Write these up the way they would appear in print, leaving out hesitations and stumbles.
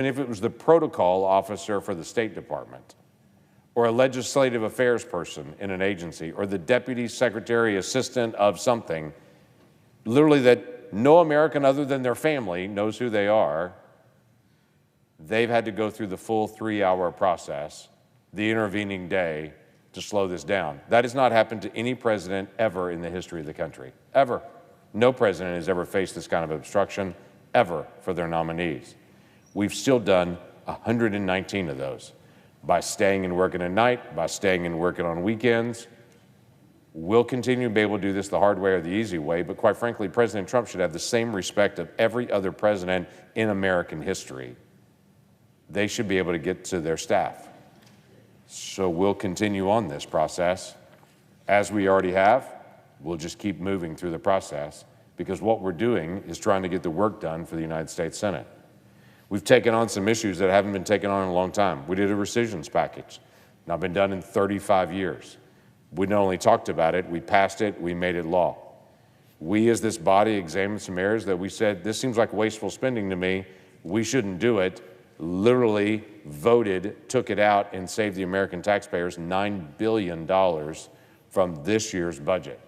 And if it was the protocol officer for the State Department, or a legislative affairs person in an agency, or the deputy secretary assistant of something, literally that no American other than their family knows who they are, they've had to go through the full 3-hour process, the intervening day, to slow this down. That has not happened to any president ever in the history of the country, ever. No president has ever faced this kind of obstruction, ever, for their nominees. We've still done 119 of those by staying and working at night, by staying and working on weekends. We'll continue to be able to do this the hard way or the easy way, but quite frankly, President Trump should have the same respect of every other president in American history. They should be able to get to their staff. So we'll continue on this process. As we already have, we'll just keep moving through the process, because what we're doing is trying to get the work done for the United States Senate. We've taken on some issues that haven't been taken on in a long time. We did a rescissions package, not been done in 35 years. We not only talked about it, we passed it, we made it law. We as this body examined some areas that we said, this seems like wasteful spending to me, we shouldn't do it, literally voted, took it out, and saved the American taxpayers $9 billion from this year's budget.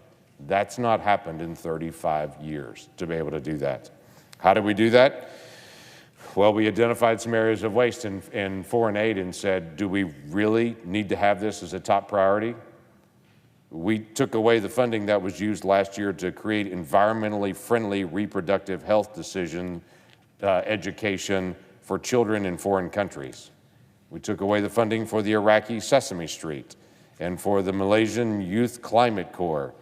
That's not happened in 35 years to be able to do that. How did we do that? Well, we identified some areas of waste in foreign aid and said, do we really need to have this as a top priority? We took away the funding that was used last year to create environmentally friendly reproductive health education for children in foreign countries. We took away the funding for the Iraqi Sesame Street and for the Malaysian Youth Climate Corps.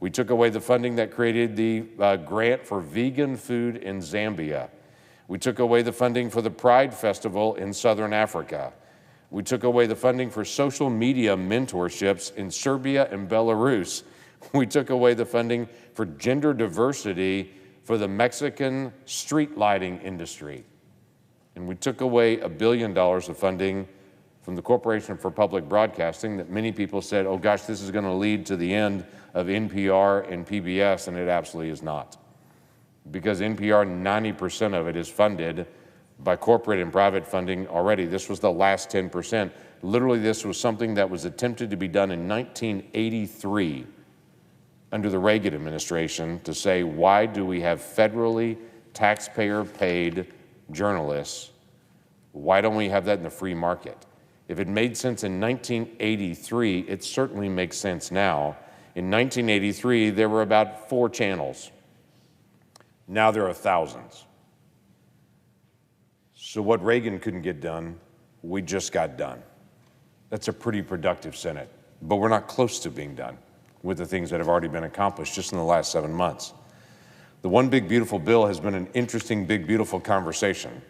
We took away the funding that created the grant for vegan food in Zambia. We took away the funding for the Pride Festival in Southern Africa. We took away the funding for social media mentorships in Serbia and Belarus. We took away the funding for gender diversity for the Mexican street lighting industry. And we took away $1 billion of funding from the Corporation for Public Broadcasting that many people said, oh gosh, this is going to lead to the end of NPR and PBS, and it absolutely is not. Because NPR, 90% of it is funded by corporate and private funding already. This was the last 10%. Literally, this was something that was attempted to be done in 1983 under the Reagan administration to say, why do we have federally taxpayer-paid journalists? Why don't we have that in the free market? If it made sense in 1983, it certainly makes sense now. In 1983, there were about 4 channels. Now there are thousands. So what Reagan couldn't get done, we just got done. That's a pretty productive Senate, but we're not close to being done with the things that have already been accomplished just in the last 7 months. The One Big Beautiful Bill has been an interesting, big, beautiful conversation.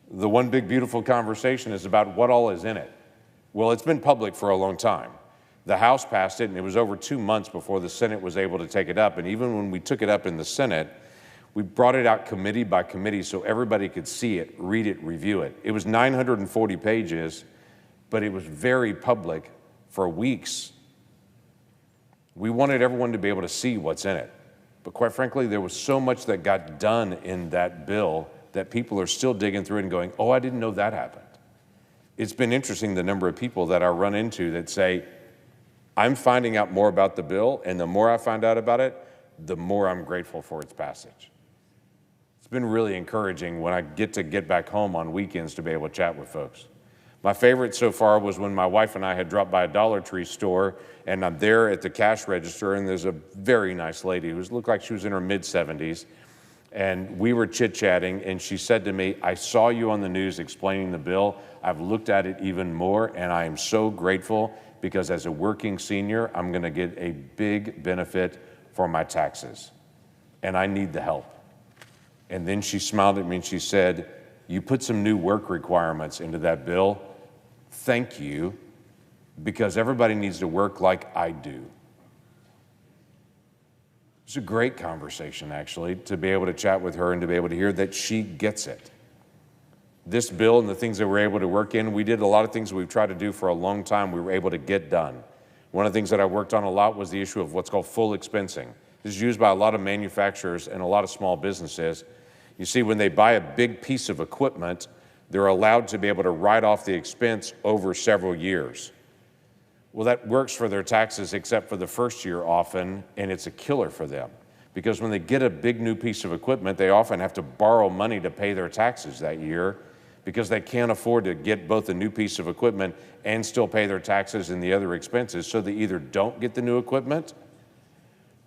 The One Big Beautiful conversation is about what all is in it. Well, it's been public for a long time. The House passed it, and it was over 2 months before the Senate was able to take it up. And even when we took it up in the Senate, we brought it out committee by committee so everybody could see it, read it, review it. It was 940 pages, but it was very public for weeks. We wanted everyone to be able to see what's in it. But quite frankly, there was so much that got done in that bill that people are still digging through it and going, oh, I didn't know that happened. It's been interesting, the number of people that I run into that say, I'm finding out more about the bill, and the more I find out about it, the more I'm grateful for its passage. It's been really encouraging when I get back home on weekends to be able to chat with folks. My favorite so far was when my wife and I had dropped by a Dollar Tree store, and I'm there at the cash register, and there's a very nice lady who looked like she was in her mid-70s, and we were chit-chatting, and she said to me, I saw you on the news explaining the bill. I've looked at it even more, and I am so grateful because as a working senior, I'm going to get a big benefit for my taxes, and I need the help. And then she smiled at me and she said, you put some new work requirements into that bill. Thank you, because everybody needs to work like I do. It's a great conversation, actually, to be able to chat with her and to be able to hear that she gets it. This bill and the things that we're able to work in, we did a lot of things we've tried to do for a long time we were able to get done. One of the things that I worked on a lot was the issue of what's called full expensing. This is used by a lot of manufacturers and a lot of small businesses. You see, when they buy a big piece of equipment, they're allowed to be able to write off the expense over several years. Well, that works for their taxes except for the first year often, and it's a killer for them. Because when they get a big new piece of equipment, they often have to borrow money to pay their taxes that year because they can't afford to get both a new piece of equipment and still pay their taxes and the other expenses. So they either don't get the new equipment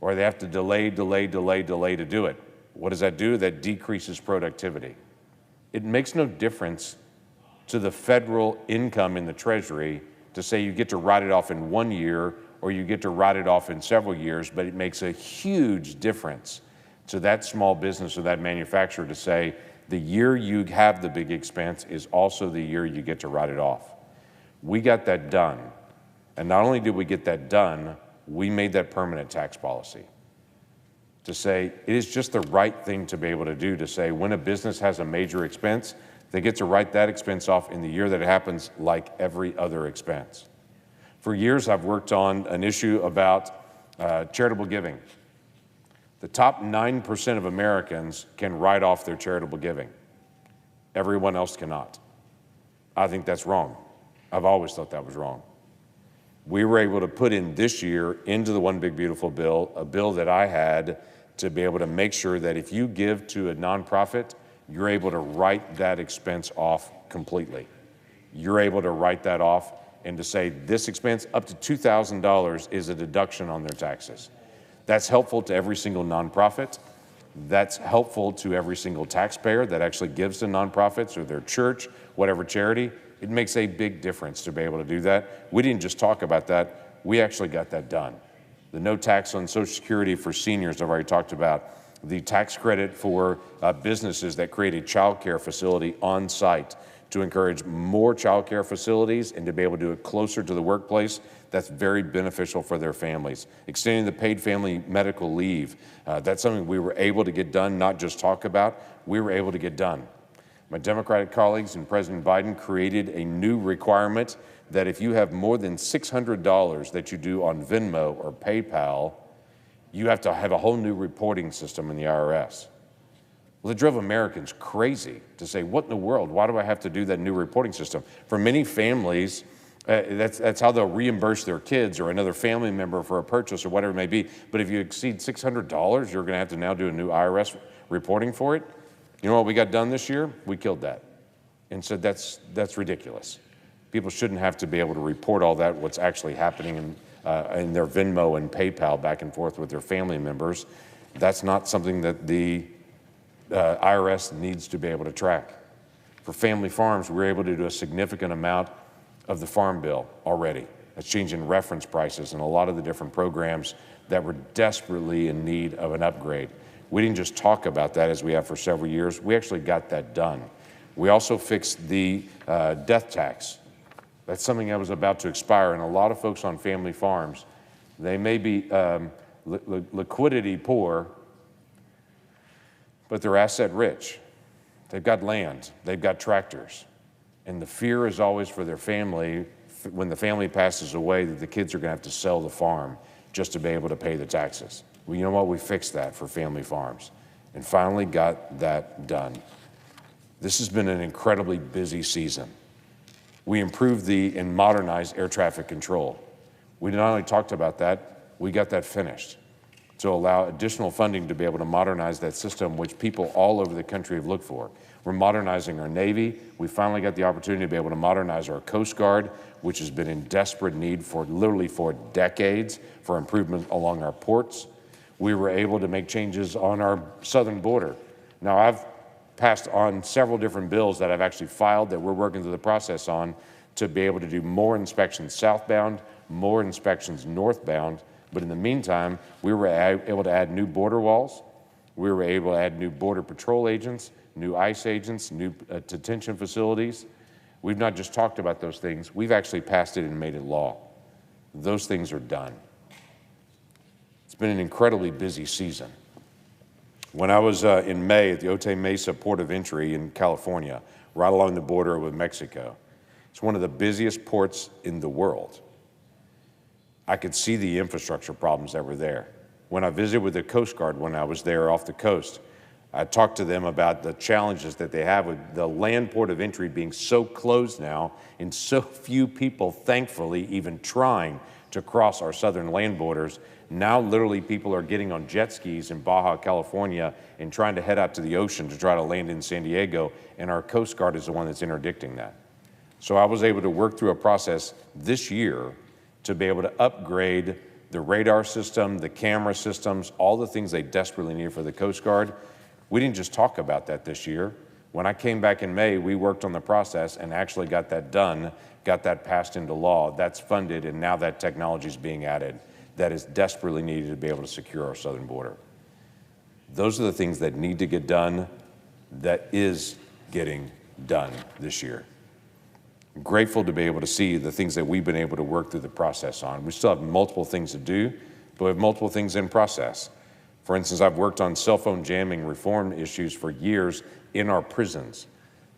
or they have to delay to do it. What does that do? That decreases productivity. It makes no difference to the federal income in the Treasury to say you get to write it off in 1 year or you get to write it off in several years, but it makes a huge difference to that small business or that manufacturer to say the year you have the big expense is also the year you get to write it off. We got that done. And not only did we get that done, we made that permanent tax policy to say it is just the right thing to be able to do, to say when a business has a major expense, they get to write that expense off in the year that it happens like every other expense. For years, I've worked on an issue about charitable giving. The top 9% of Americans can write off their charitable giving. Everyone else cannot. I think that's wrong. I've always thought that was wrong. We were able to put in this year into the One Big Beautiful Bill, a bill that I had to be able to make sure that if you give to a nonprofit, you're able to write that expense off completely. You're able to write that off and to say this expense up to $2,000 is a deduction on their taxes. That's helpful to every single nonprofit. That's helpful to every single taxpayer that actually gives to nonprofits or their church, whatever charity. It makes a big difference to be able to do that. We didn't just talk about that, we actually got that done. The no tax on Social Security for seniors, I've already talked about. The tax credit for businesses that create a child care facility on site to encourage more child care facilities and to be able to do it closer to the workplace. That's very beneficial for their families. Extending the paid family medical leave, that's something we were able to get done, not just talk about, we were able to get done. My Democratic colleagues and President Biden created a new requirement that if you have more than $600 that you do on Venmo or PayPal, you have to have a whole new reporting system in the IRS. Well, it drove Americans crazy to say, what in the world? Why do I have to do that new reporting system? For many families, that's how they'll reimburse their kids or another family member for a purchase or whatever it may be. But if you exceed $600, you're going to have to now do a new IRS reporting for it. You know what we got done this year? We killed that and said that's ridiculous. People shouldn't have to be able to report all that, what's actually happening in their Venmo and PayPal back and forth with their family members. That's not something that the IRS needs to be able to track. For family farms, we're able to do a significant amount of the Farm Bill already. That's changing reference prices and a lot of the different programs that were desperately in need of an upgrade. We didn't just talk about that as we have for several years. We actually got that done. We also fixed the death tax. That's something that was about to expire, and a lot of folks on family farms, they may be liquidity poor, but they're asset rich. They've got land, they've got tractors, and the fear is always for their family, when the family passes away, that the kids are gonna have to sell the farm just to be able to pay the taxes. Well, you know what? We fixed that for family farms and finally got that done. This has been an incredibly busy season. We improved and modernized air traffic control. We not only talked about that, we got that finished to allow additional funding to be able to modernize that system, which people all over the country have looked for. We're modernizing our Navy. We finally got the opportunity to be able to modernize our Coast Guard, which has been in desperate need literally for decades for improvement along our ports. We were able to make changes on our southern border. Now, I've passed on several different bills that I've actually filed that we're working through the process on to be able to do more inspections southbound, more inspections northbound. But in the meantime, we were able to add new border walls. We were able to add new Border Patrol agents, new ICE agents, new detention facilities. We've not just talked about those things, we've actually passed it and made it law. Those things are done. It's been an incredibly busy season. When I was in May at the Otay Mesa Port of Entry in California, right along the border with Mexico, it's one of the busiest ports in the world. I could see the infrastructure problems that were there. When I visited with the Coast Guard when I was there off the coast, I talked to them about the challenges that they have with the land port of entry being so closed now and so few people, thankfully, even trying to cross our southern land borders. Now, literally, people are getting on jet skis in Baja California and trying to head out to the ocean to try to land in San Diego, and our Coast Guard is the one that's interdicting that. So I was able to work through a process this year to be able to upgrade the radar system, the camera systems, all the things they desperately need for the Coast Guard. We didn't just talk about that this year. When I came back in May, we worked on the process and actually got that done, got that passed into law. That's funded, and now that technology is being added that is desperately needed to be able to secure our southern border. Those are the things that need to get done, that is getting done this year. I'm grateful to be able to see the things that we've been able to work through the process on. We still have multiple things to do, but we have multiple things in process. For instance, I've worked on cell phone jamming reform issues for years in our prisons.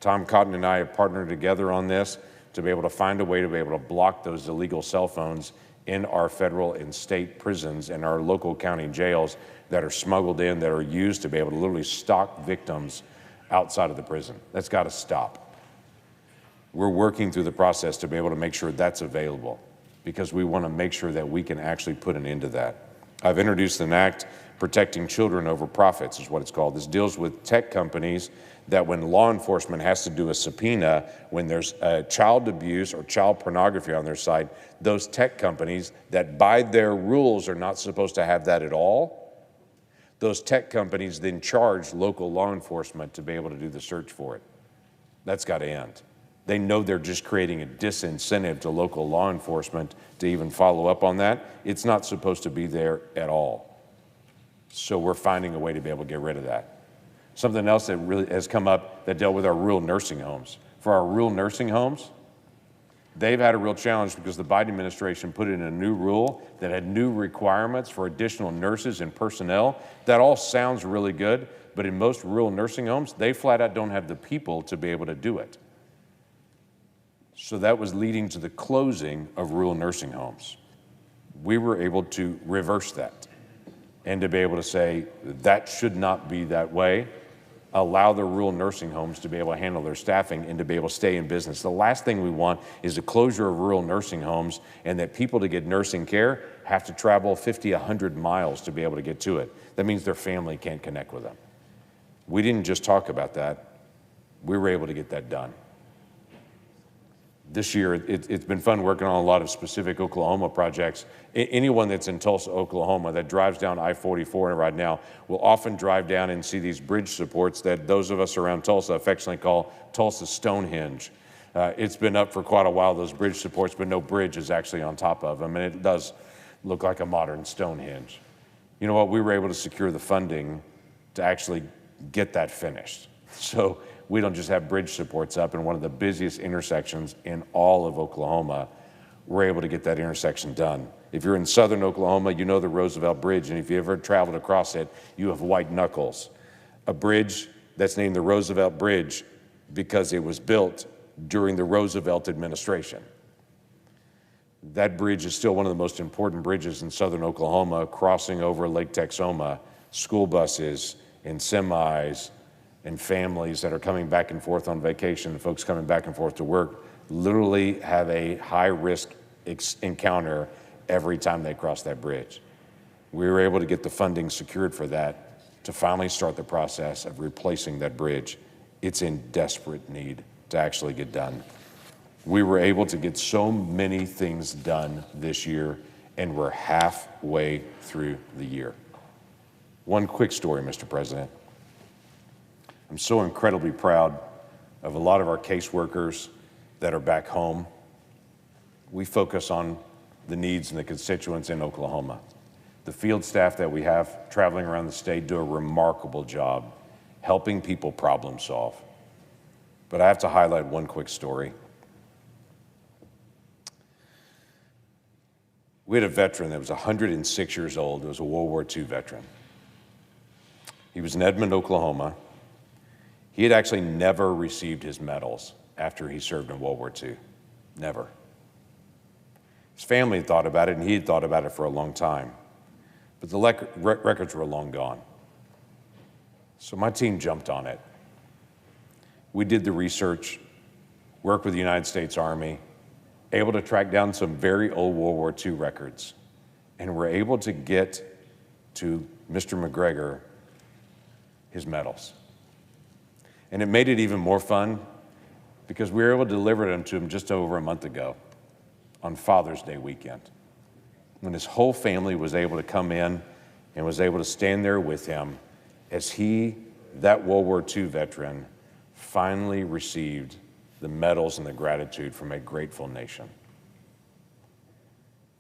Tom Cotton and I have partnered together on this to be able to find a way to be able to block those illegal cell phones in our federal and state prisons and our local county jails that are smuggled in, that are used to be able to literally stalk victims outside of the prison. That's got to stop. We're working through the process to be able to make sure that's available, because we want to make sure that we can actually put an end to that. I've introduced an act, Protecting Children Over Profits is what it's called. This deals with tech companies that when law enforcement has to do a subpoena, when there's child abuse or child pornography on their site, those tech companies that by their rules are not supposed to have that at all, those tech companies then charge local law enforcement to be able to do the search for it. That's got to end. They know they're just creating a disincentive to local law enforcement to even follow up on that. It's not supposed to be there at all. So we're finding a way to be able to get rid of that. Something else that really has come up that dealt with our rural nursing homes. For our rural nursing homes, they've had a real challenge because the Biden administration put in a new rule that had new requirements for additional nurses and personnel. That all sounds really good, but in most rural nursing homes, they flat out don't have the people to be able to do it. So that was leading to the closing of rural nursing homes. We were able to reverse that and to be able to say that should not be that way. Allow the rural nursing homes to be able to handle their staffing and to be able to stay in business. The last thing we want is a closure of rural nursing homes and that people to get nursing care have to travel 50, 100 miles to be able to get to it. That means their family can't connect with them. We didn't just talk about that. We were able to get that done. This year, it's been fun working on a lot of specific Oklahoma projects. Anyone that's in Tulsa, Oklahoma, that drives down I-44 right now will often drive down and see these bridge supports that those of us around Tulsa affectionately call Tulsa Stonehenge. It's been up for quite a while, those bridge supports, but no bridge is actually on top of them, and it does look like a modern Stonehenge. You know what? We were able to secure the funding to actually get that finished. So we don't just have bridge supports up in one of the busiest intersections in all of Oklahoma. We're able to get that intersection done. If you're in southern Oklahoma, you know the Roosevelt Bridge, and if you ever traveled across it, you have white knuckles. A bridge that's named the Roosevelt Bridge because it was built during the Roosevelt administration. That bridge is still one of the most important bridges in southern Oklahoma, crossing over Lake Texoma, school buses and semis and families that are coming back and forth on vacation, folks coming back and forth to work, literally have a high-risk encounter every time they cross that bridge. We were able to get the funding secured for that to finally start the process of replacing that bridge. It's in desperate need to actually get done. We were able to get so many things done this year, and we're halfway through the year. One quick story, Mr. President. I'm so incredibly proud of a lot of our caseworkers that are back home. We focus on the needs and the constituents in Oklahoma. The field staff that we have traveling around the state do a remarkable job helping people problem solve. But I have to highlight one quick story. We had a veteran that was 106 years old. He was a World War II veteran. He was in Edmond, Oklahoma. He had actually never received his medals after he served in World War II. Never. His family had thought about it, and he had thought about it for a long time. But the records were long gone. So my team jumped on it. We did the research, worked with the United States Army, able to track down some very old World War II records, and were able to get to Mr. McGregor his medals. And it made it even more fun because we were able to deliver them to him just over a month ago on Father's Day weekend, when his whole family was able to come in and was able to stand there with him as he, that World War II veteran, finally received the medals and the gratitude from a grateful nation.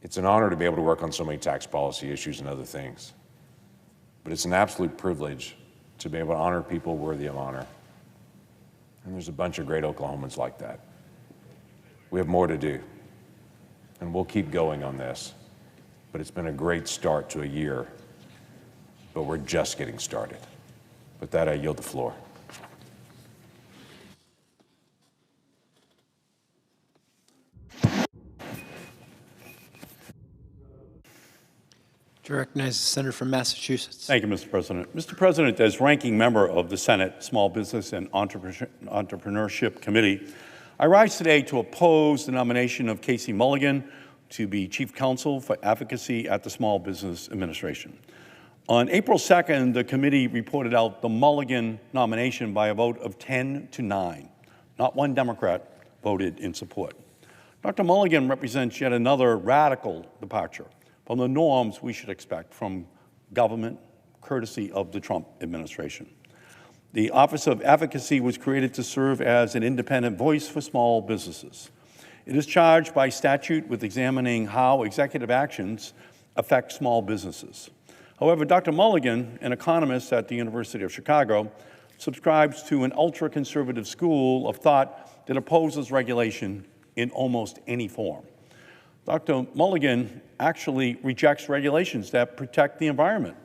It's an honor to be able to work on so many tax policy issues and other things, but it's an absolute privilege to be able to honor people worthy of honor. And there's a bunch of great Oklahomans like that. We have more to do, and we'll keep going on this, but it's been a great start to a year, but we're just getting started. With that, I yield the floor. To recognize the senator from Massachusetts. Thank you, Mr. President. Mr. President, as ranking member of the Senate Small Business and Entrepreneurship Committee, I rise today to oppose the nomination of Casey Mulligan to be Chief Counsel for Advocacy at the Small Business Administration. On April 2nd, the committee reported out the Mulligan nomination by a vote of 10-9. Not one Democrat voted in support. Dr. Mulligan represents yet another radical departure from the norms we should expect from government, courtesy of the Trump administration. The Office of Advocacy was created to serve as an independent voice for small businesses. It is charged by statute with examining how executive actions affect small businesses. However, Dr. Mulligan, an economist at the University of Chicago, subscribes to an ultra-conservative school of thought that opposes regulation in almost any form. Dr. Mulligan actually rejects regulations that protect the environment,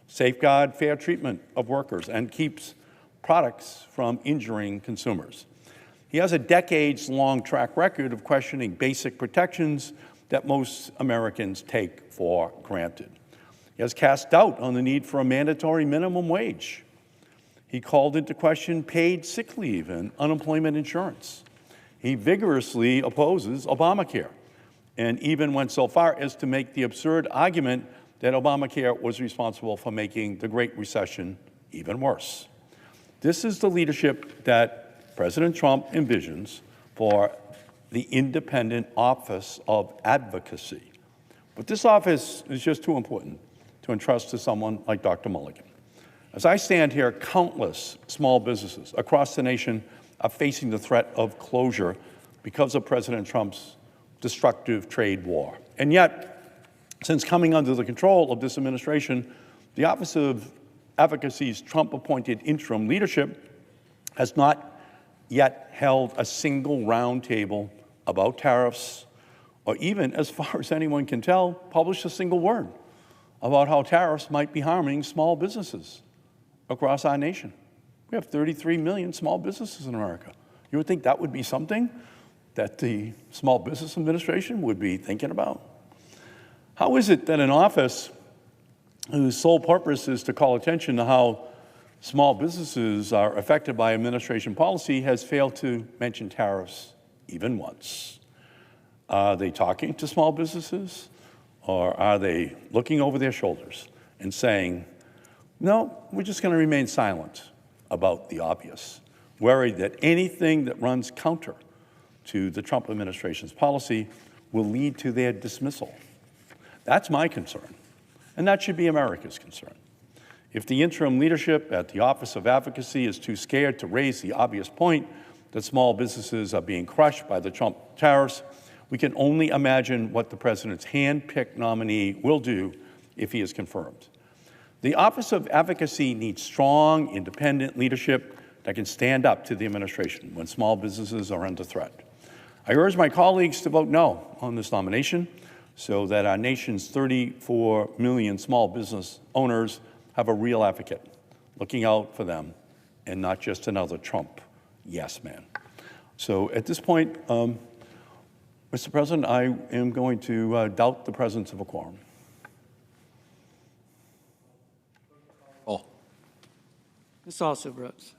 safeguard fair treatment of workers, and keeps products from injuring consumers. He has a decades-long track record of questioning basic protections that most Americans take for granted. He has cast doubt on the need for a mandatory minimum wage. He called into question paid sick leave and unemployment insurance. He vigorously opposes Obamacare, and even went so far as to make the absurd argument that Obamacare was responsible for making the Great Recession even worse. This is the leadership that President Trump envisions for the independent Office of Advocacy. But this office is just too important to entrust to someone like Dr. Mulligan. As I stand here, countless small businesses across the nation are facing the threat of closure because of President Trump's destructive trade war. And yet, since coming under the control of this administration, the Office of Advocacy's Trump-appointed interim leadership has not yet held a single roundtable about tariffs, or even, as far as anyone can tell, published a single word about how tariffs might be harming small businesses across our nation. We have 33 million small businesses in America. You would think that would be something that the Small Business Administration would be thinking about. How is it that an office whose sole purpose is to call attention to how small businesses are affected by administration policy has failed to mention tariffs even once? Are they talking to small businesses, or are they looking over their shoulders and saying, no, we're just going to remain silent about the obvious, worried that anything that runs counter to the Trump administration's policy will lead to their dismissal? That's my concern, and that should be America's concern. If the interim leadership at the Office of Advocacy is too scared to raise the obvious point that small businesses are being crushed by the Trump tariffs, we can only imagine what the president's hand-picked nominee will do if he is confirmed. The Office of Advocacy needs strong, independent leadership that can stand up to the administration when small businesses are under threat. I urge my colleagues to vote no on this nomination so that our nation's 34 million small business owners have a real advocate looking out for them and not just another Trump yes man. So at this point, Mr. President, I am going to doubt the presence of a quorum. Ms. Alsop Rose.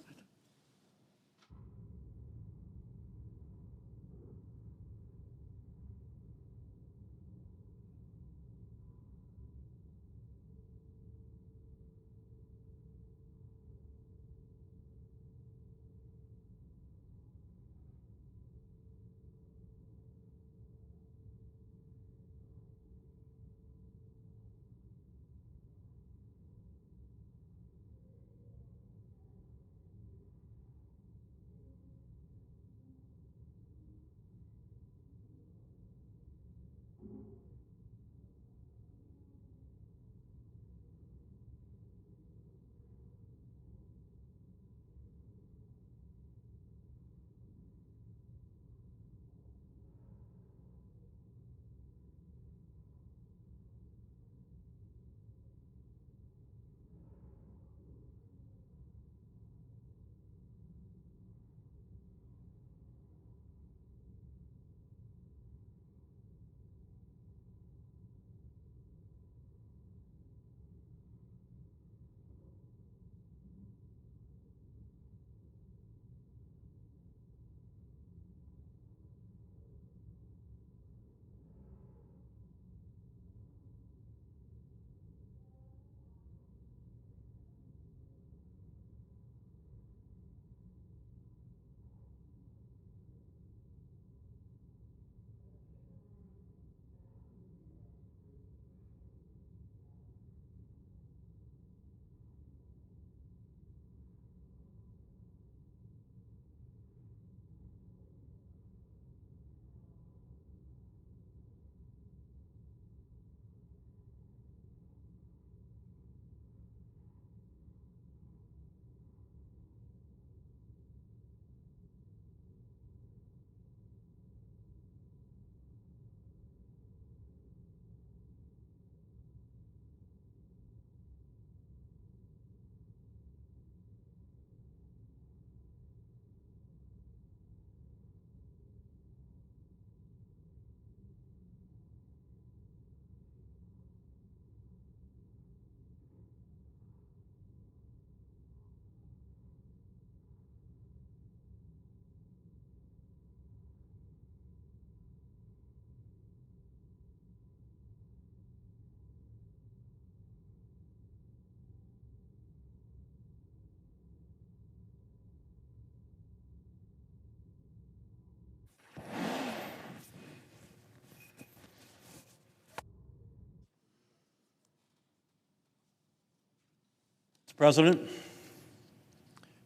Mr. President,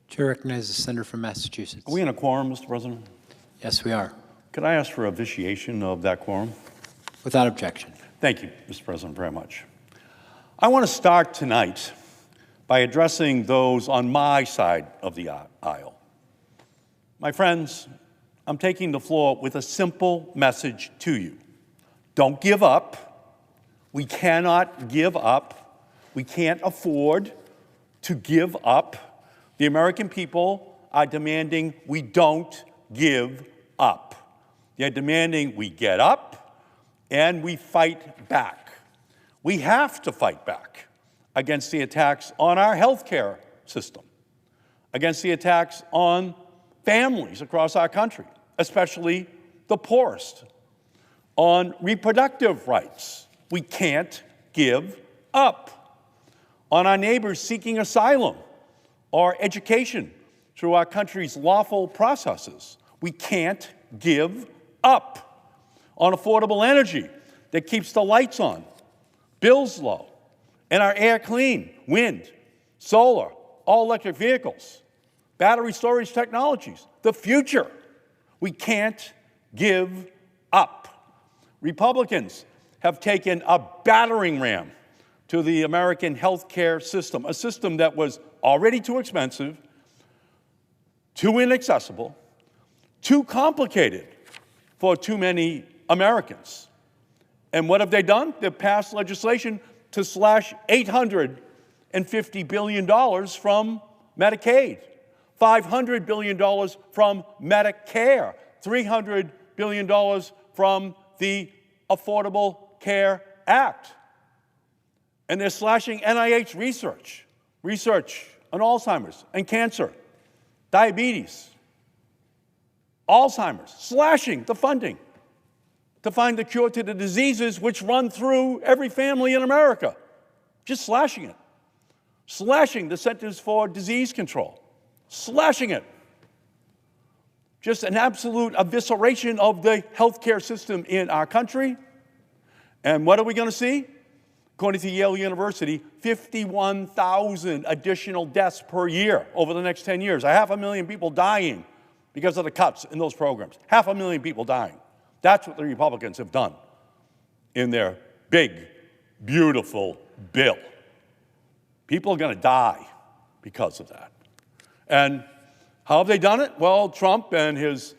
Chair recognizes the senator from Massachusetts. are we in a quorum, Mr. President? Yes, we are. Could I ask for a vitiation of that quorum? Without objection. Thank you, Mr. President, very much. I want to start tonight by addressing those on my side of the aisle. My friends, I'm taking the floor with a simple message to you. Don't give up. We cannot give up. We can't afford to give up. The American people are demanding we don't give up. They're demanding we get up and we fight back. We have to fight back against the attacks on our healthcare system, against the attacks on families across our country, especially the poorest, on reproductive rights. We can't give up. On our neighbors seeking asylum or education through our country's lawful processes. We can't give up. On affordable energy that keeps the lights on, bills low, and our air clean, wind, solar, all-electric vehicles, battery storage technologies, the future. We can't give up. Republicans have taken a battering ram to the American healthcare system, a system that was already too expensive, too inaccessible, too complicated for too many Americans. And what have they done? They've passed legislation to slash $850 billion from Medicaid, $500 billion from Medicare, $300 billion from the Affordable Care Act. And they're slashing NIH research and Alzheimer's and cancer, diabetes, Alzheimer's, slashing the funding to find the cure to the diseases which run through every family in America. Just slashing it. Slashing the Centers for Disease Control. Slashing it. Just an absolute evisceration of the healthcare system in our country. And what are we going to see? According to Yale University, 51,000 additional deaths per year over the next 10 years. 500,000 people dying because of the cuts in those programs. 500,000 people dying. That's what the Republicans have done in their big, beautiful bill. People are going to die because of that. And how have they done it? Well, Trump and his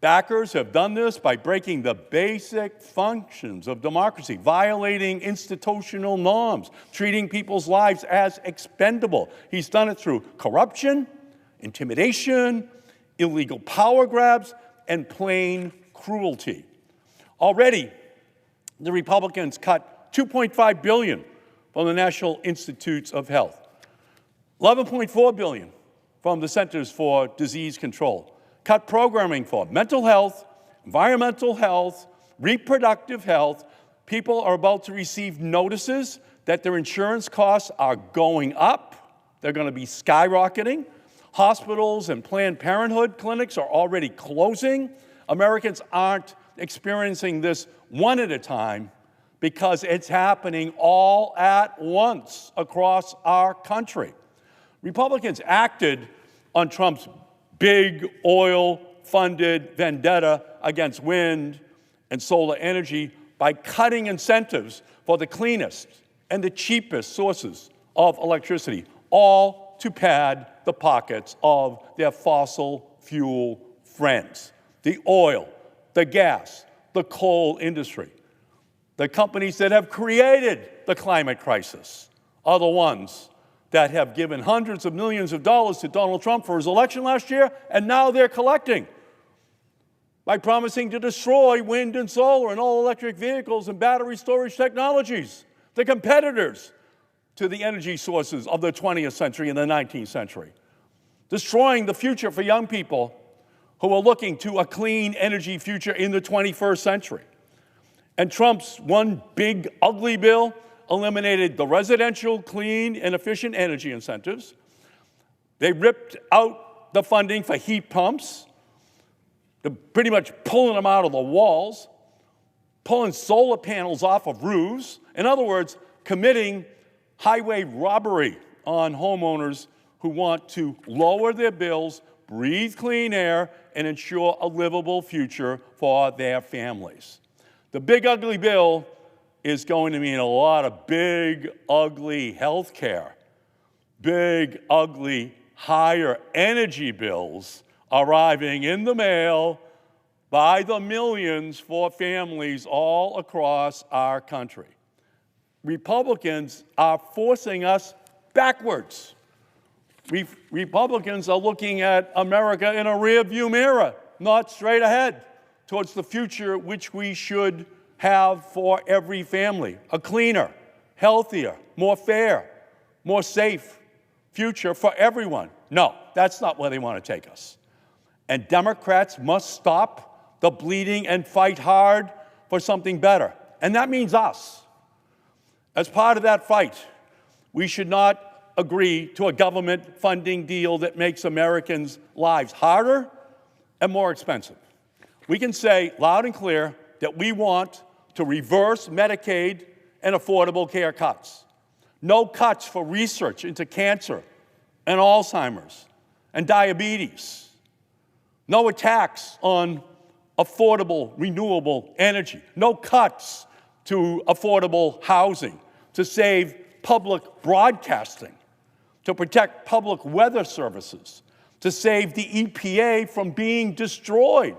backers have done this by breaking the basic functions of democracy, violating institutional norms, treating people's lives as expendable. He's done it through corruption, intimidation, illegal power grabs, and plain cruelty. Already, the Republicans cut $2.5 billion from the National Institutes of Health, $11.4 billion from the Centers for Disease Control, cut programming for mental health, environmental health, reproductive health. People are about to receive notices that their insurance costs are going up. They're going to be skyrocketing. Hospitals and Planned Parenthood clinics are already closing. Americans aren't experiencing this one at a time because it's happening all at once across our country. Republicans acted on Trump's big oil-funded vendetta against wind and solar energy by cutting incentives for the cleanest and the cheapest sources of electricity, all to pad the pockets of their fossil fuel friends. The oil, the gas, the coal industry. The companies that have created the climate crisis are the ones that have given hundreds of millions of dollars to Donald Trump for his election last year, and now they're collecting by promising to destroy wind and solar and all electric vehicles and battery storage technologies, the competitors to the energy sources of the 20th century and the 19th century, destroying the future for young people who are looking to a clean energy future in the 21st century. And Trump's one big ugly bill eliminated the residential clean and efficient energy incentives. They ripped out the funding for heat pumps, pretty much pulling them out of the walls, pulling solar panels off of roofs. In other words, committing highway robbery on homeowners who want to lower their bills, breathe clean air, and ensure a livable future for their families. The big ugly bill is going to mean a lot of big ugly health care, big ugly higher energy bills arriving in the mail by the millions for families all across our country. Republicans are forcing us backwards. Republicans are looking at America in a rearview mirror, not straight ahead towards the future which we should have for every family. A cleaner, healthier, more fair, more safe future for everyone. No, that's not where they want to take us. And Democrats must stop the bleeding and fight hard for something better. And that means us. As part of that fight, we should not agree to a government funding deal that makes Americans' lives harder and more expensive. We can say loud and clear that we want to reverse Medicaid and Affordable Care cuts. No cuts for research into cancer and Alzheimer's and diabetes. No attacks on affordable, renewable energy. No cuts to affordable housing, to save public broadcasting, to protect public weather services, to save the EPA from being destroyed.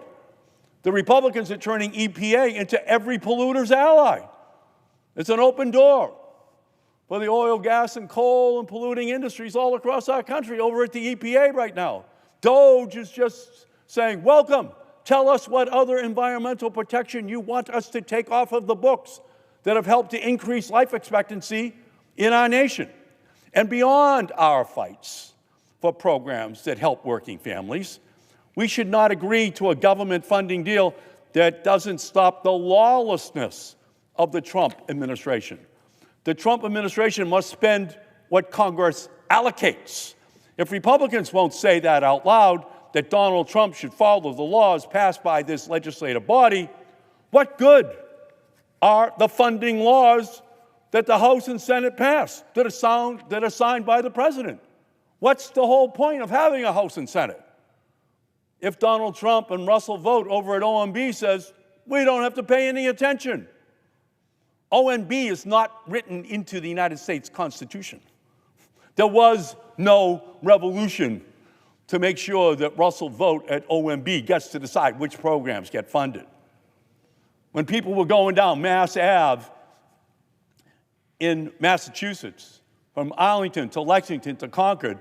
The Republicans are turning EPA into every polluter's ally. It's an open door for the oil, gas, and coal and polluting industries all across our country over at the EPA right now. DOJ is just saying, welcome, tell us what other environmental protection you want us to take off of the books that have helped to increase life expectancy in our nation. And beyond our fights, for programs that help working families. We should not agree to a government funding deal that doesn't stop the lawlessness of the Trump administration. The Trump administration must spend what Congress allocates. If Republicans won't say that out loud, that Donald Trump should follow the laws passed by this legislative body, what good are the funding laws that the House and Senate passed that are signed by the president? What's the whole point of having a House and Senate? If Donald Trump and Russell Vought over at OMB says, we don't have to pay any attention. OMB is not written into the United States Constitution. There was no revolution to make sure that Russell Vought at OMB gets to decide which programs get funded. When people were going down Mass Ave in Massachusetts, from Arlington to Lexington to Concord,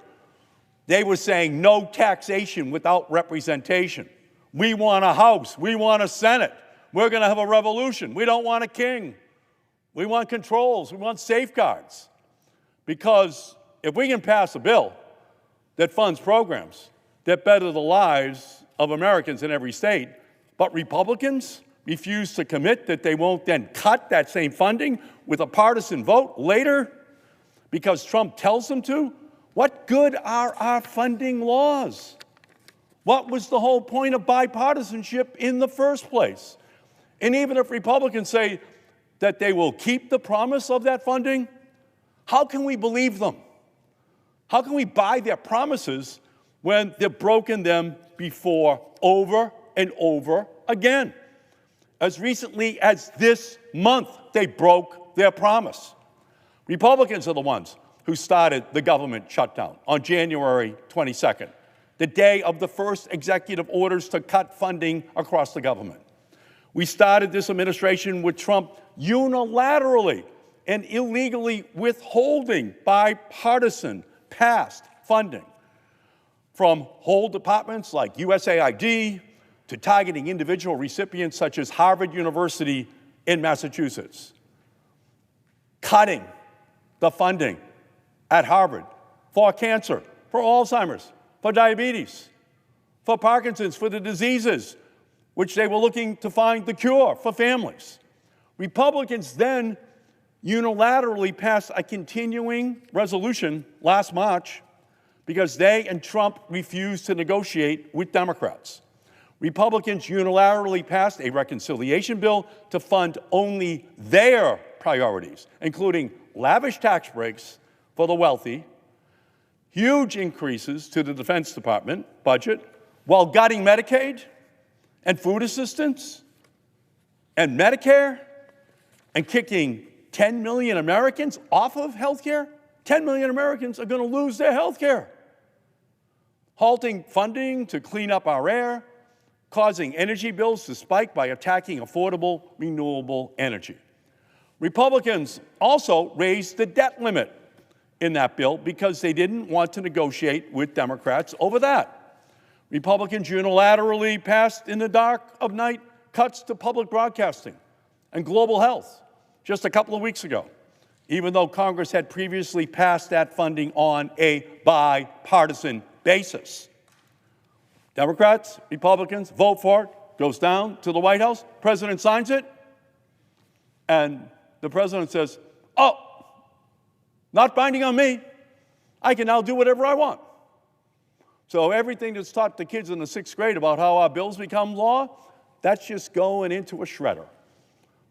they were saying no taxation without representation. We want a House. We want a Senate. We're going to have a revolution. We don't want a king. We want controls. We want safeguards. Because if we can pass a bill that funds programs that better the lives of Americans in every state, but Republicans refuse to commit that they won't then cut that same funding with a partisan vote later because Trump tells them to, what good are our funding laws? What was the whole point of bipartisanship in the first place? And even if Republicans say that they will keep the promise of that funding, how can we believe them? How can we buy their promises when they've broken them before over and over again? As recently as this month, they broke their promise. Republicans are the ones who started the government shutdown on January 22nd, the day of the first executive orders to cut funding across the government. We started this administration with Trump unilaterally and illegally withholding bipartisan past funding from whole departments like USAID to targeting individual recipients such as Harvard University in Massachusetts, cutting the funding at Harvard for cancer, for Alzheimer's, for diabetes, for Parkinson's, for the diseases which they were looking to find the cure for families. Republicans then unilaterally passed a continuing resolution last March because they and Trump refused to negotiate with Democrats. Republicans unilaterally passed a reconciliation bill to fund only their priorities, including lavish tax breaks for the wealthy, huge increases to the Defense Department budget, while gutting Medicaid and food assistance and Medicare and kicking 10 million Americans off of health care. 10 million Americans are going to lose their health care. Halting funding to clean up our air, causing energy bills to spike by attacking affordable, renewable energy. Republicans also raised the debt limit in that bill because they didn't want to negotiate with Democrats over that. Republicans unilaterally passed in the dark of night cuts to public broadcasting and global health just a couple of weeks ago, even though Congress had previously passed that funding on a bipartisan basis. Democrats, Republicans vote for it, goes down to the White House, president signs it, and the president says, oh, not binding on me. I can now do whatever I want. So everything that's taught the kids in the 6th grade about how our bills become law, that's just going into a shredder.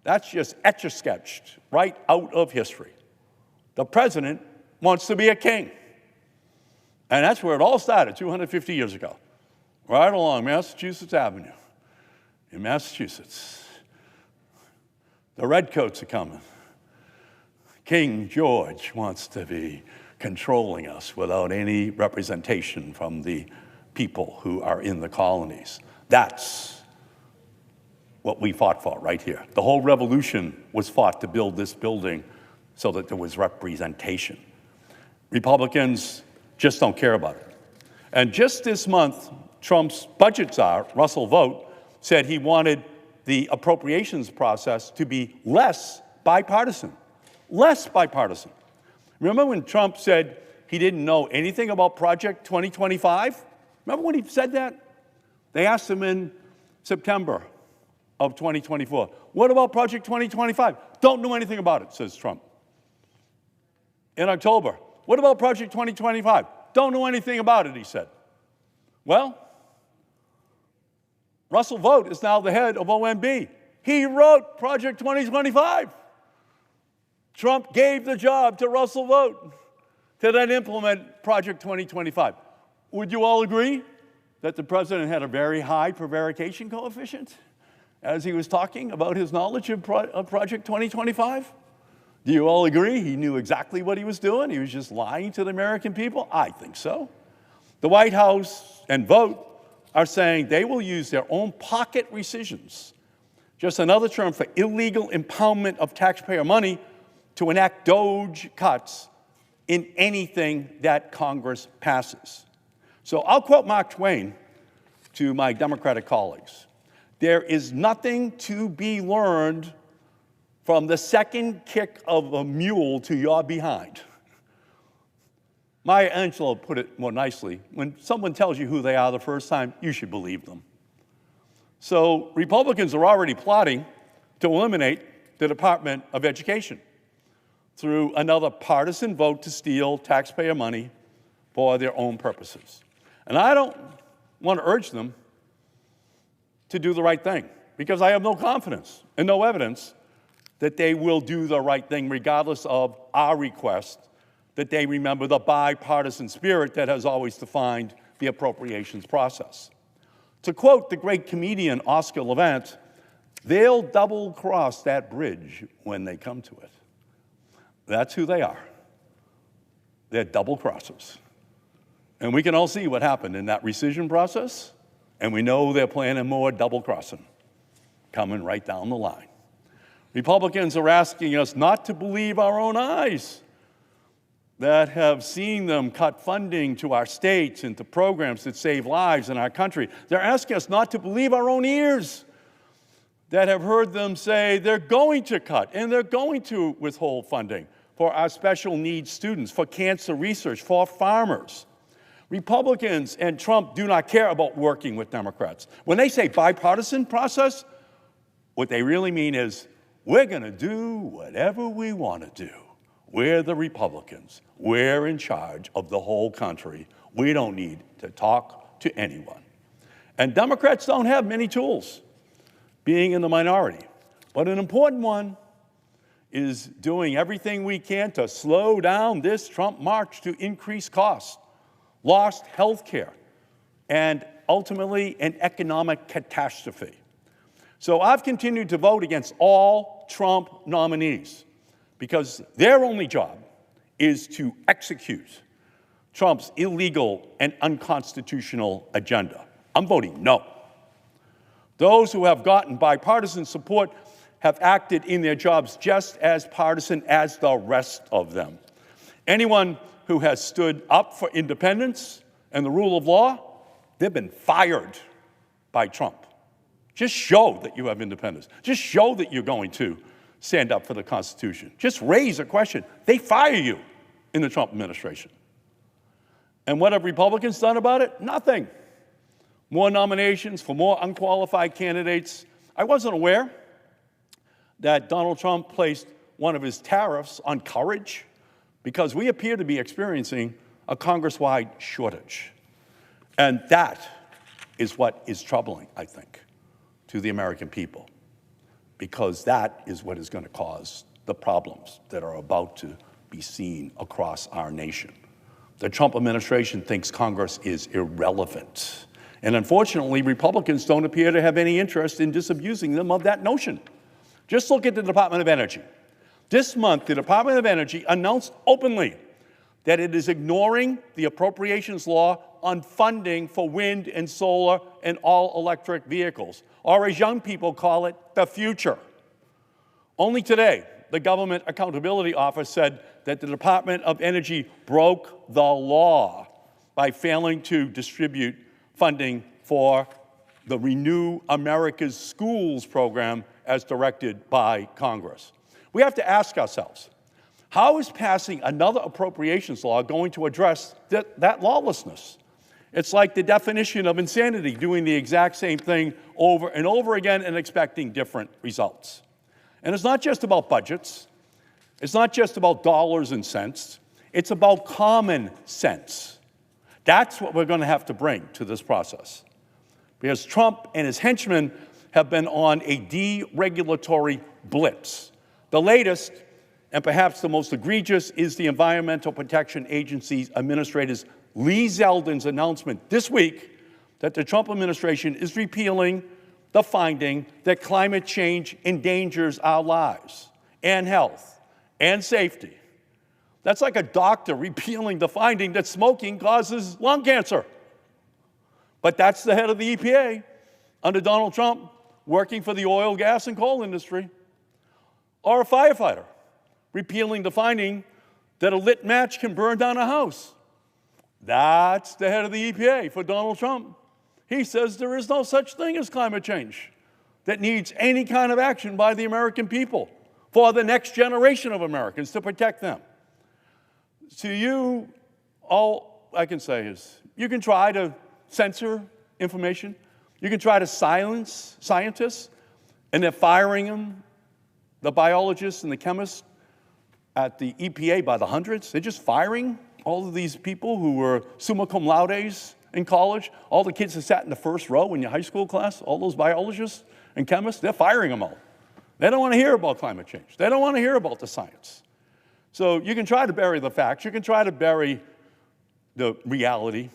That's just etch-a-sketched right out of history. The president wants to be a king. And that's where it all started 250 years ago, right along Massachusetts Avenue in Massachusetts. The redcoats are coming. King George wants to be controlling us without any representation from the people who are in the colonies. That's what we fought for right here. The whole revolution was fought to build this building so that there was representation. Republicans just don't care about it. And just this month, Trump's budget czar, Russell Vought, said he wanted the appropriations process to be less bipartisan. Less bipartisan. Remember when Trump said he didn't know anything about Project 2025? Remember when he said that? They asked him in September of 2024, what about Project 2025? Don't know anything about it, says Trump. In October, what about Project 2025? Don't know anything about it, he said. Well, Russell Vought is now the head of OMB. He wrote Project 2025. Trump gave the job to Russell Vought to then implement Project 2025. Would you all agree that the president had a very high prevarication coefficient as he was talking about his knowledge of Project 2025? Do you all agree he knew exactly what he was doing? He was just lying to the American people? I think so. The White House and Vought are saying they will use their own pocket rescissions, just another term for illegal impoundment of taxpayer money, to enact DOGE cuts in anything that Congress passes. So I'll quote Mark Twain to my Democratic colleagues. There is nothing to be learned from the second kick of a mule to your behind. Maya Angelou put it more nicely. When someone tells you who they are the first time, you should believe them. So Republicans are already plotting to eliminate the Department of Education through another partisan vote to steal taxpayer money for their own purposes. And I don't want to urge them to do the right thing, because I have no confidence and no evidence that they will do the right thing, regardless of our request that they remember the bipartisan spirit that has always defined the appropriations process. To quote the great comedian Oscar Levant, they'll double-cross that bridge when they come to it. That's who they are. They're double-crossers. And we can all see what happened in that rescission process, and we know they're planning more double-crossing coming right down the line. Republicans are asking us not to believe our own eyes that have seen them cut funding to our states and to programs that save lives in our country. They're asking us not to believe our own ears that have heard them say they're going to cut and they're going to withhold funding for our special needs students, for cancer research, for farmers. Republicans and Trump do not care about working with Democrats. When they say bipartisan process, what they really mean is we're going to do whatever we want to do. We're the Republicans. We're in charge of the whole country. We don't need to talk to anyone. And Democrats don't have many tools, being in the minority. But an important one is doing everything we can to slow down this Trump march to increase costs, lost health care, and ultimately an economic catastrophe. So I've continued to vote against all Trump nominees, because their only job is to execute Trump's illegal and unconstitutional agenda. I'm voting no. Those who have gotten bipartisan support have acted in their jobs just as partisan as the rest of them. Anyone who has stood up for independence and the rule of law, they've been fired by Trump. Just show that you have independence. Just show that you're going to stand up for the Constitution. Just raise a question. They fire you in the Trump administration. And what have Republicans done about it? Nothing. More nominations for more unqualified candidates. I wasn't aware that Donald Trump placed one of his tariffs on courage, because we appear to be experiencing a Congress-wide shortage. And that is what is troubling, I think, to the American people, because that is what is going to cause the problems that are about to be seen across our nation. The Trump administration thinks Congress is irrelevant. And unfortunately, Republicans don't appear to have any interest in disabusing them of that notion. Just look at the Department of Energy. This month, the Department of Energy announced openly that it is ignoring the appropriations law on funding for wind and solar and all-electric vehicles, or as young people call it, the future. Only today, the Government Accountability Office said that the Department of Energy broke the law by failing to distribute funding for the Renew America's Schools program as directed by Congress. We have to ask ourselves, How is passing another appropriations law going to address that lawlessness? It's like the definition of insanity, doing the exact same thing over and over again and expecting different results. And it's not just about budgets. It's not just about dollars and cents. It's about common sense. That's what we're going to have to bring to this process. Because Trump and his henchmen have been on a deregulatory blitz. The latest, and perhaps the most egregious, is the Environmental Protection Agency's Administrator Lee Zeldin's announcement this week that the Trump administration is repealing the finding that climate change endangers our lives and health and safety. That's like a doctor repealing the finding that smoking causes lung cancer. But that's the head of the EPA under Donald Trump, working for the oil, gas, and coal industry. Or a firefighter repealing the finding that a lit match can burn down a house. That's the head of the EPA for Donald Trump. He says there is no such thing as climate change that needs any kind of action by the American people for the next generation of Americans to protect them. To you, all I can say is you can try to censor information. You can try to silence scientists, and they're firing them, the biologists and the chemists at the EPA by the hundreds. They're just firing all of these people who were summa cum laudes in college, all the kids that sat in the first row in your high school class, all those biologists and chemists, they're firing them all. They don't want to hear about climate change. They don't want to hear about the science. So you can try to bury the facts. You can try to bury the reality,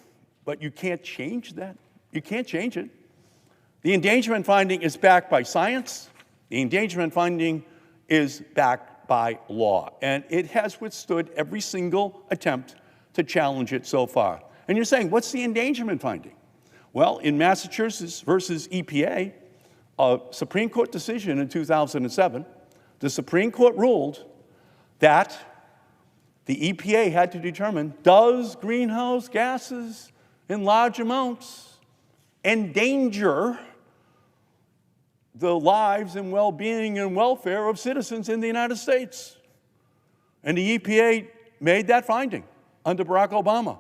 but you can't change that. You can't change it. The endangerment finding is backed by science. The endangerment finding is backed by law. And it has withstood every single attempt to challenge it so far. And you're saying, what's the endangerment finding? Well, in Massachusetts versus EPA, a Supreme Court decision in 2007, the Supreme Court ruled that the EPA had to determine, does greenhouse gases in large amounts endanger the lives and well-being and welfare of citizens in the United States? And the EPA made that finding under Barack Obama,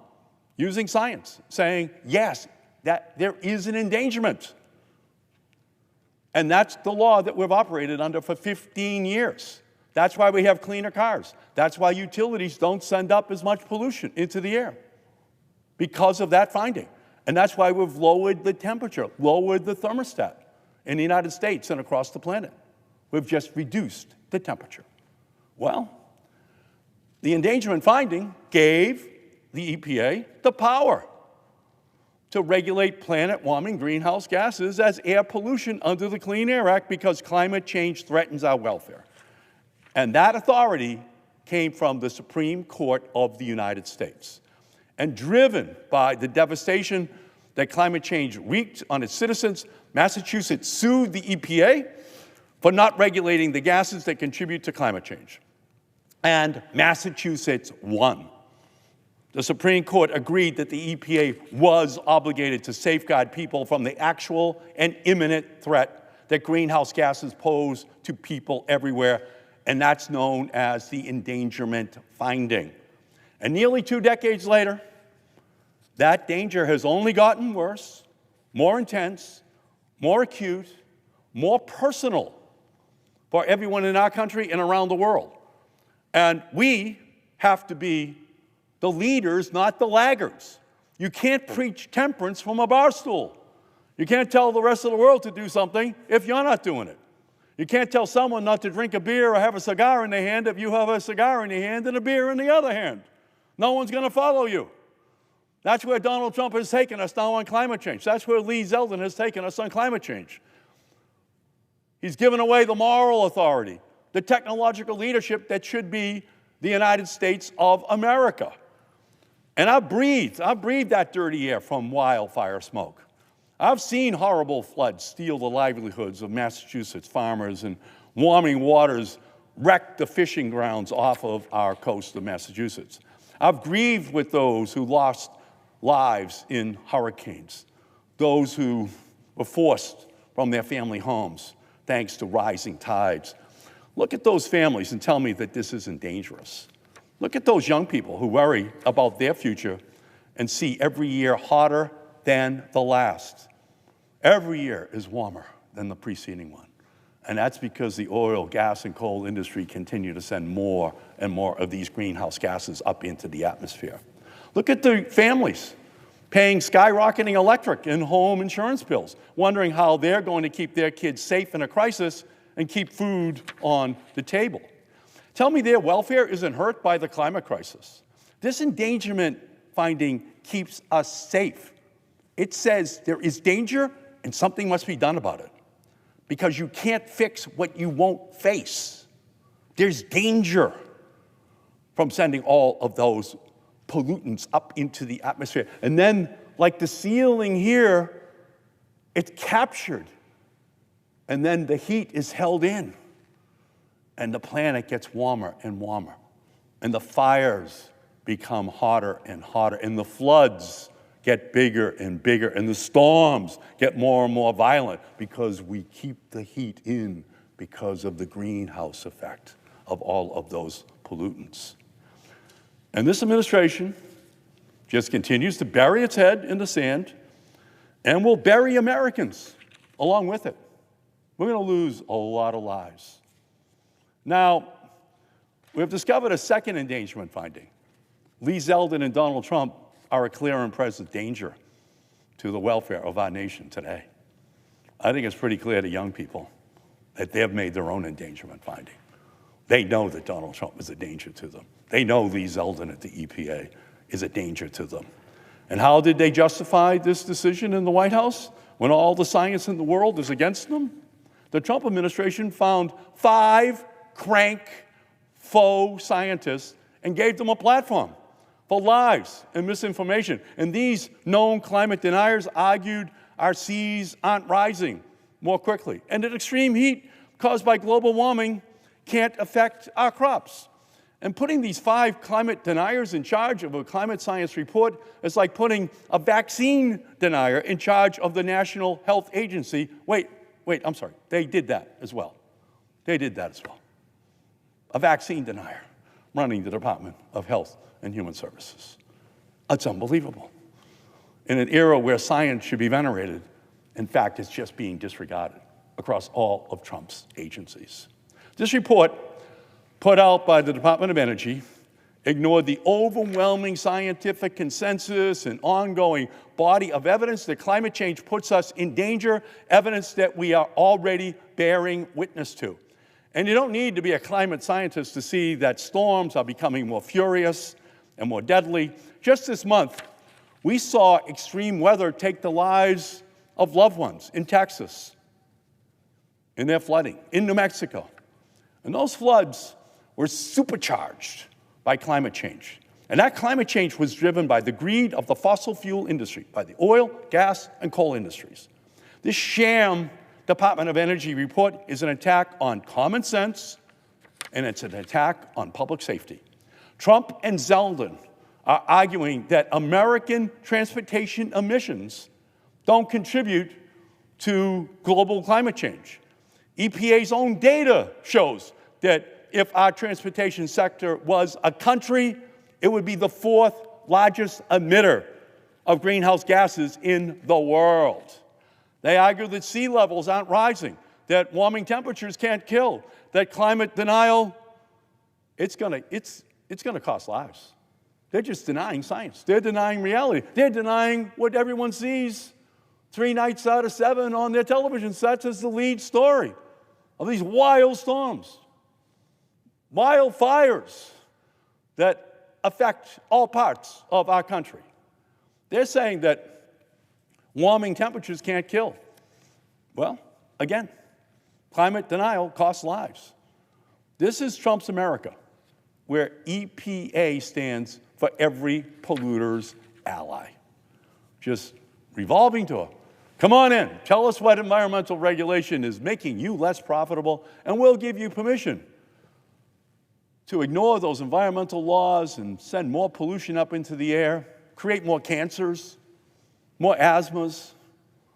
using science, saying, yes, that there is an endangerment. And that's the law that we've operated under for 15 years. That's why we have cleaner cars. That's why utilities don't send up as much pollution into the air, because of that finding. And that's why we've lowered the temperature, lowered the thermostat in the United States and across the planet. We've just reduced the temperature. Well, the endangerment finding gave the EPA the power to regulate planet-warming greenhouse gases as air pollution under the Clean Air Act, because climate change threatens our welfare. And that authority came from the Supreme Court of the United States. And driven by the devastation that climate change wreaked on its citizens, Massachusetts sued the EPA for not regulating the gases that contribute to climate change. And Massachusetts won. The Supreme Court agreed that the EPA was obligated to safeguard people from the actual and imminent threat that greenhouse gases pose to people everywhere, and that's known as the endangerment finding. And nearly 2 decades later, that danger has only gotten worse, more intense, more acute, more personal for everyone in our country and around the world. And we have to be the leaders, not the laggards. You can't preach temperance from a bar stool. You can't tell the rest of the world to do something if you're not doing it. You can't tell someone not to drink a beer or have a cigar in their hand if you have a cigar in your hand and a beer in the other hand. No one's going to follow you. That's where Donald Trump has taken us now on climate change. That's where Lee Zeldin has taken us on climate change. He's given away the moral authority, the technological leadership that should be the United States of America. And I've breathed that dirty air from wildfire smoke. I've seen horrible floods steal the livelihoods of Massachusetts farmers, and warming waters wreck the fishing grounds off of our coast of Massachusetts. I've grieved with those who lost lives in hurricanes, those who were forced from their family homes thanks to rising tides. Look at those families and tell me that this isn't dangerous. Look at those young people who worry about their future and see every year hotter than the last. Every year is warmer than the preceding one. And that's because the oil, gas, and coal industry continue to send more and more of these greenhouse gases up into the atmosphere. Look at the families paying skyrocketing electric and home insurance bills, wondering how they're going to keep their kids safe in a crisis and keep food on the table. Tell me their welfare isn't hurt by the climate crisis. This endangerment finding keeps us safe. It says there is danger and something must be done about it, because you can't fix what you won't face. There's danger from sending all of those pollutants up into the atmosphere. And then, like the ceiling here, it's captured. And then the heat is held in. And the planet gets warmer and warmer. And the fires become hotter and hotter. And the floods get bigger and bigger. And the storms get more and more violent because we keep the heat in because of the greenhouse effect of all of those pollutants. And this administration just continues to bury its head in the sand and will bury Americans along with it. We're going to lose a lot of lives. Now, we've discovered a second endangerment finding. Lee Zeldin and Donald Trump are a clear and present danger to the welfare of our nation today. I think it's pretty clear to young people that they have made their own endangerment finding. They know that Donald Trump is a danger to them. They know Lee Zeldin at the EPA is a danger to them. And how did they justify this decision in the White House when all the science in the world is against them? The Trump administration found 5 crank, faux scientists and gave them a platform for lies and misinformation. And these known climate deniers argued our seas aren't rising more quickly, and that extreme heat caused by global warming can't affect our crops. And putting these 5 climate deniers in charge of a climate science report is like putting a vaccine denier in charge of the National Health Agency. Wait, I'm sorry. They did that as well. They did that as well. A vaccine denier running the Department of Health and Human Services. It's unbelievable. In an era where science should be venerated, in fact, it's just being disregarded across all of Trump's agencies. This report, put out by the Department of Energy, ignored the overwhelming scientific consensus and ongoing body of evidence that climate change puts us in danger, evidence that we are already bearing witness to. And you don't need to be a climate scientist to see that storms are becoming more furious and more deadly. Just this month, we saw extreme weather take the lives of loved ones in Texas, in their flooding, in New Mexico. And those floods were supercharged by climate change. And that climate change was driven by the greed of the fossil fuel industry, by the oil, gas, and coal industries. This sham Department of Energy report is an attack on common sense, and it's an attack on public safety. Trump and Zeldin are arguing that American transportation emissions don't contribute to global climate change. EPA's own data shows that if our transportation sector was a country, it would be the 4th largest emitter of greenhouse gases in the world. They argue that sea levels aren't rising, that warming temperatures can't kill, that climate denial, it's gonna cost lives. They're just denying science. They're denying reality. They're denying what everyone sees 3 nights out of 7 on their television sets as the lead story of these wild storms, wildfires that affect all parts of our country. They're saying that warming temperatures can't kill. Well, again, climate denial costs lives. This is Trump's America, where EPA stands for every polluter's ally. Just revolving door. Come on in. Tell us what environmental regulation is making you less profitable, and we'll give you permission to ignore those environmental laws and send more pollution up into the air, create more cancers, more asthmas,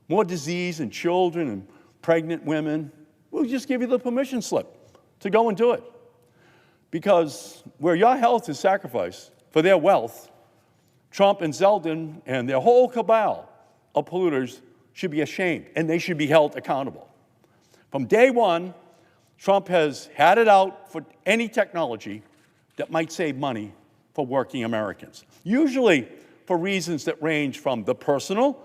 more disease in children and pregnant women. We'll just give you the permission slip to go and do it. Because where your health is sacrificed for their wealth, Trump and Zeldin and their whole cabal of polluters should be ashamed, and they should be held accountable. From day one, Trump has had it out for any technology that might save money for working Americans, usually for reasons that range from the personal,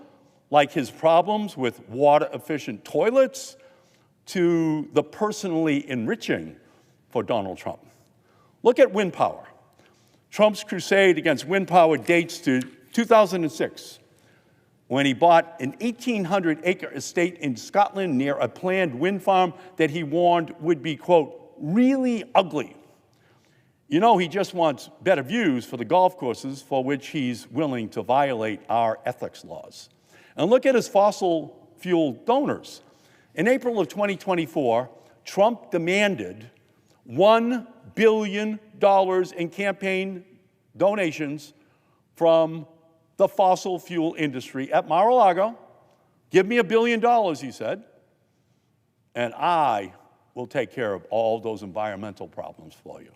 like his problems with water-efficient toilets, to the personally enriching for Donald Trump. Look at wind power. Trump's crusade against wind power dates to 2006, when he bought an 1,800-acre estate in Scotland near a planned wind farm that he warned would be, quote, really ugly. You know, he just wants better views for the golf courses for which he's willing to violate our ethics laws. And look at his fossil fuel donors. In April of 2024, Trump demanded $1 billion in campaign donations from the fossil fuel industry at Mar-a-Lago. Give me $1 billion, he said, and I will take care of all those environmental problems for you.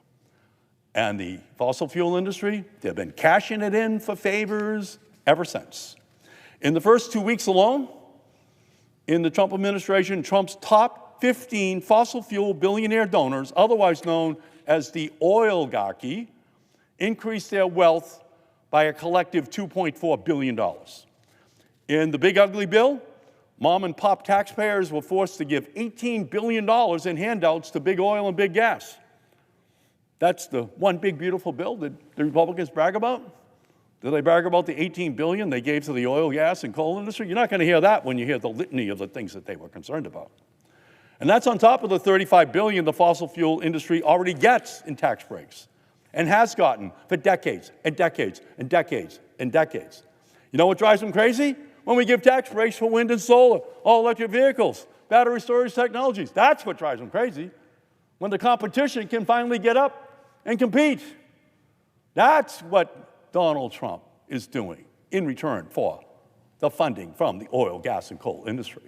And the fossil fuel industry, they've been cashing it in for favors ever since. In the first 2 weeks alone, in the Trump administration, Trump's top 15 fossil fuel billionaire donors, otherwise known as the oilgarchy, increased their wealth by a collective $2.4 billion. In the big ugly bill, mom and pop taxpayers were forced to give $18 billion in handouts to big oil and big gas. That's the one big beautiful bill that the Republicans brag about. Do they brag about the $18 billion they gave to the oil, gas, and coal industry? You're not going to hear that when you hear the litany of the things that they were concerned about. And that's on top of the $35 billion the fossil fuel industry already gets in tax breaks and has gotten for decades and decades and decades and decades. You know what drives them crazy? When we give tax breaks for wind and solar, all electric vehicles, battery storage technologies. That's what drives them crazy. When the competition can finally get up and compete. That's what Donald Trump is doing in return for the funding from the oil, gas, and coal industry.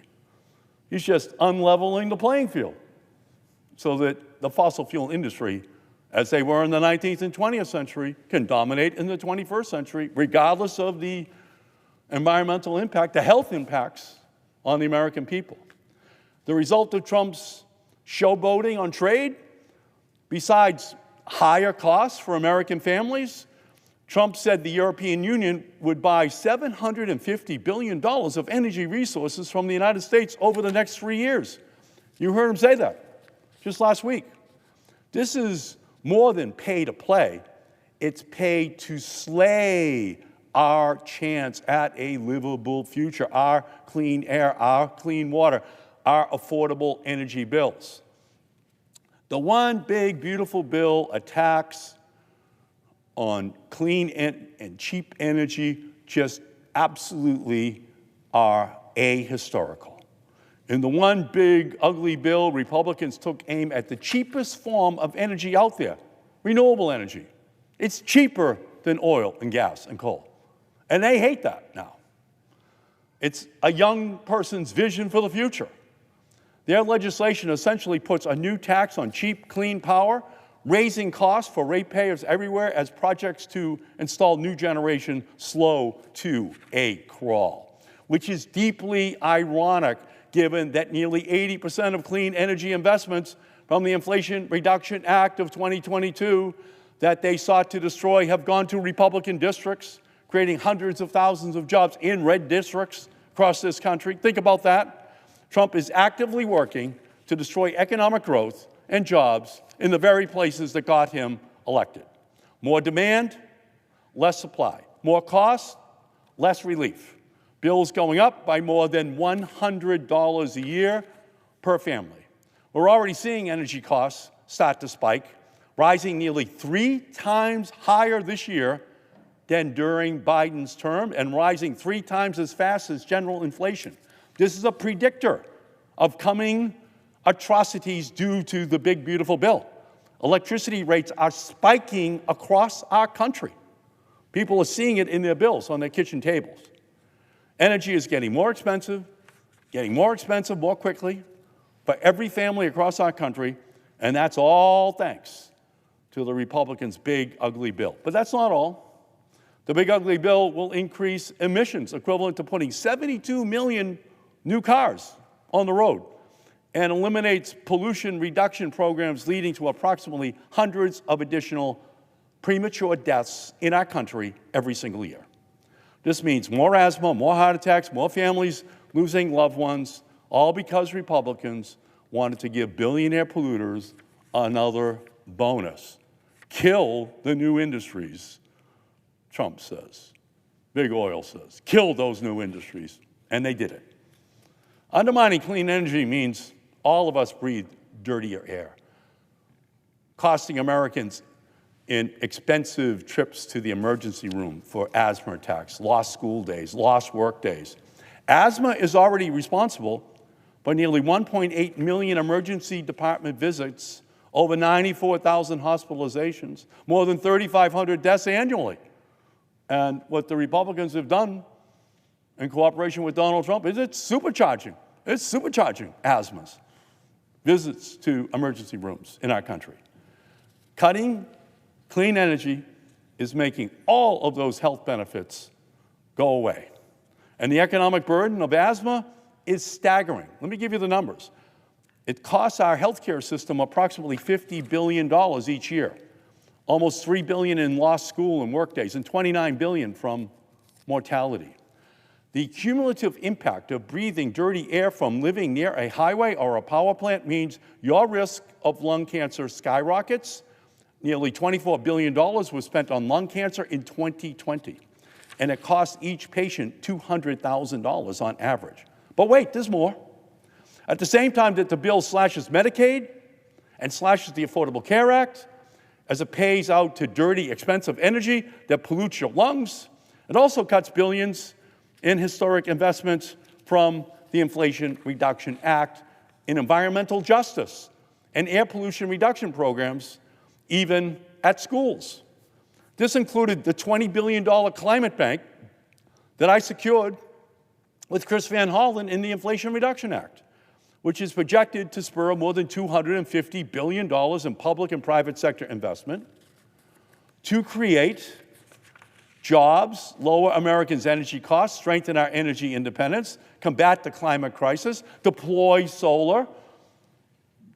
He's just unleveling the playing field so that the fossil fuel industry, as they were in the 19th and 20th century, can dominate in the 21st century, regardless of the environmental impact, the health impacts on the American people. The result of Trump's showboating on trade, besides higher costs for American families, Trump said the European Union would buy $750 billion of energy resources from the United States over the next 3 years. You heard him say that just last week. This is more than pay to play. It's pay to slay our chance at a livable future, our clean air, our clean water, our affordable energy bills. The one big, beautiful bill attacks on clean and cheap energy just absolutely are ahistorical. In the one big, ugly bill, Republicans took aim at the cheapest form of energy out there, renewable energy. It's cheaper than oil and gas and coal. And they hate that now. It's a young person's vision for the future. Their legislation essentially puts a new tax on cheap, clean power, raising costs for ratepayers everywhere as projects to install new generation slow to a crawl, which is deeply ironic given that nearly 80% of clean energy investments from the Inflation Reduction Act of 2022 that they sought to destroy have gone to Republican districts, creating hundreds of thousands of jobs in red districts across this country. Think about that. Trump is actively working to destroy economic growth and jobs in the very places that got him elected. More demand, less supply. More cost, less relief. Bills going up by more than $100 a year per family. We're already seeing energy costs start to spike, rising nearly 3 times higher this year than during Biden's term and rising 3 times as fast as general inflation. This is a predictor of coming atrocities due to the big, beautiful bill. Electricity rates are spiking across our country. People are seeing it in their bills on their kitchen tables. Energy is getting more expensive more quickly for every family across our country, And that's all thanks to the Republicans' big, ugly bill. But that's not all. The big, ugly bill will increase emissions equivalent to putting 72 million new cars on the road and eliminates pollution reduction programs leading to approximately hundreds of additional premature deaths in our country every single year. This means more asthma, more heart attacks, more families losing loved ones, all because Republicans wanted to give billionaire polluters another bonus. Kill the new industries, Trump says. Big Oil says. Kill those new industries. And they did it. Undermining clean energy means all of us breathe dirtier air, costing Americans in expensive trips to the emergency room for asthma attacks, lost school days, lost work days. Asthma is already responsible for nearly 1.8 million emergency department visits, over 94,000 hospitalizations, more than 3,500 deaths annually. And what the Republicans have done in cooperation with Donald Trump is it's supercharging asthmas, visits to emergency rooms in our country. Cutting clean energy is making all of those health benefits go away. And the economic burden of asthma is staggering. Let me give you the numbers. It costs our healthcare system approximately $50 billion each year, almost $3 billion in lost school and work days, and $29 billion from mortality. The cumulative impact of breathing dirty air from living near a highway or a power plant means your risk of lung cancer skyrockets. Nearly $24 billion was spent on lung cancer in 2020, and it cost each patient $200,000 on average. But wait, there's more. At the same time that the bill slashes Medicaid and slashes the Affordable Care Act, as it pays out to dirty, expensive energy that pollutes your lungs, it also cuts billions in historic investments from the Inflation Reduction Act in environmental justice and air pollution reduction programs, even at schools. This included the $20 billion climate bank that I secured with Chris Van Hollen in the Inflation Reduction Act, which is projected to spur more than $250 billion in public and private sector investment to create jobs, lower Americans' energy costs, strengthen our energy independence, combat the climate crisis, deploy solar,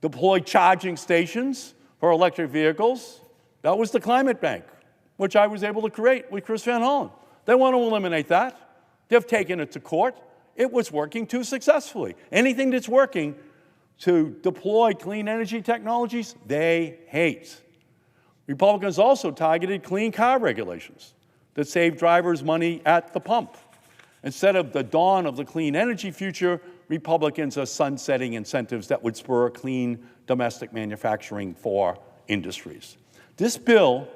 deploy charging stations for electric vehicles. That was the climate bank, which I was able to create with Chris Van Hollen. They want to eliminate that. They've taken it to court. It was working too successfully. Anything that's working to deploy clean energy technologies, they hate. Republicans also targeted clean car regulations that save drivers money at the pump. Instead of the dawn of the clean energy future, Republicans are sunsetting incentives that would spur clean domestic manufacturing for industries. This bill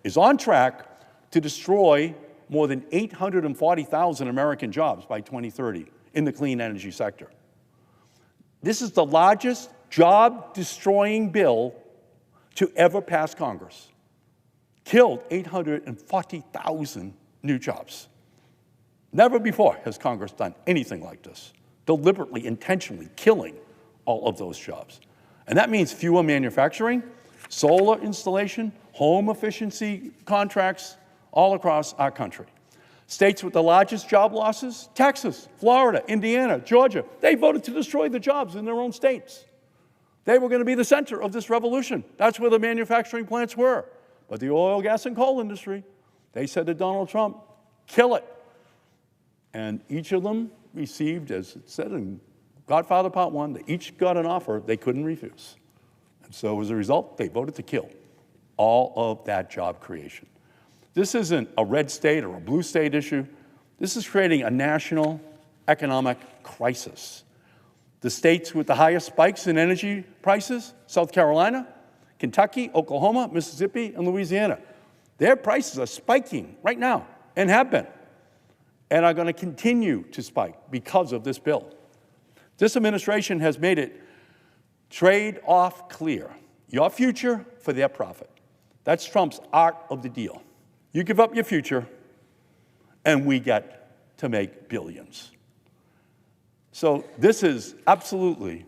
is on track to destroy more than 840,000 American jobs by 2030 in the clean energy sector. This is the largest job-destroying bill to ever pass Congress. Killed 840,000 new jobs. Never before has Congress done anything like this, deliberately, intentionally killing all of those jobs. And that means fewer manufacturing, solar installation, home efficiency contracts all across our country. States with the largest job losses, Texas, Florida, Indiana, Georgia, they voted to destroy the jobs in their own states. They were going to be the center of this revolution. That's where the manufacturing plants were. But the oil, gas, and coal industry, they said to Donald Trump, kill it. And each of them received, as it said in Godfather Part 1, they each got an offer they couldn't refuse. And so as a result, they voted to kill all of that job creation. This isn't a red state or a blue state issue. This is creating a national economic crisis. The states with the highest spikes in energy prices, South Carolina, Kentucky, Oklahoma, Mississippi, and Louisiana, their prices are spiking right now and have been, and are going to continue to spike because of this bill. This administration has made it trade-off clear. Your future for their profit. That's Trump's art of the deal. You give up your future, and we get to make billions. So this is absolutely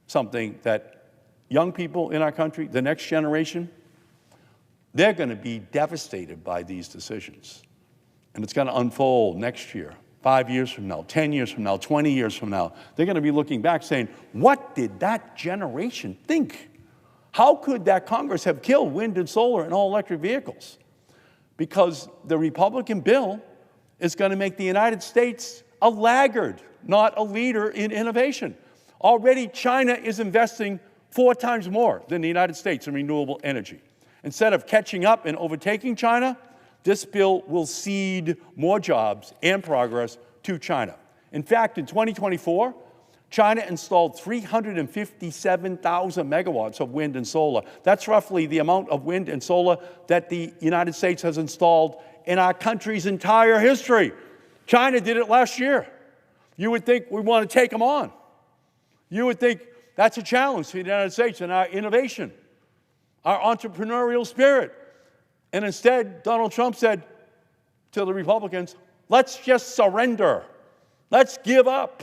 something that young people in our country, the next generation, they're going to be devastated by these decisions. And it's going to unfold next year, 5 years from now, 10 years from now, 20 years from now. They're going to be looking back saying, what did that generation think? How could that Congress have killed wind and solar and all-electric vehicles? Because the Republican bill is going to make the United States a laggard, not a leader in innovation. Already, China is investing 4 times more than the United States in renewable energy. Instead of catching up and overtaking China, this bill will cede more jobs and progress to China. In fact, in 2024, China installed 357,000 megawatts of wind and solar. That's roughly the amount of wind and solar that the United States has installed in our country's entire history. China did it last year. You would think we want to take them on. You would think that's a challenge to the United States and our innovation, our entrepreneurial spirit. And instead, Donald Trump said to the Republicans, let's just surrender. Let's give up.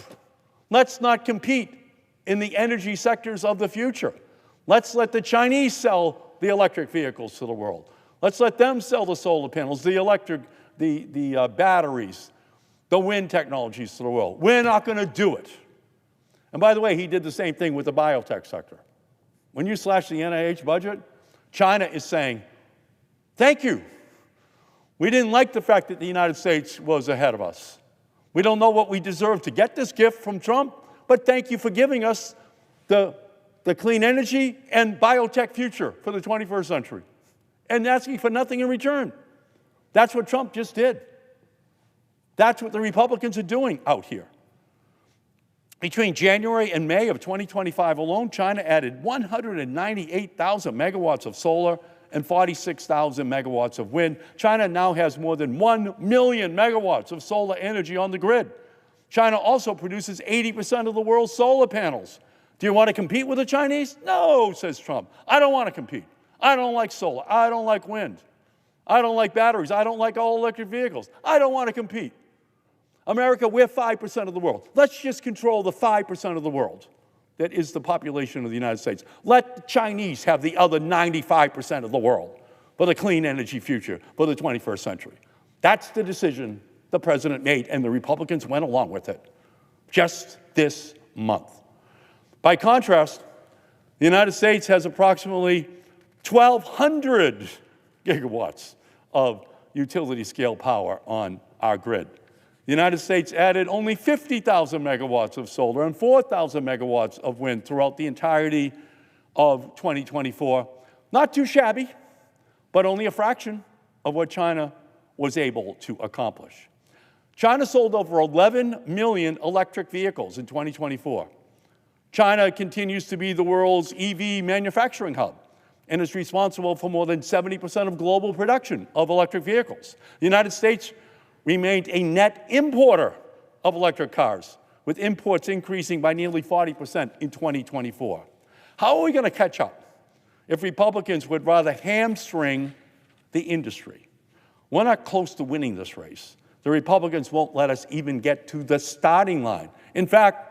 Let's not compete in the energy sectors of the future. Let's let the Chinese sell the electric vehicles to the world. Let's let them sell the solar panels, the electric, the batteries, the wind technologies to the world. We're not going to do it. And by the way, he did the same thing with the biotech sector. When you slash the NIH budget, China is saying, thank you. We didn't like the fact that the United States was ahead of us. We don't know what we deserve to get this gift from Trump, but thank you for giving us the clean energy and biotech future for the 21st century and asking for nothing in return. That's what Trump just did. That's what the Republicans are doing out here. Between January and May of 2025 alone, China added 198,000 megawatts of solar and 46,000 megawatts of wind. China now has more than 1 million megawatts of solar energy on the grid. China also produces 80% of the world's solar panels. Do you want to compete with the Chinese? No, says Trump. I don't want to compete. I don't like solar. I don't like wind. I don't like batteries. I don't like all-electric vehicles. I don't want to compete. America, we're 5% of the world. Let's just control the 5% of the world that is the population of the United States. Let the Chinese have the other 95% of the world for the clean energy future for the 21st century. That's the decision the president made, and the Republicans went along with it just this month. By contrast, the United States has approximately 1,200 gigawatts of utility-scale power on our grid. The United States added only 50,000 megawatts of solar and 4,000 megawatts of wind throughout the entirety of 2024. Not too shabby, but only a fraction of what China was able to accomplish. China sold over 11 million electric vehicles in 2024. China continues to be the world's EV manufacturing hub and is responsible for more than 70% of global production of electric vehicles. The United States remained a net importer of electric cars, with imports increasing by nearly 40% in 2024. How are we going to catch up if Republicans would rather hamstring the industry? We're not close to winning this race. The Republicans won't let us even get to the starting line. In fact,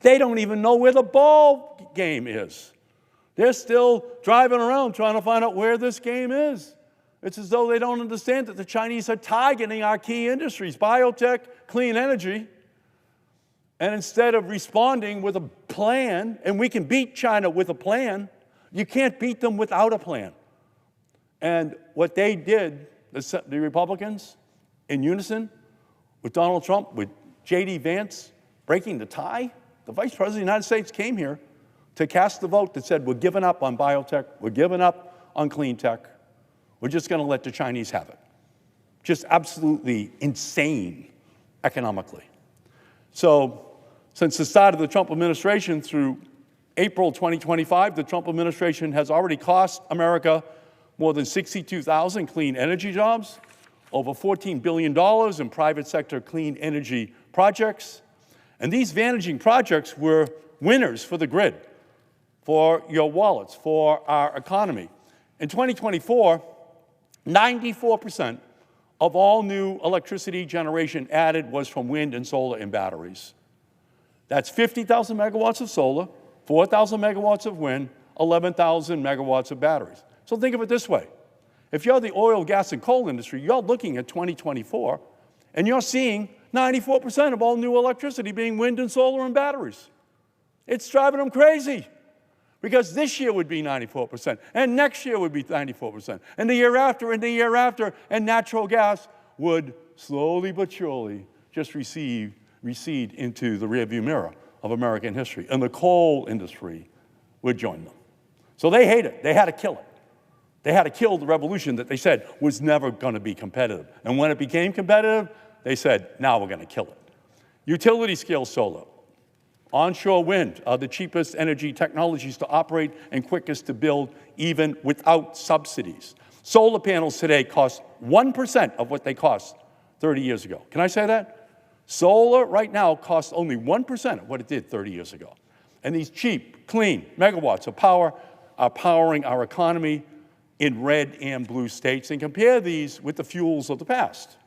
they don't even know where the ball game is. They're still driving around trying to find out where this game is. It's as though they don't understand that the Chinese are targeting our key industries, biotech, clean energy. And instead of responding with a plan, and we can beat China with a plan, you can't beat them without a plan. And what they did, the Republicans, in unison with Donald Trump, with J.D. Vance breaking the tie, the Vice President of the United States came here to cast the vote that said, we're giving up on biotech, we're giving up on clean tech. We're just going to let the Chinese have it. Just absolutely insane economically. So, since the start of the Trump administration through April 2025, the Trump administration has already cost America more than 62,000 clean energy jobs, over $14 billion in private sector clean energy projects. And these vanishing projects were winners for the grid, for your wallets, for our economy. In 2024, 94% of all new electricity generation added was from wind and solar and batteries. That's 50,000 megawatts of solar, 4,000 megawatts of wind, 11,000 megawatts of batteries. So think of it this way. If you're the oil, gas, and coal industry, you're looking at 2024, and you're seeing 94% of all new electricity being wind and solar and batteries. It's driving them crazy, because this year would be 94%, and next year would be 94%, and the year after, and the year after, and natural gas would slowly but surely just recede into the rearview mirror of American history, and the coal industry would join them. So they hate it. They had to kill it. They had to kill the revolution that they said was never going to be competitive. And when it became competitive, they said, now we're going to kill it. Utility-scale solar, onshore wind are the cheapest energy technologies to operate and quickest to build, even without subsidies. Solar panels today cost 1% of what they cost 30 years ago. Can I say that? Solar right now costs only 1% of what it did 30 years ago. And these cheap, clean megawatts of power are powering our economy in red and blue states. And compare these with the fuels of the past.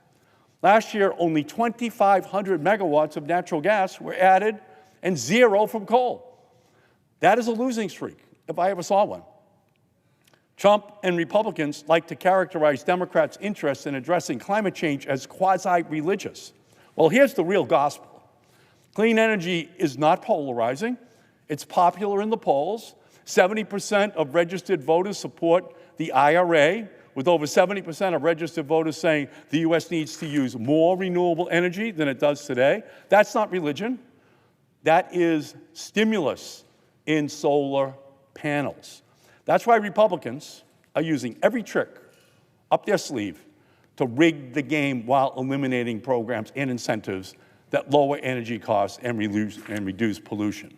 Last year, only 2,500 megawatts of natural gas were added and 0 from coal. That is a losing streak, if I ever saw one. Trump and Republicans like to characterize Democrats' interest in addressing climate change as quasi-religious. Well, here's the real gospel. Clean energy is not polarizing. It's popular in the polls. 70% of registered voters support the IRA, with over 70% of registered voters saying the U.S. needs to use more renewable energy than it does today. That's not religion. That is stimulus in solar panels. That's why Republicans are using every trick up their sleeve to rig the game while eliminating programs and incentives that lower energy costs and reduce pollution.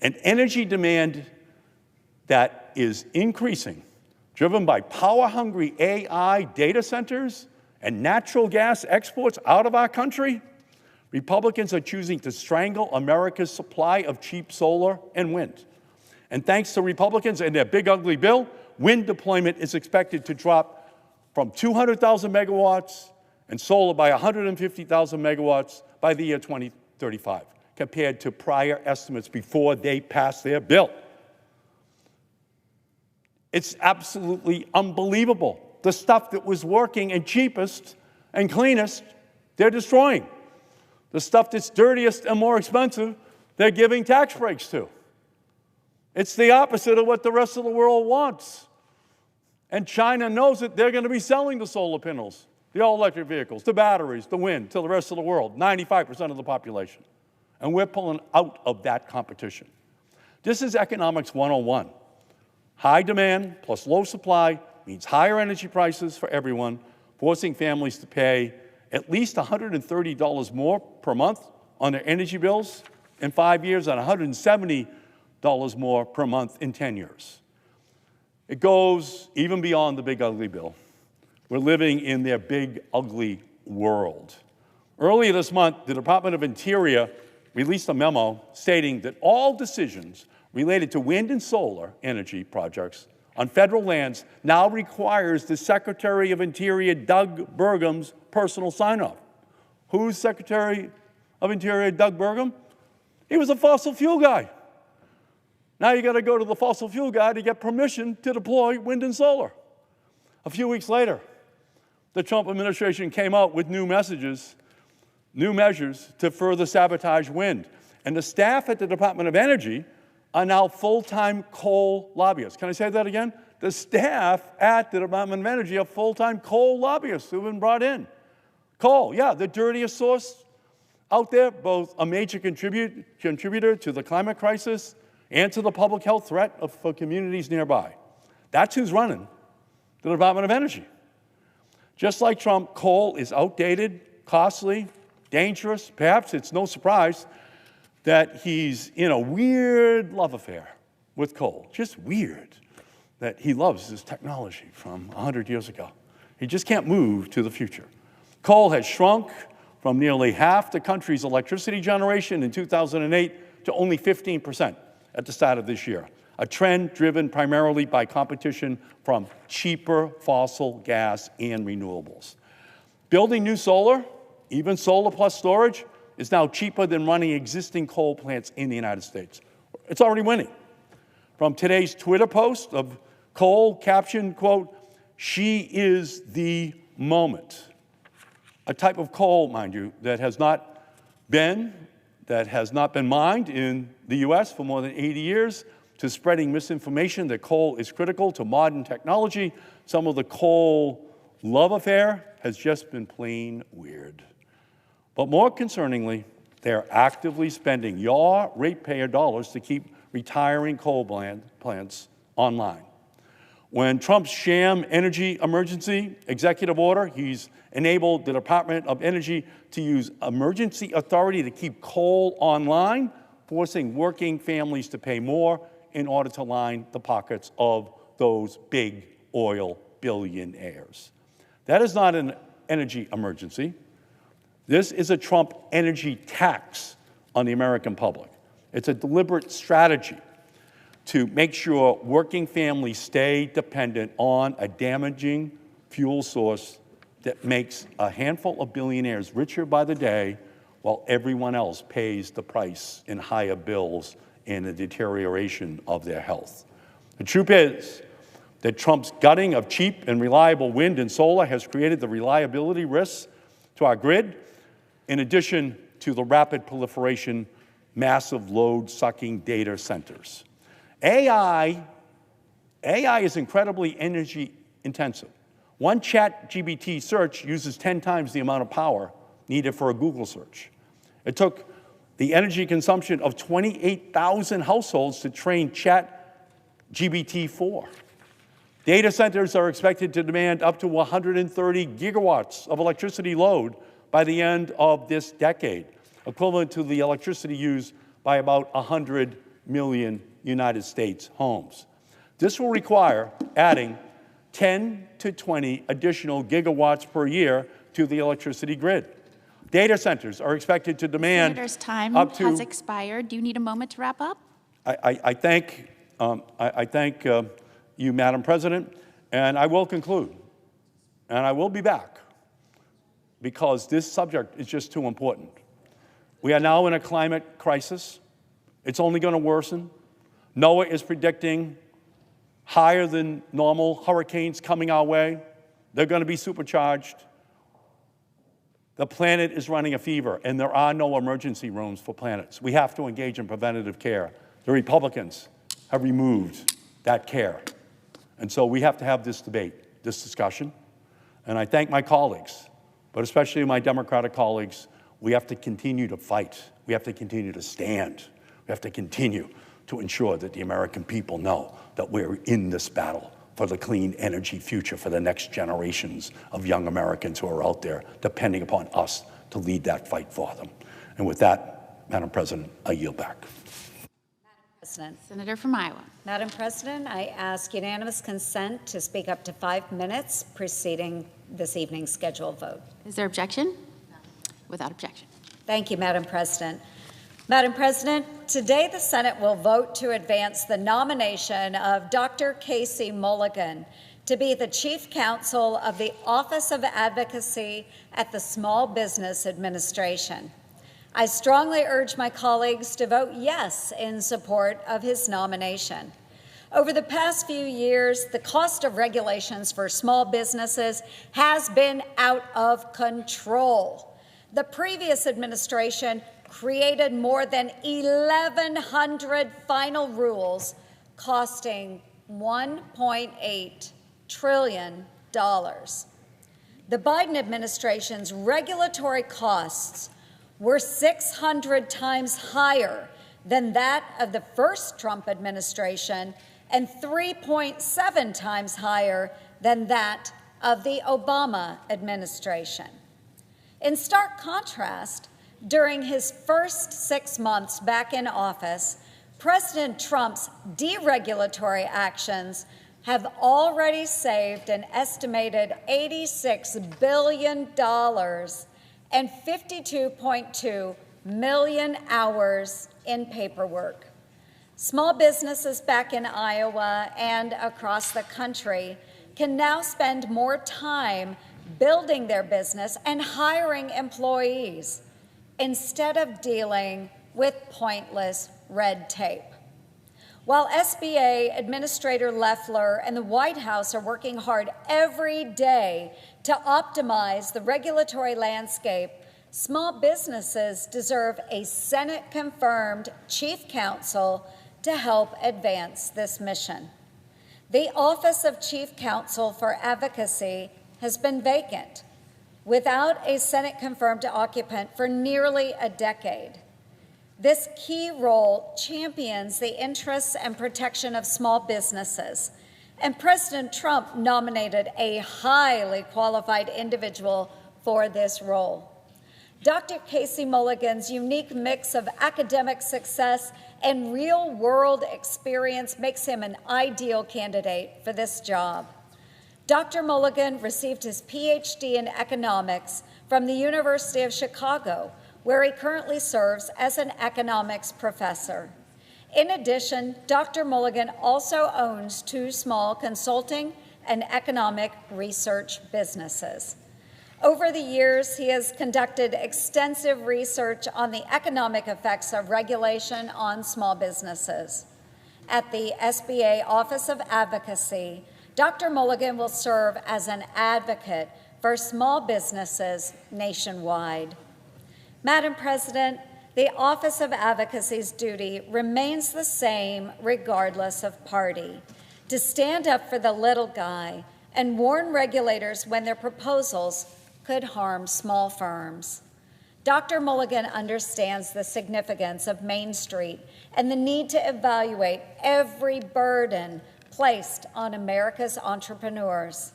An energy demand that is increasing, driven by power-hungry AI data centers and natural gas exports out of our country, Republicans are choosing to strangle America's supply of cheap solar and wind. And thanks to Republicans and their big ugly bill, wind deployment is expected to drop from 200,000 megawatts and solar by 150,000 megawatts by the year 2035, compared to prior estimates before they passed their bill. It's absolutely unbelievable. The stuff that was working and cheapest and cleanest, they're destroying. The stuff that's dirtiest and more expensive, they're giving tax breaks to. It's the opposite of what the rest of the world wants. And China knows it. They're going to be selling the solar panels, the all-electric vehicles, the batteries, the wind to the rest of the world, 95% of the population. And we're pulling out of that competition. This is economics 101. High demand plus low supply means higher energy prices for everyone, forcing families to pay at least $130 more per month on their energy bills in 5 years and $170 more per month in 10 years. It goes even beyond the big ugly bill. We're living in their big ugly world. Earlier this month, the Department of Interior released a memo stating that all decisions related to wind and solar energy projects on federal lands now requires the Secretary of Interior, Doug Burgum's personal sign-off. Who's Secretary of Interior Doug Burgum? He was a fossil fuel guy. Now you got to go to the fossil fuel guy to get permission to deploy wind and solar. A few weeks later, the Trump administration came out with new measures to further sabotage wind. And the staff at the Department of Energy are now full-time coal lobbyists. Can I say that again? The staff at the Department of Energy are full-time coal lobbyists who've been brought in. Coal, yeah, the dirtiest source out there, both a major contributor to the climate crisis and to the public health threat for communities nearby. That's who's running the Department of Energy. Just like Trump, coal is outdated, costly, dangerous. Perhaps it's no surprise that he's in a weird love affair with coal. Just weird that he loves this technology from 100 years ago. He just can't move to the future. Coal has shrunk from nearly half the country's electricity generation in 2008 to only 15% at the start of this year, a trend driven primarily by competition from cheaper fossil gas and renewables. Building new solar, even solar plus storage, is now cheaper than running existing coal plants in the United States. It's already winning. From today's Twitter post of coal, captioned, quote, "She is the moment." A type of coal, mind you, that has not been mined in the U.S. for more than 80 years, to spreading misinformation that coal is critical to modern technology. Some of the coal love affair has just been plain weird. But more concerningly, they're actively spending your ratepayer dollars to keep retiring coal plants online. When Trump's sham energy emergency executive order, he's enabled the Department of Energy to use emergency authority to keep coal online, forcing working families to pay more in order to line the pockets of those big oil billionaires. That is not an energy emergency. This is a Trump energy tax on the American public. It's a deliberate strategy to make sure working families stay dependent on a damaging fuel source that makes a handful of billionaires richer by the day while everyone else pays the price in higher bills and the deterioration of their health. The truth is that Trump's gutting of cheap and reliable wind and solar has created the reliability risks to our grid, in addition to the rapid proliferation, massive load-sucking data centers. AI is incredibly energy intensive. One ChatGPT search uses 10 times the amount of power needed for a Google search. It took the energy consumption of 28,000 households to train ChatGPT-4. Data centers are expected to demand up to 130 gigawatts of electricity load by the end of this decade, equivalent to the electricity used by about 100 million United States homes. This will require adding 10 to 20 additional gigawatts per year to the electricity grid. Data centers are expected to demand Senator's time up to, has expired. Do you need a moment to wrap up? I thank you, Madam President, and I will conclude. And I will be back because this subject is just too important. We are now in a climate crisis. It's only going to worsen. NOAA is predicting higher than normal hurricanes coming our way. They're going to be supercharged. The planet is running a fever, and there are no emergency rooms for planets. We have to engage in preventative care. The Republicans have removed that care. And so we have to have this debate, this discussion. And I thank my colleagues, but especially my Democratic colleagues. We have to continue to fight. We have to continue to stand. We have to continue to ensure that the American people know that we're in this battle for the clean energy future for the next generations of young Americans who are out there depending upon us to lead that fight for them. And with that, Madam President, I yield back. President. Senator from Iowa. Madam President, I ask unanimous consent to speak up to 5 minutes preceding this evening's scheduled vote. Is there objection? No. Without objection. Thank you, Madam President. Madam President, today the Senate will vote to advance the nomination of Dr. Casey Mulligan to be the Chief Counsel of the Office of Advocacy at the Small Business Administration. I strongly urge my colleagues to vote yes in support of his nomination. Over the past few years, the cost of regulations for small businesses has been out of control. The previous administration created more than 1,100 final rules costing $1.8 trillion. The Biden administration's regulatory costs were 600 times higher than that of the first Trump administration and 3.7 times higher than that of the Obama administration. In stark contrast, during his first 6 months back in office, President Trump's deregulatory actions have already saved an estimated $86 billion and 52.2 million hours in paperwork. Small businesses back in Iowa and across the country can now spend more time building their business and hiring employees instead of dealing with pointless red tape. While SBA Administrator Loeffler and the White House are working hard every day to optimize the regulatory landscape, small businesses deserve a Senate-confirmed chief counsel to help advance this mission. The Office of Chief Counsel for Advocacy has been vacant, without a Senate-confirmed occupant for nearly a decade. This key role champions the interests and protection of small businesses, and President Trump nominated a highly qualified individual for this role. Dr. Casey Mulligan's unique mix of academic success and real-world experience makes him an ideal candidate for this job. Dr. Mulligan received his PhD in economics from the University of Chicago, where he currently serves as an economics professor. In addition, Dr. Mulligan also owns 2 small consulting and economic research businesses. Over the years, he has conducted extensive research on the economic effects of regulation on small businesses. At the SBA Office of Advocacy, Dr. Mulligan will serve as an advocate for small businesses nationwide. Madam President, the Office of Advocacy's duty remains the same regardless of party: to stand up for the little guy and warn regulators when their proposals could harm small firms. Dr. Mulligan understands the significance of Main Street and the need to evaluate every burden placed on America's entrepreneurs.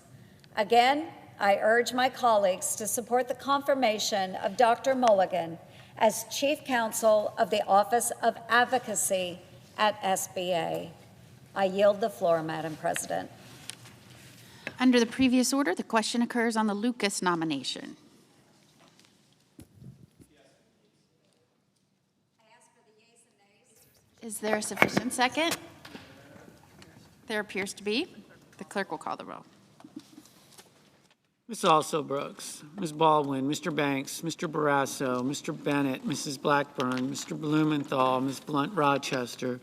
Again, I urge my colleagues to support the confirmation of Dr. Mulligan as Chief Counsel of the Office of Advocacy at SBA. I yield the floor, Madam President. Under the previous order, the question occurs on the Lucas nomination. Is there a sufficient second? There appears to be. The clerk will call the roll. Ms. Alsobrooks, Ms. Baldwin, Mr. Banks, Mr. Barrasso, Mr. Bennett, Mrs. Blackburn, Mr. Blumenthal, Ms. Blunt Rochester,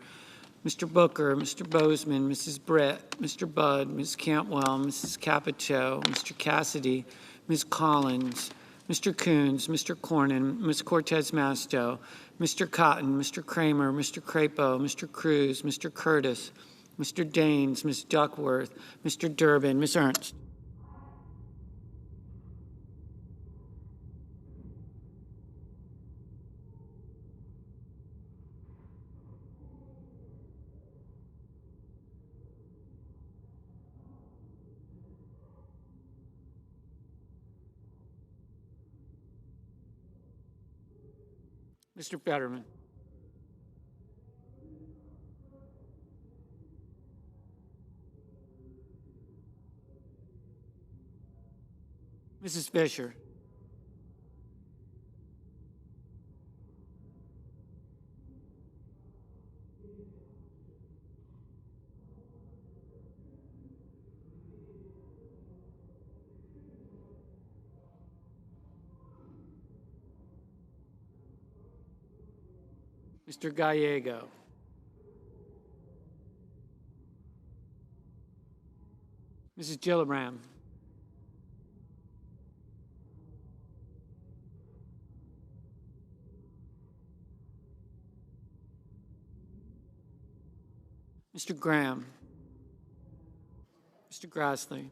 Mr. Booker, Mr. Bozeman, Mrs. Britt, Mr. Budd, Ms. Cantwell, Mrs. Capito, Mr. Cassidy, Ms. Collins, Mr. Coons, Mr. Cornyn, Ms. Cortez Masto, Mr. Cotton, Mr. Kramer, Mr. Crapo, Mr. Cruz, Mr. Curtis, Mr. Daines, Ms. Duckworth, Mr. Durbin, Ms. Ernst. Mr. Fetterman. Mrs. Fisher. Mr. Gallego. Mrs. Gillibrand. Mr. Graham. Mr. Grassley.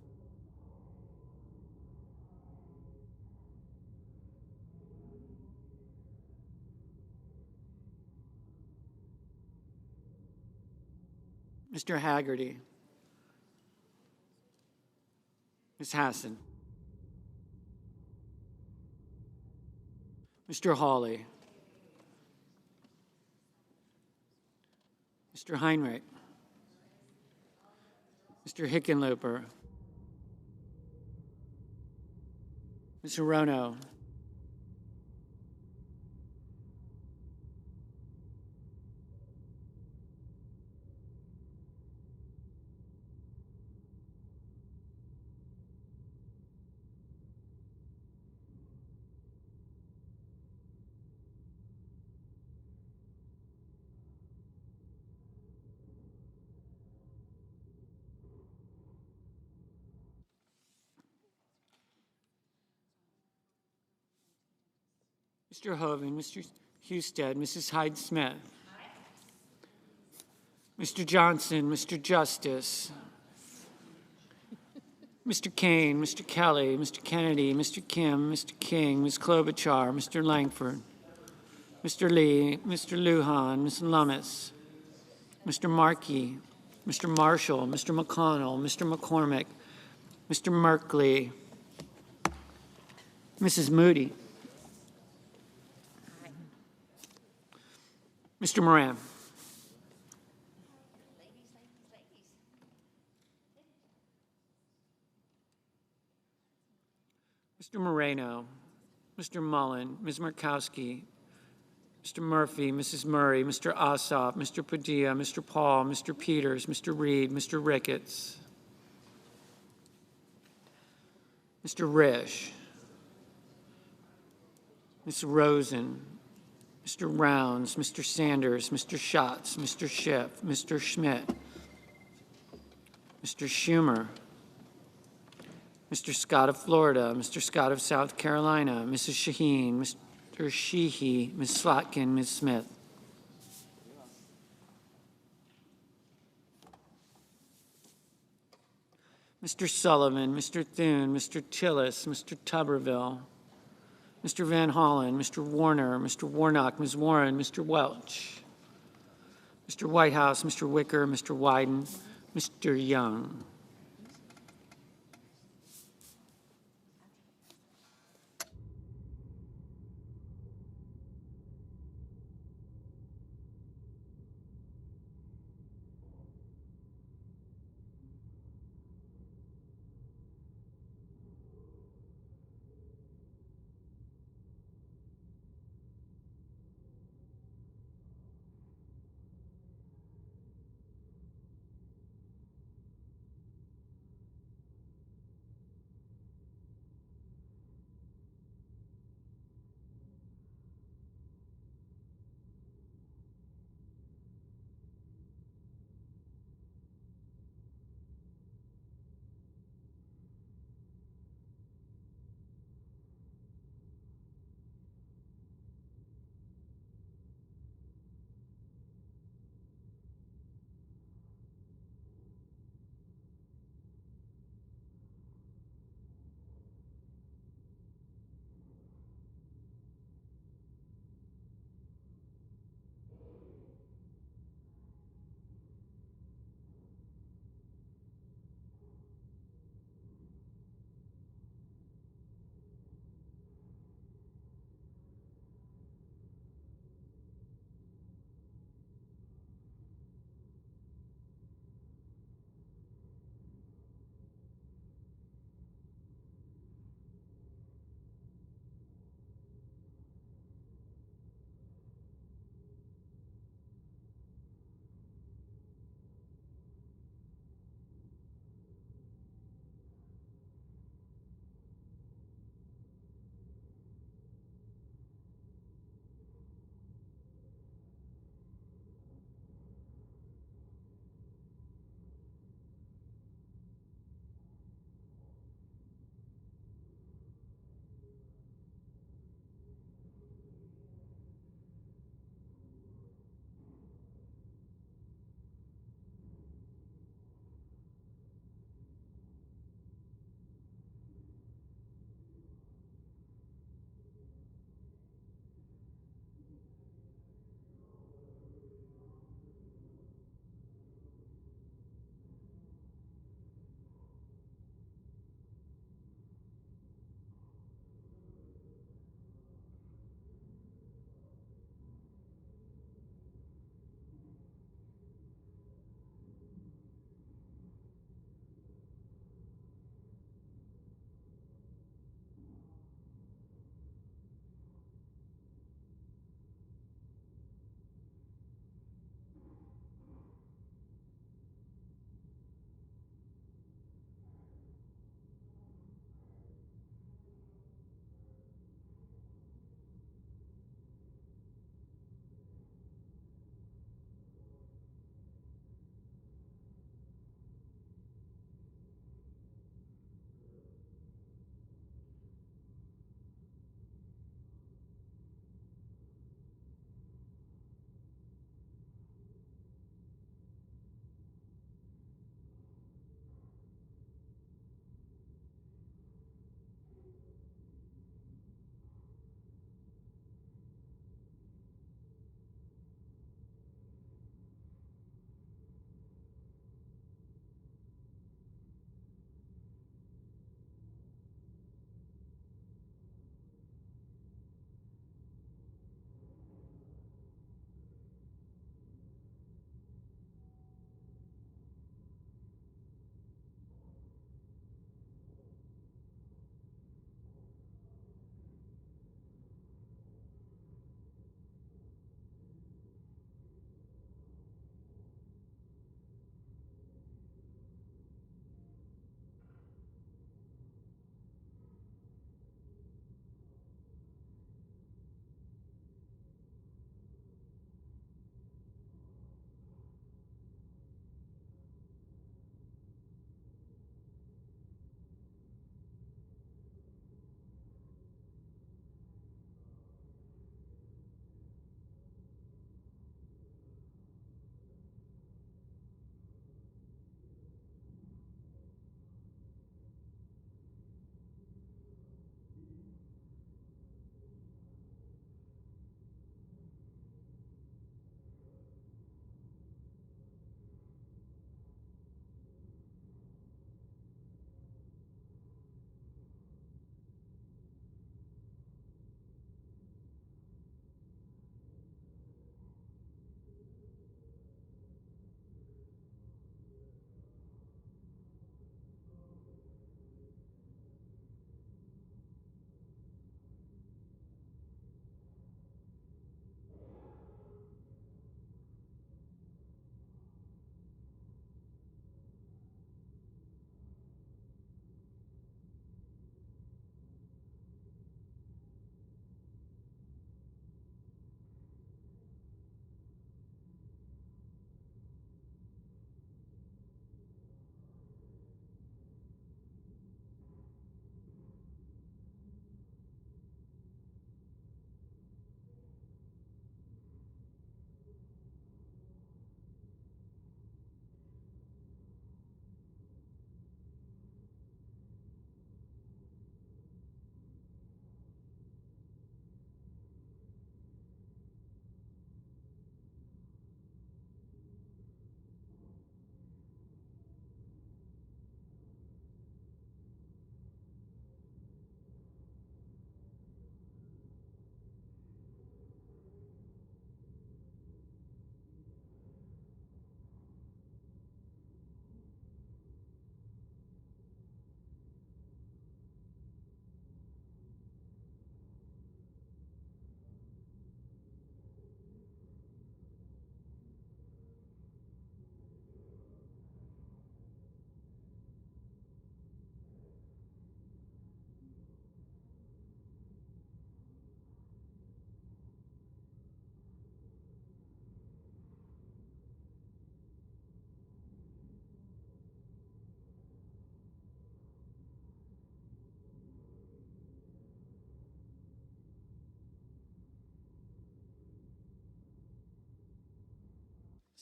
Mr. Haggerty. Ms. Hassan. Mr. Hawley. Mr. Heinrich. Mr. Hickenlooper. Ms. Hirono. Mr. Hoven, Mr. Husted, Mrs. Hyde-Smith. Mr. Johnson, Mr. Justice. Mr. Kane, Mr. Kelly, Mr. Kennedy, Mr. Kim, Mr. King, Ms. Klobuchar, Mr. Langford, Mr. Lee, Mr. Lujan, Ms. Lummis, Mr. Markey, Mr. Marshall, Mr. McConnell, Mr. McCormick, Mr. Merkley, Mrs. Moody, Mr. Moran. Mr. Moreno, Mr. Mullen, Ms. Murkowski, Mr. Murphy, Mrs. Murray, Mr. Ossoff, Mr. Padilla, Mr. Paul, Mr. Peters, Mr. Reed, Mr. Ricketts, Mr. Risch, Ms. Rosen, Mr. Rounds, Mr. Sanders, Mr. Schatz, Mr. Schiff, Mr. Schmidt, Mr. Schumer, Mr. Scott of Florida, Mr. Scott of South Carolina, Mrs. Shaheen, Mr. Sheehy, Ms. Slotkin, Ms. Smith. Mr. Sullivan, Mr. Thune, Mr. Tillis, Mr. Tuberville, Mr. Van Hollen, Mr. Warner, Mr. Warnock, Ms. Warren, Mr. Welch, Mr. Whitehouse, Mr. Wicker, Mr. Wyden, Mr. Young.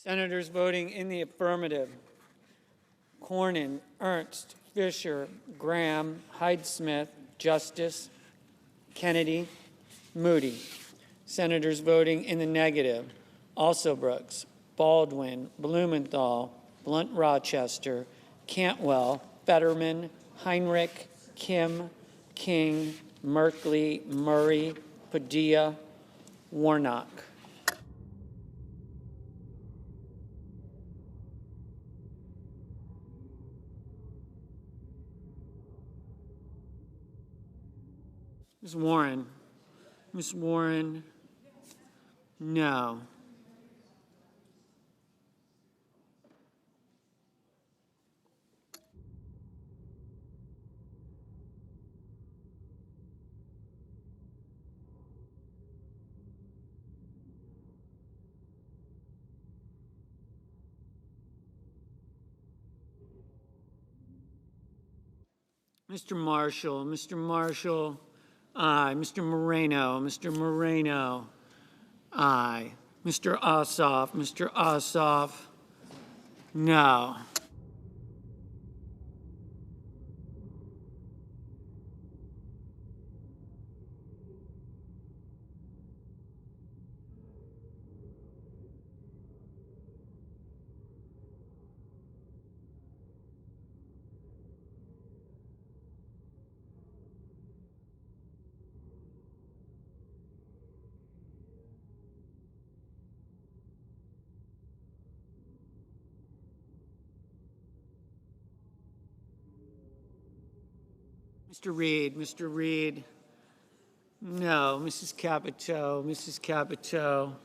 Senators voting in the affirmative: Cornyn, Ernst, Fisher, Graham, Hyde-Smith, Justice, Kennedy, Moody. Senators voting in the negative: Alsobrooks, Baldwin, Blumenthal, Blunt Rochester, Cantwell, Fetterman, Heinrich, Kim, King, Merkley, Murray, Padilla, Warnock. Ms. Warren. Ms. Warren, no. Mr. Marshall, Mr. Marshall, aye. Mr. Moreno, Mr. Moreno, aye. Mr. Ossoff, no. Mr. Reed, no. Mrs. Capito,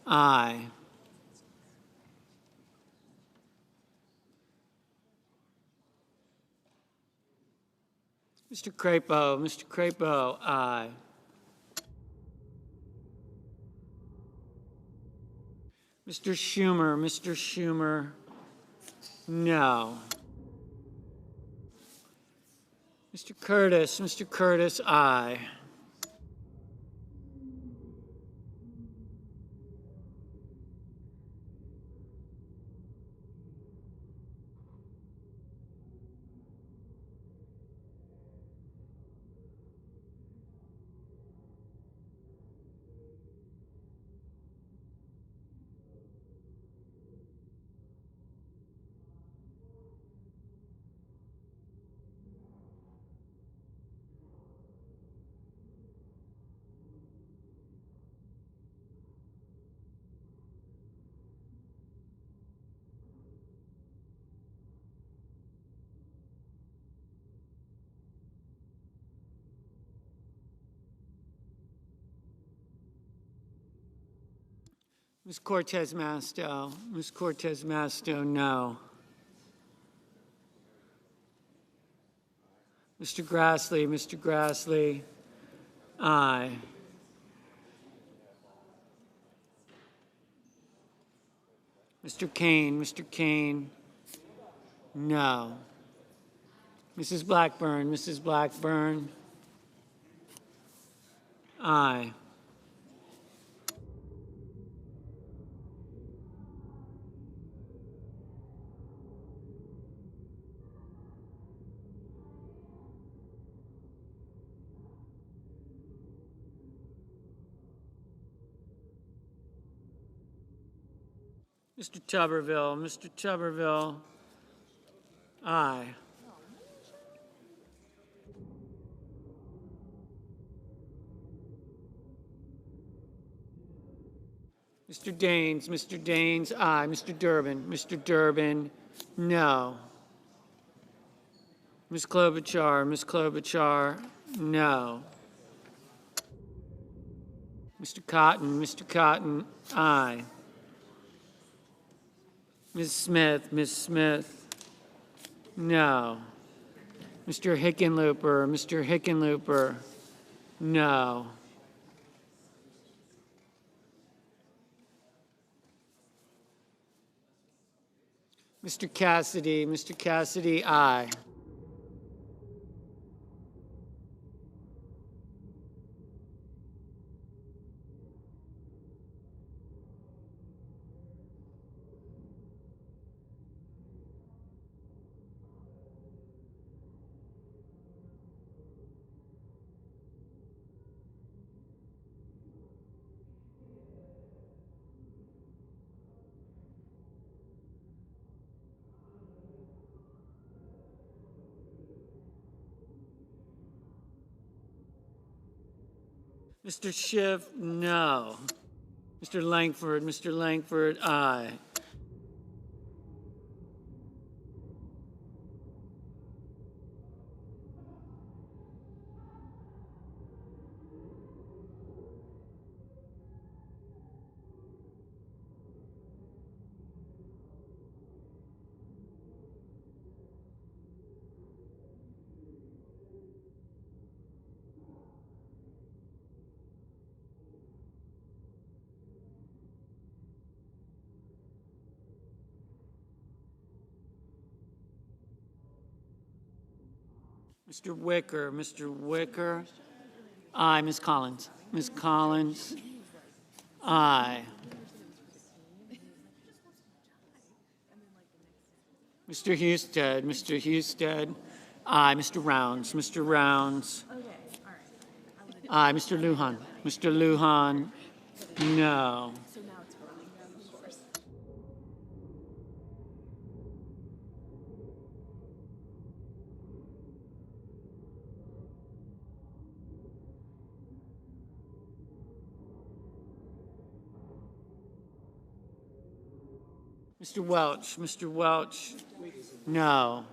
aye. Mr. Crapo, aye. Mr. Schumer, no. Mr. Curtis, aye. Ms. Cortez Masto, no. Mr. Grassley, aye. Mr. Kane, no. Mrs. Blackburn, aye. Mr. Tuberville, aye. Mr. Daines, aye. Mr. Durbin, no. Ms. Klobuchar, no. Mr. Cotton, aye. Ms. Smith, no. Mr. Hickenlooper, no. Mr. Cassidy, aye. Mr. Schiff, no. Mr. Langford, aye. Mr. Wicker, aye. Ms. Collins, aye. Mr. Husted, aye. Mr. Rounds, aye. Mr. Lujan, no. Mr. Welch, no.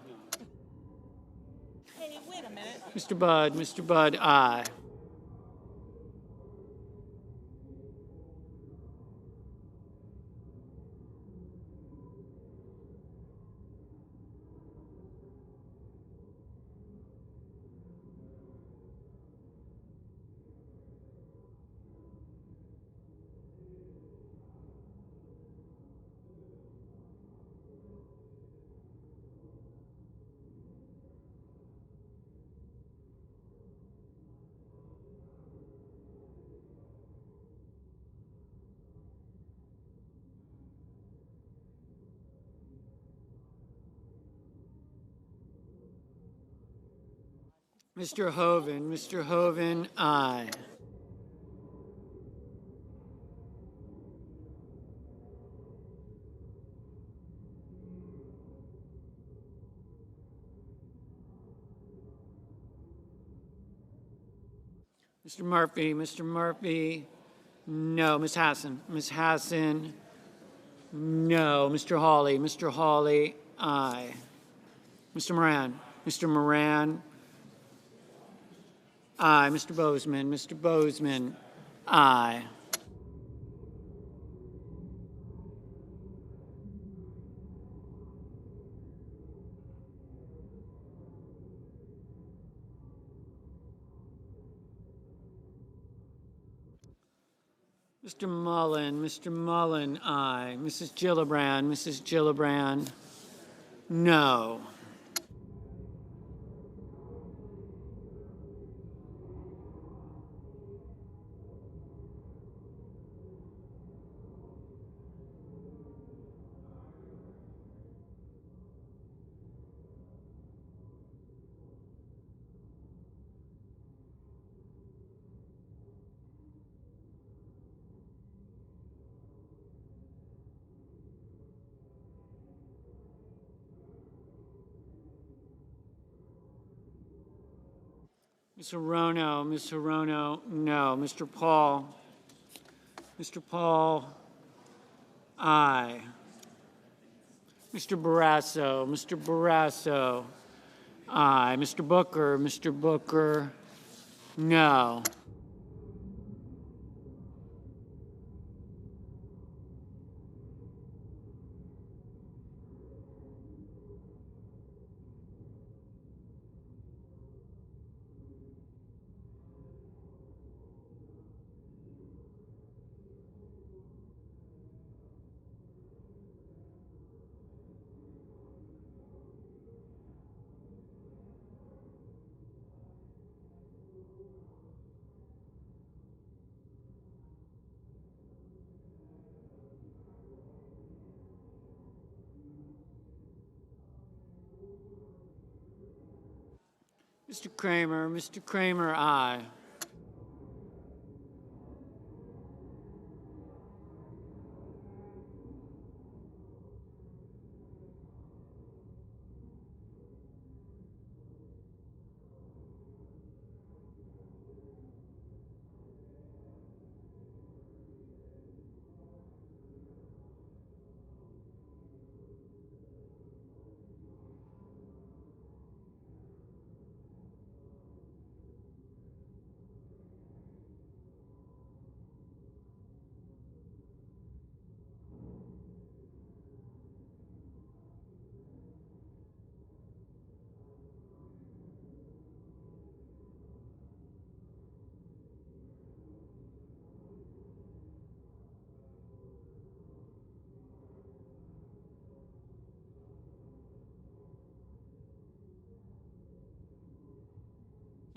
Hey, wait a minute. Mr. Budd, aye. Mr. Hoven, aye. Mr. Murphy, no. Ms. Hassan, no. Mr. Hawley, aye. Mr. Moran, aye. Mr. Bozeman, aye. Mr. Mullen, aye. Mrs. Gillibrand, no. Ms. Hirono, no. Mr. Paul, aye. Mr. Barrasso, aye. Mr. Booker, no. Mr. Kramer, aye.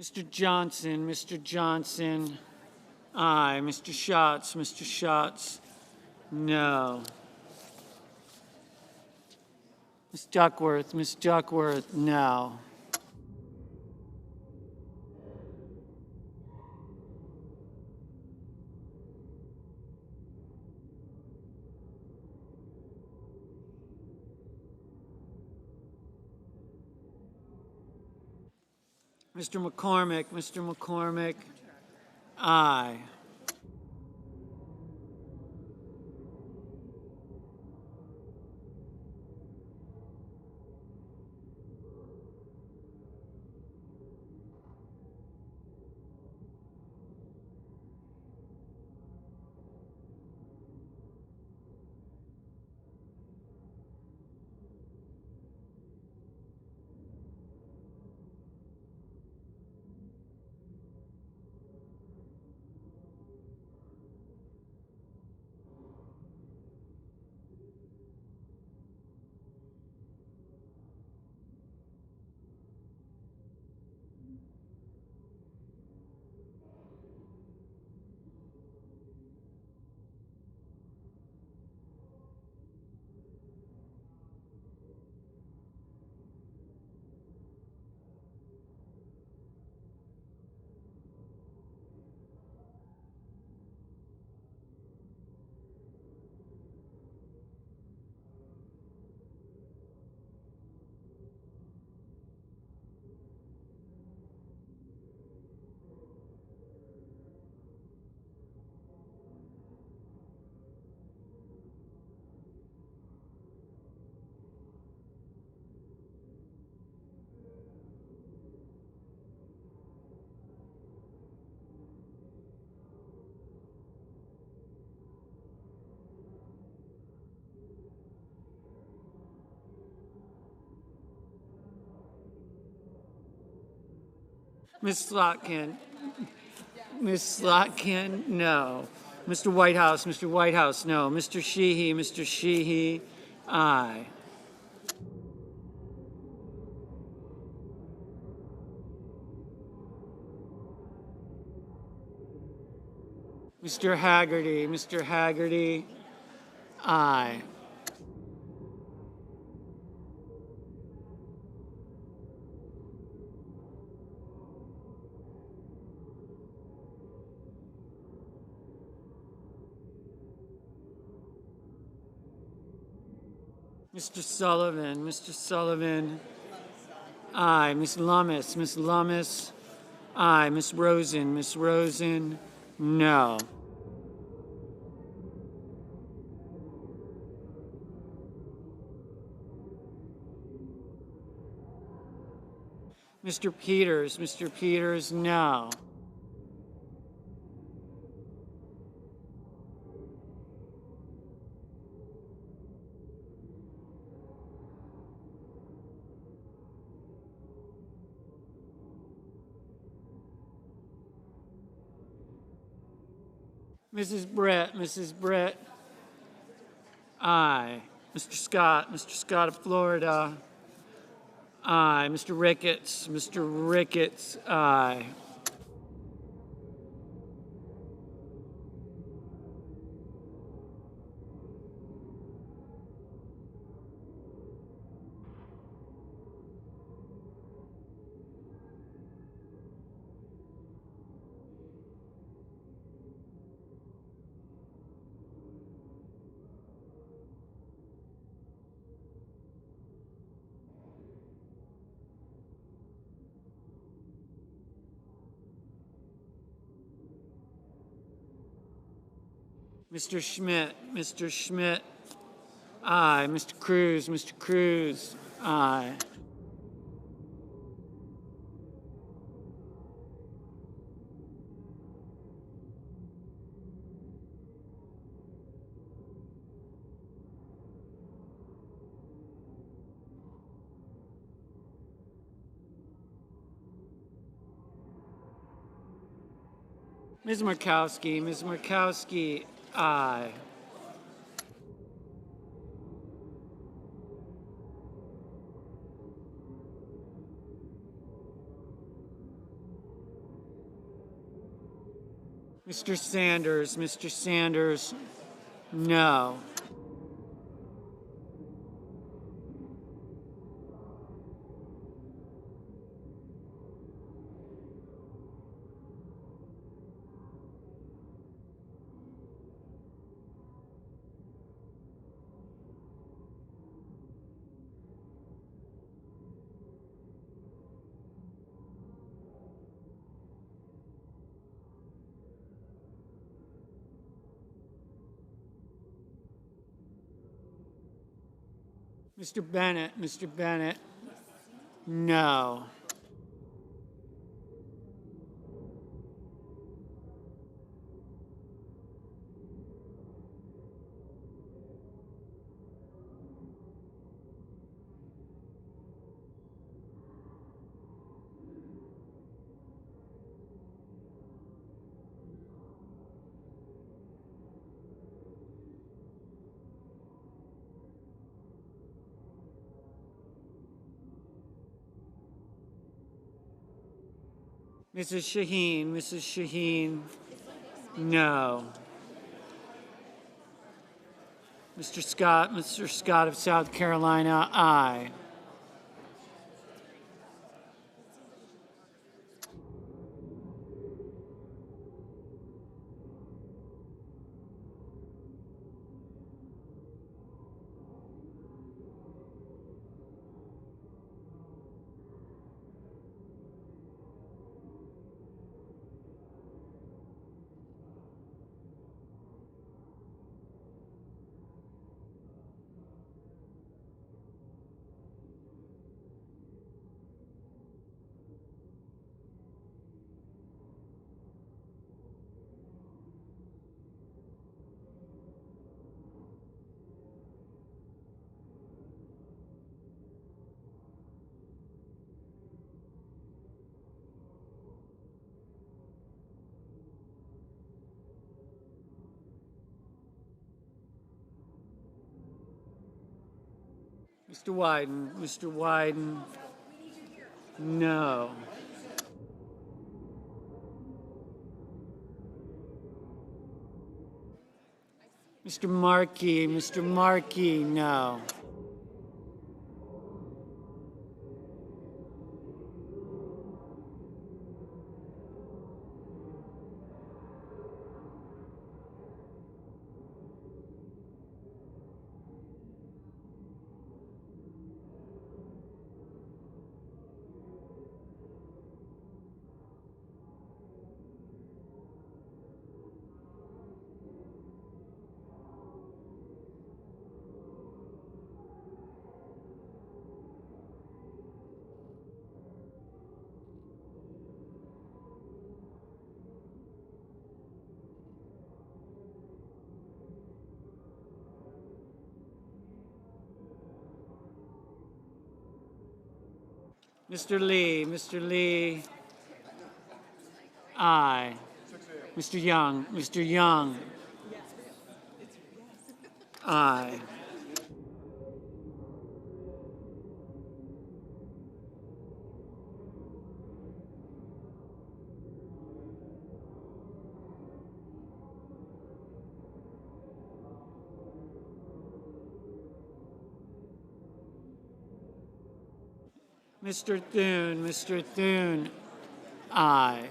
Mr. Johnson, aye. Mr. Schatz, no. Ms. Duckworth, no. Mr. McCormick, aye. Ms. Slotkin, no. Mr. Whitehouse, no. Mr. Sheehy, aye. Mr. Haggerty, aye. Mr. Sullivan, aye. Ms. Lummis, aye. Ms. Rosen, no. Mr. Peters, no. Mrs. Brett, aye. Mr. Scott of Florida, aye. Mr. Ricketts, aye. Mr. Schmidt, aye. Mr. Cruz, aye. Ms. Murkowski, aye. Mr. Sanders, no. Mr. Bennett, no. Mrs. Shaheen, no. Mr. Scott of South Carolina, aye. Mr. Wyden, no. Mr. Markey, no. Mr. Lee, aye. Mr. Young, aye. Mr. Thune, aye.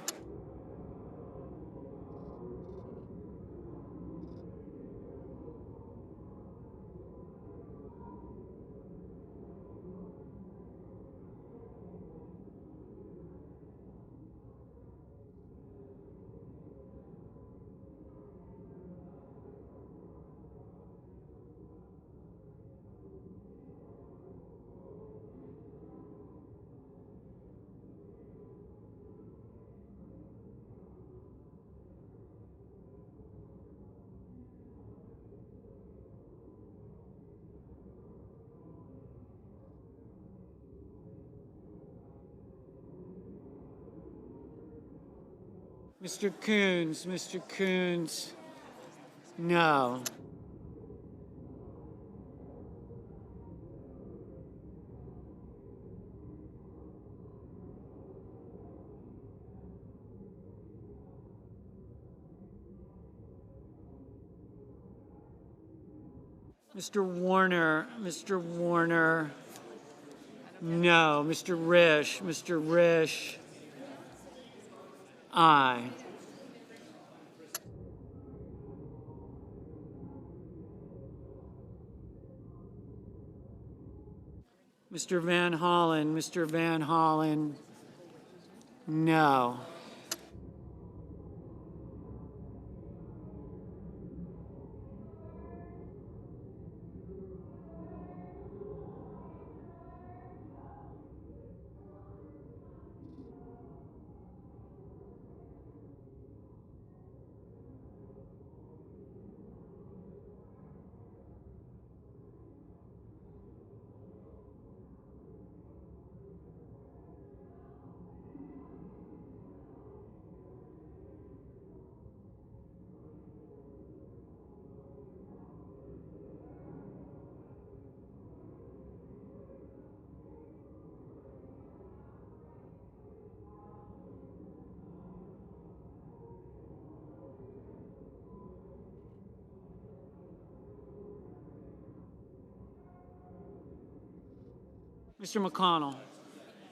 Mr. Coons, no. Mr. Warner, no. Mr. Risch, aye. Mr. Van Hollen, no.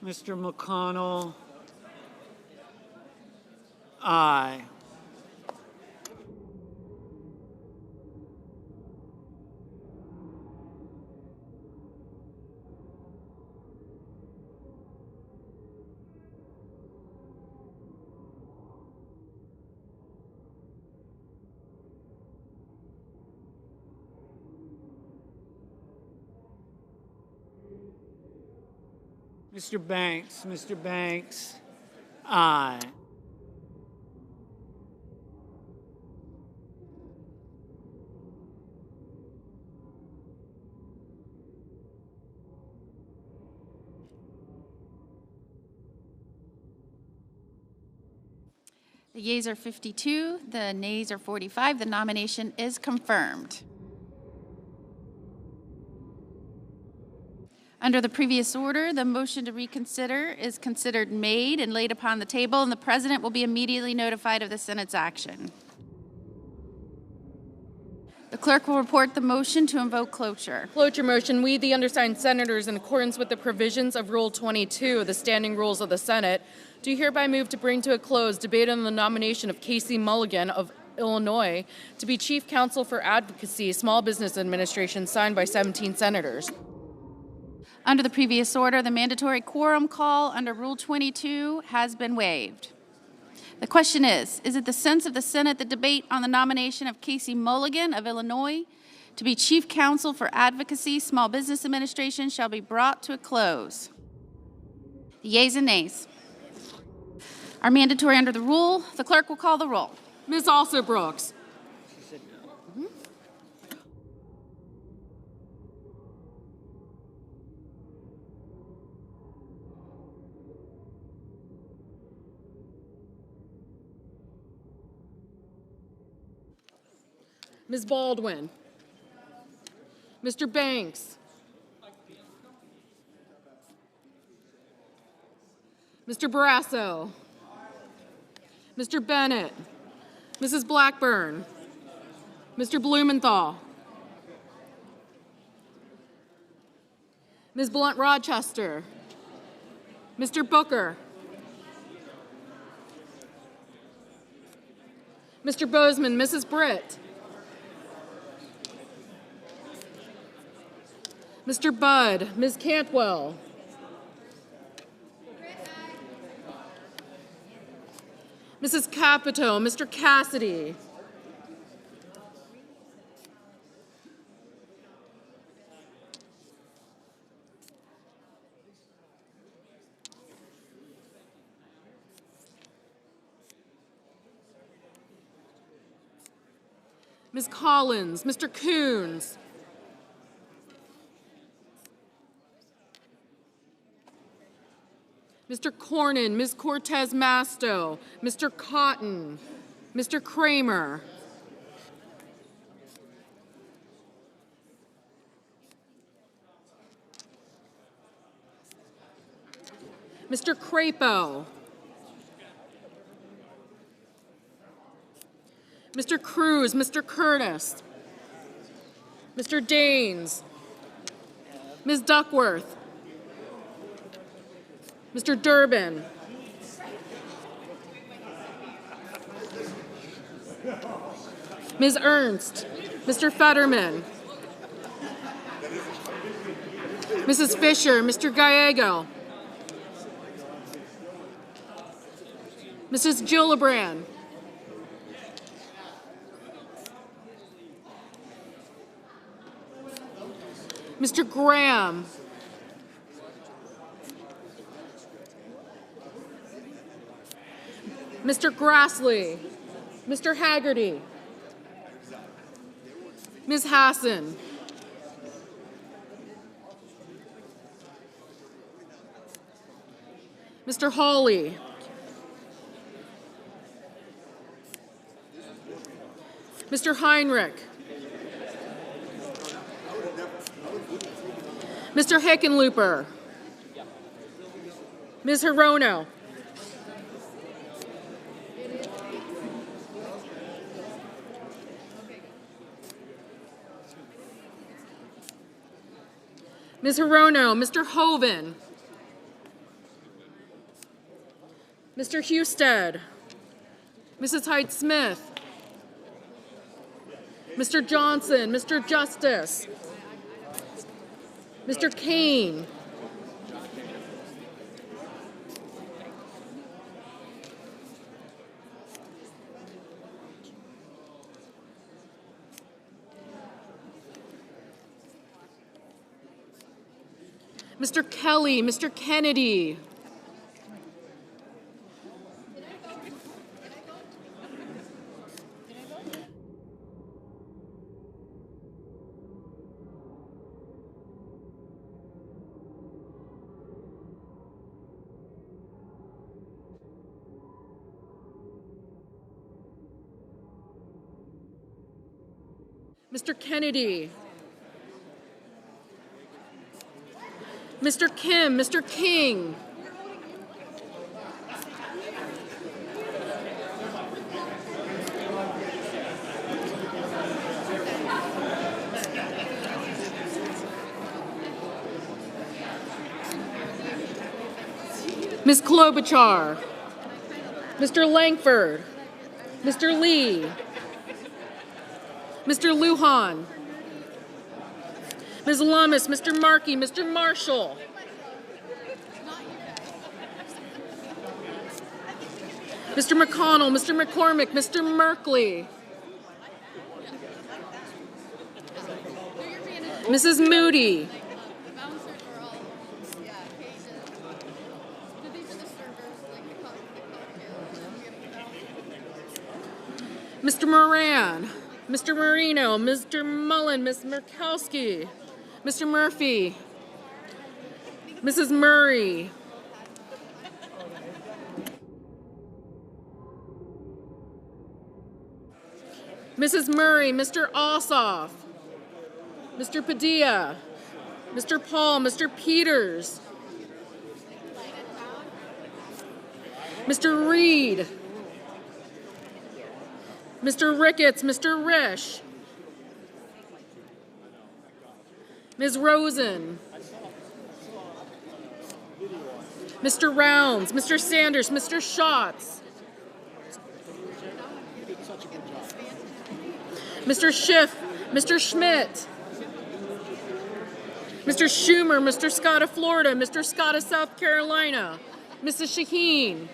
Mr. McConnell, aye. Mr. Banks, aye. The yeas are 52, the nays are 45. The nomination is confirmed. Under the previous order, the motion to reconsider is considered made and laid upon the table, and the President will be immediately notified of the Senate's action. The clerk will report the motion to invoke cloture. Cloture motion. We, the undersigned senators, in accordance with the provisions of Rule 22 of the Standing Rules of the Senate, do hereby move to bring to a close debate on the nomination of Casey Mulligan of Illinois to be Chief Counsel for Advocacy, Small Business Administration, signed by 17 senators. Under the previous order, the mandatory quorum call under Rule 22 has been waived. The question is it the sense of the Senate that debate on the nomination of Casey Mulligan of Illinois to be Chief Counsel for Advocacy, Small Business Administration shall be brought to a close? The yeas and nays are mandatory under the rule. The clerk will call the roll. Ms. Alsobrooks. Ms. Baldwin. Mr. Banks. Mr. Barrasso. Mr. Bennett. Mrs. Blackburn. Mr. Blumenthal. Ms. Blunt Rochester. Mr. Booker. Mr. Bozeman, Mrs. Britt. Mr. Budd, Ms. Cantwell. Mrs. Capito, Mr. Cassidy. Ms. Collins, Mr. Coons. Mr. Cornyn, Ms. Cortez Masto, Mr. Cotton, Mr. Kramer. Mr. Crapo. Mr. Cruz, Mr. Curtis. Mr. Daines, Ms. Duckworth, Mr. Durbin, Ms. Ernst, Mr. Fetterman, Mrs. Fisher, Mr. Gallego, Mrs. Gillibrand, Mr. Graham, Mr. Grassley, Mr. Haggerty, Ms. Hassan, Mr. Hawley, Mr. Heinrich, Mr. Hickenlooper, Ms. Hirono, Ms. Hirono, Mr. Hoven, Mr. Husted, Mrs. Hyde-Smith, Mr. Johnson, Mr. Justice, Mr. Kane, Mr. Kelly, Mr. Kennedy, Mr. Kennedy, Mr. Kim, Mr. King, Ms. Klobuchar, Mr. Langford, Mr. Lee, Mr. Lujan, Ms. Lummis, Mr. Markey, Mr. Marshall, Mr. McConnell, Mr. McCormick, Mr. Merkley, Mrs. Moody, Mr. Moran, Mr. Marino, Mr. Mullen, Ms. Murkowski, Mr. Murphy, Mrs. Murray, Mrs. Murray, Mr. Ossoff, Mr. Padilla, Mr. Paul, Mr. Peters, Mr. Reed, Mr. Ricketts, Mr. Risch, Ms. Rosen, Mr. Rounds, Mr. Sanders, Mr. Schatz, Mr. Schiff, Mr. Schmidt, Mr. Schumer, Mr. Scott of Florida, Mr. Scott of South Carolina, Mrs. Shaheen,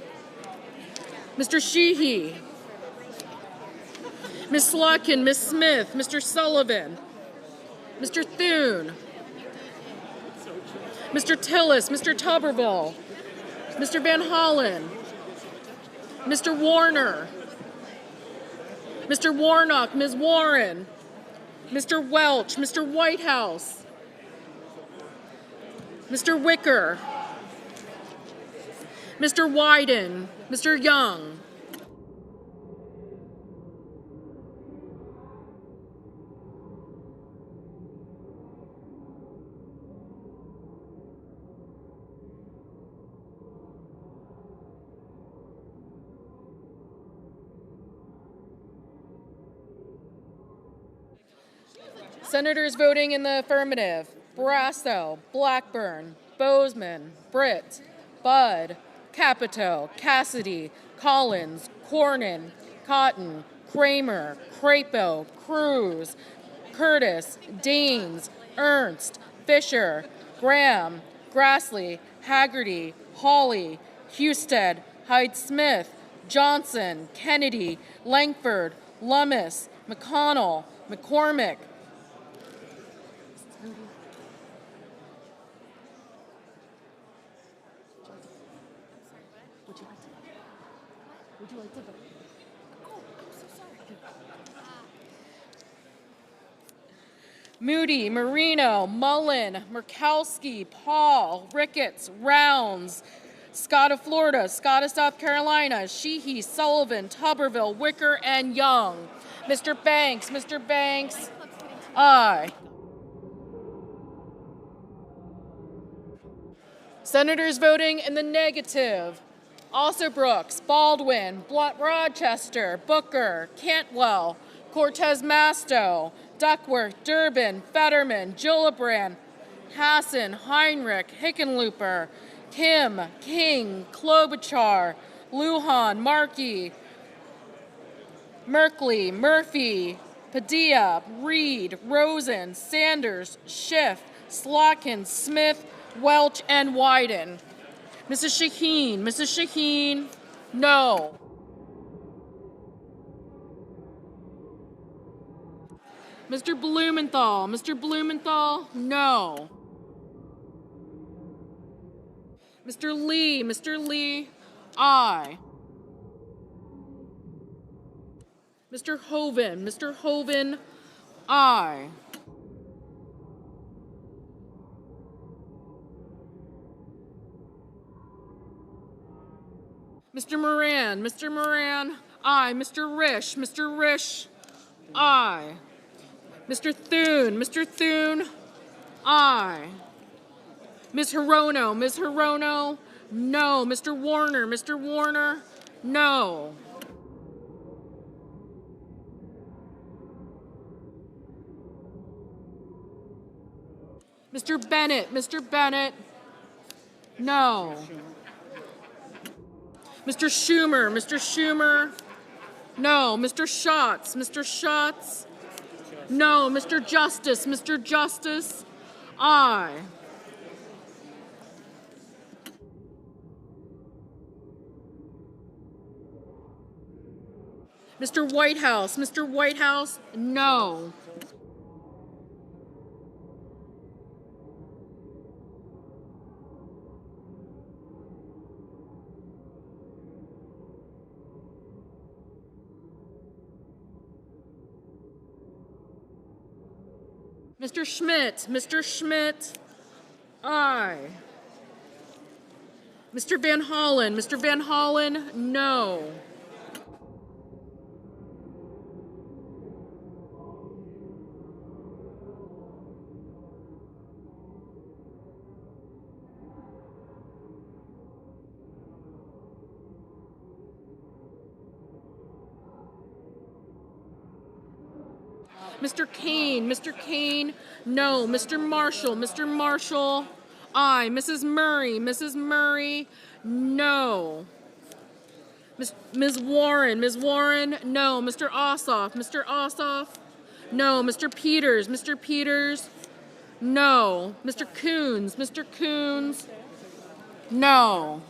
Mr. Sheehy, Ms. Slotkin, Ms. Smith, Mr. Sullivan, Mr. Thune, Mr. Tillis, Mr. Tuberville, Mr. Van Hollen, Mr. Warner, Mr. Warnock, Ms. Warren, Mr. Welch, Mr. Whitehouse, Mr. Wicker, Mr. Wyden, Mr. Young, Senators voting in the affirmative: Barrasso, Blackburn, Bozeman, Britt, Budd, Capito, Cassidy, Collins, Cornyn, Cotton, Kramer, Crapo, Cruz, Curtis, Daines, Ernst, Fisher, Graham, Grassley, Haggerty, Hawley, Husted, Hyde-Smith, Johnson, Kennedy, Langford, Lummis, McConnell, McCormick, Moody, Marino, Mullen, Murkowski, Paul, Ricketts, Rounds, Scott of Florida, Scott of South Carolina, Sheehy, Sullivan, Tuberville, Wicker, and Young. Mr. Banks, aye. Senators voting in the negative: Alsobrooks, Baldwin, Rochester, Booker, Cantwell, Cortez Masto, Duckworth, Durbin, Fetterman, Gillibrand, Hassan, Heinrich, Hickenlooper, Kim, King, Klobuchar, Lujan, Markey, Merkley, Murphy, Padilla, Reed, Rosen, Sanders, Schiff, Slotkin, Smith, Welch, and Wyden. Mrs. Shaheen, no. Mr. Blumenthal, no. Mr. Lee, aye. Mr. Hoven, aye. Mr. Moran, aye. Mr. Risch, aye. Mr. Thune, aye. Ms. Hirono, no. Mr. Warner, no. Mr. Bennett, no. Mr. Schumer, no. Mr. Schatz, no. Mr. Justice, aye. Mr. Whitehouse, no. Mr. Schmidt, aye. Mr. Van Hollen, no. Mr. Kane, no. Mr. Marshall, aye. Mrs. Murray, no. Ms. Warren, no. Mr. Ossoff, no. Mr. Peters, no. Mr. Coons, no.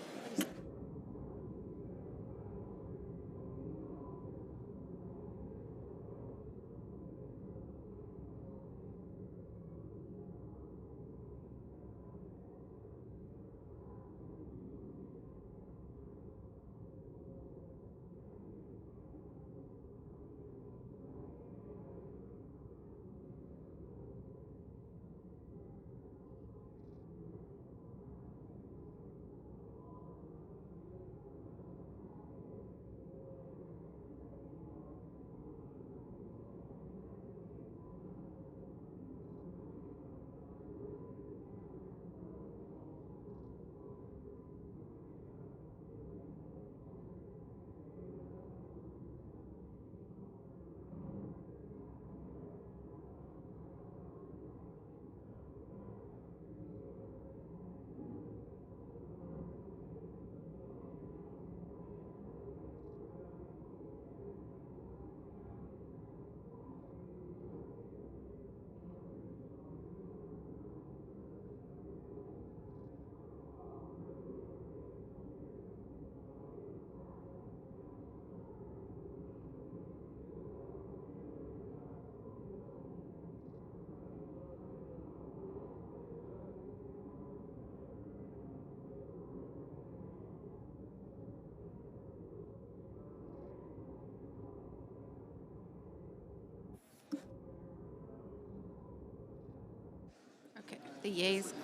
The yeas.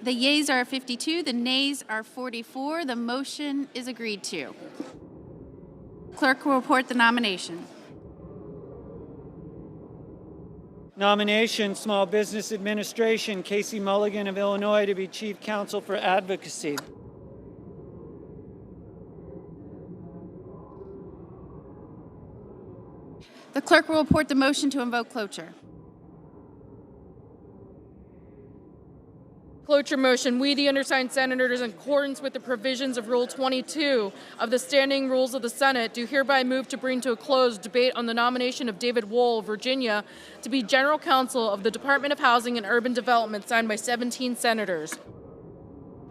The yeas are 52, the nays are 44. The motion is agreed to. Clerk will report the nomination. Nomination, Small Business Administration, Casey Mulligan of Illinois to be Chief Counsel for Advocacy. The clerk will report the motion to invoke cloture. Cloture motion. We, the undersigned senators, in accordance with the provisions of Rule 22 of the Standing Rules of the Senate, do hereby move to bring to a close debate on the nomination of David Wohl of Virginia to be General Counsel of the Department of Housing and Urban Development, signed by 17 senators.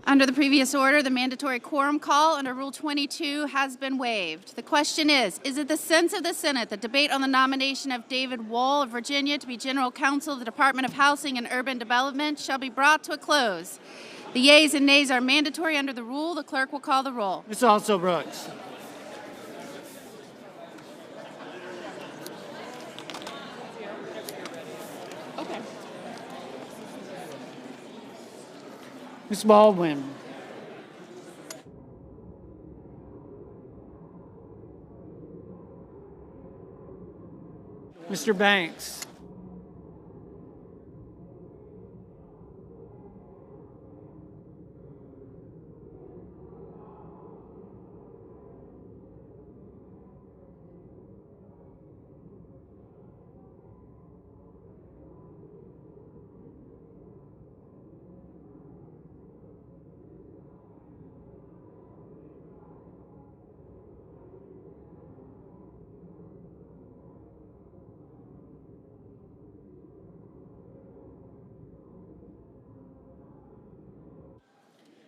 Under the previous order, the mandatory quorum call under Rule 22 has been waived. The question is it the sense of the Senate that debate on the nomination of David Wohl of Virginia to be General Counsel of the Department of Housing and Urban Development shall be brought to a close? The yeas and nays are mandatory under the rule. The clerk will call the roll. Ms. Also Brooks. Okay. Ms. Baldwin. Mr. Banks.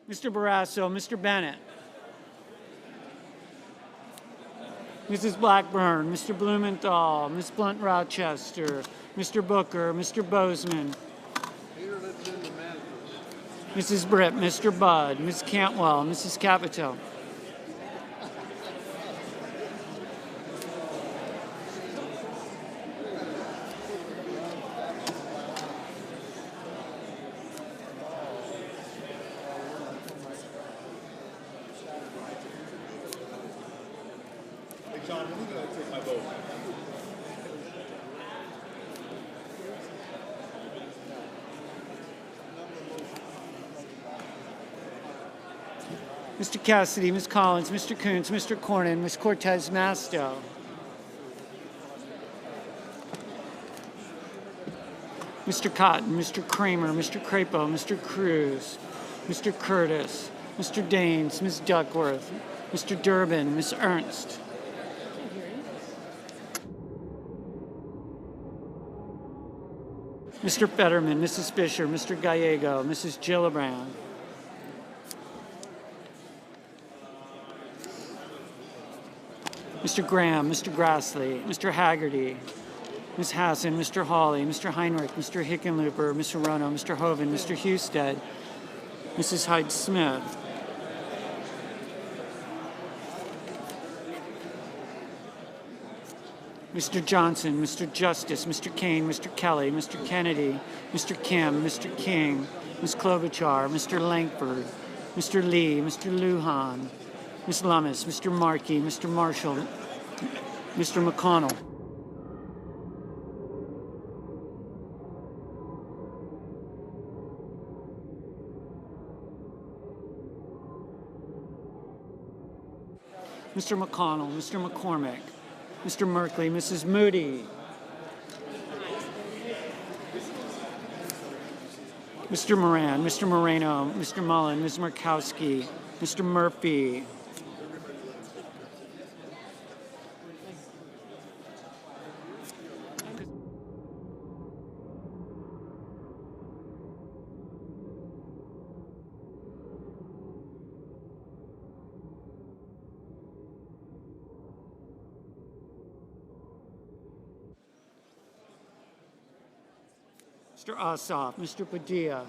Mr. Barrasso, Mr. Bennett, Mrs. Blackburn, Mr. Blumenthal, Ms. Blunt Rochester, Mr. Booker, Mr. Bozeman, Mrs. Britt, Mr. Budd, Ms. Cantwell, Mrs. Capito. Mr. Cassidy, Ms. Collins, Mr. Coons, Mr. Cornyn, Ms. Cortez Masto. Mr. Cotton, Mr. Kramer, Mr. Crapo, Mr. Cruz, Mr. Curtis, Mr. Daines, Ms. Duckworth, Mr. Durbin, Ms. Ernst. Mr. Fetterman, Mrs. Fisher, Mr. Gallego, Mrs. Gillibrand. Mr. Graham, Mr. Grassley, Mr. Haggerty, Ms. Hassan, Mr. Hawley, Mr. Heinrich, Mr. Hickenlooper, Mr. Rono, Mr. Hoven, Mr. Husted, Mrs. Hyde-Smith, Mr. Johnson, Mr. Justice, Mr. Kane, Mr. Kelly, Mr. Kennedy, Mr. Kim, Mr. King, Ms. Klobuchar, Mr. Langford, Mr. Lee, Mr. Lujan, Ms. Lummis, Mr. Markey, Mr. Marshall, Mr. McConnell. Mr. McConnell, Mr. McCormick, Mr. Merkley, Mrs. Moody, Mr. Moran, Mr. Moreno, Mr. Mullen, Ms. Murkowski, Mr. Murphy, Mr. Ossoff, Mr. Padilla,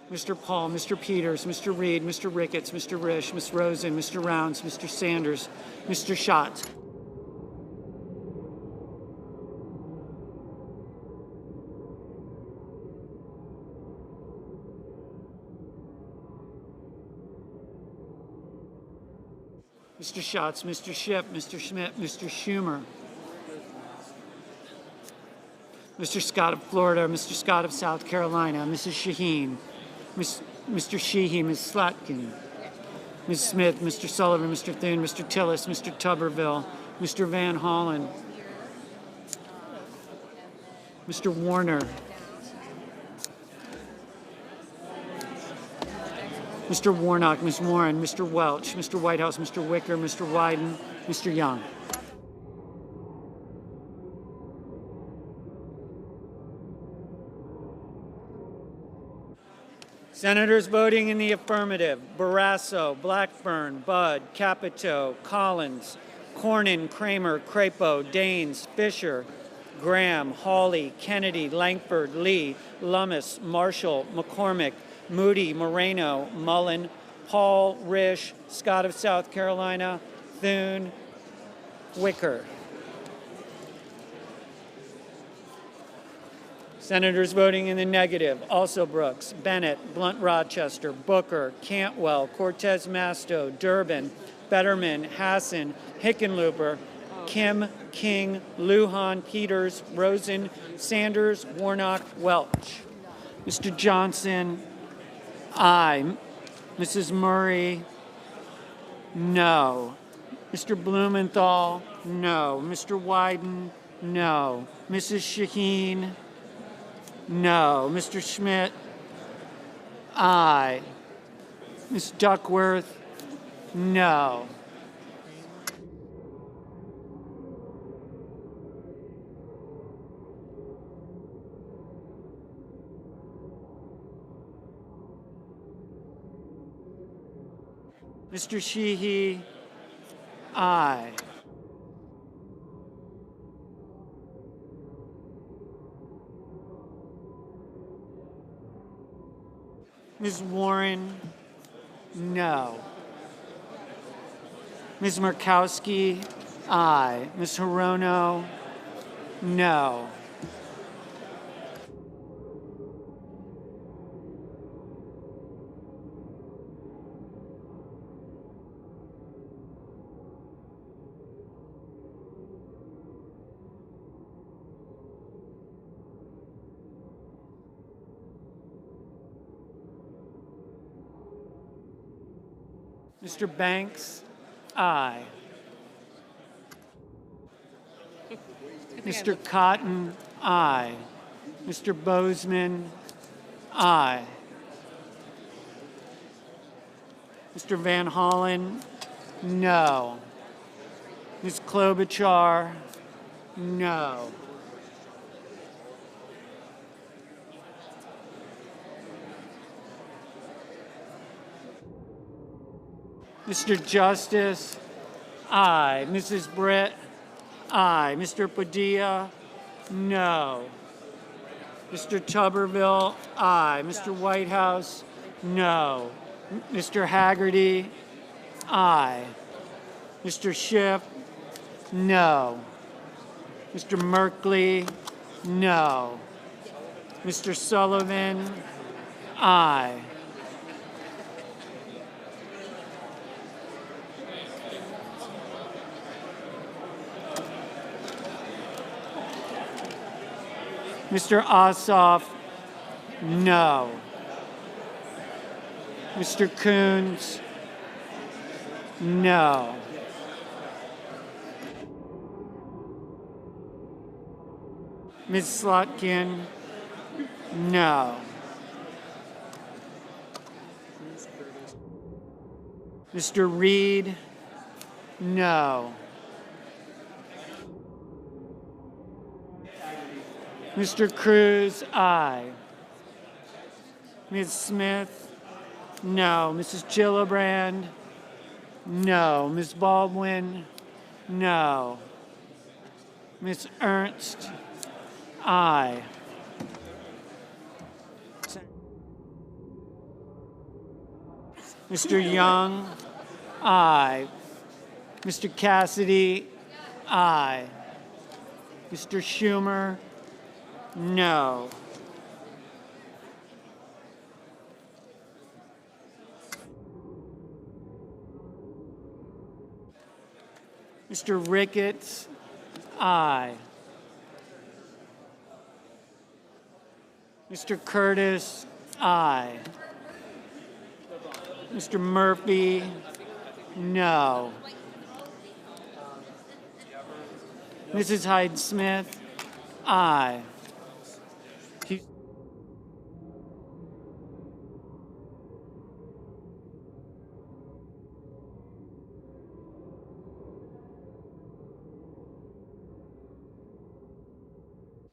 Mr. Paul, Mr. Peters, Mr. Reed, Mr. Ricketts, Mr. Risch, Ms. Rosen, Mr. Rounds, Mr. Sanders, Mr. Schatz. Mr. Schatz, Mr. Schiff, Mr. Schmidt, Mr. Schumer, Mr. Scott of Florida, Mr. Scott of South Carolina, Mrs. Shaheen, Mr. Sheehy, Ms. Slotkin, Ms. Smith, Mr. Sullivan, Mr. Thune, Mr. Tillis, Mr. Tuberville, Mr. Van Hollen, Mr. Warner, Mr. Warnock, Ms. Warren, Mr. Welch, Mr. Whitehouse, Mr. Wicker, Mr. Wyden, Mr. Young. Senators voting in the affirmative: Barrasso, Blackburn, Budd, Capito, Collins, Cornyn, Kramer, Crapo, Daines, Fisher, Graham, Hawley, Kennedy, Langford, Lee, Lummis, Marshall, McCormick, Moody, Moreno, Mullen, Paul, Risch, Scott of South Carolina, Thune, Wicker. Senators voting in the negative: also Brooks, Bennett, Blunt Rochester, Booker, Cantwell, Cortez Masto, Durbin, Betterman, Hassan, Hickenlooper, Kim, King, Lujan, Peters, Rosen, Sanders, Warnock, Welch. Mr. Johnson, aye. Mrs. Murray, no. Mr. Blumenthal, no. Mr. Wyden, no. Mrs. Shaheen, no. Mr. Schmidt, aye. Ms. Duckworth, no. Mr. Sheehy, aye. Ms. Warren, no. Ms. Murkowski, aye. Ms. Hirono, no. Mr. Banks, aye. Mr. Cotton, aye. Mr. Bozeman, aye. Mr. Van Hollen, no. Ms. Klobuchar, no. Mr. Justice, aye. Mrs. Britt, aye. Mr. Padilla, no. Mr. Tuberville, aye. Mr. Whitehouse, no. Mr. Haggerty, aye. Mr. Schiff, no. Mr. Merkley, no. Mr. Sullivan, aye. Mr. Ossoff, no. Mr. Coons, no. Ms. Slotkin, no. Mr. Reed, no. Mr. Cruz, aye. Ms. Smith, no. Mrs. Gillibrand, no. Ms. Baldwin, no. Ms. Ernst, aye. Mr. Young, aye. Mr. Cassidy, aye. Mr. Schumer, no. Mr. Ricketts, aye. Mr. Curtis, aye. Mr. Murphy, no. Mrs. Hyde-Smith, aye.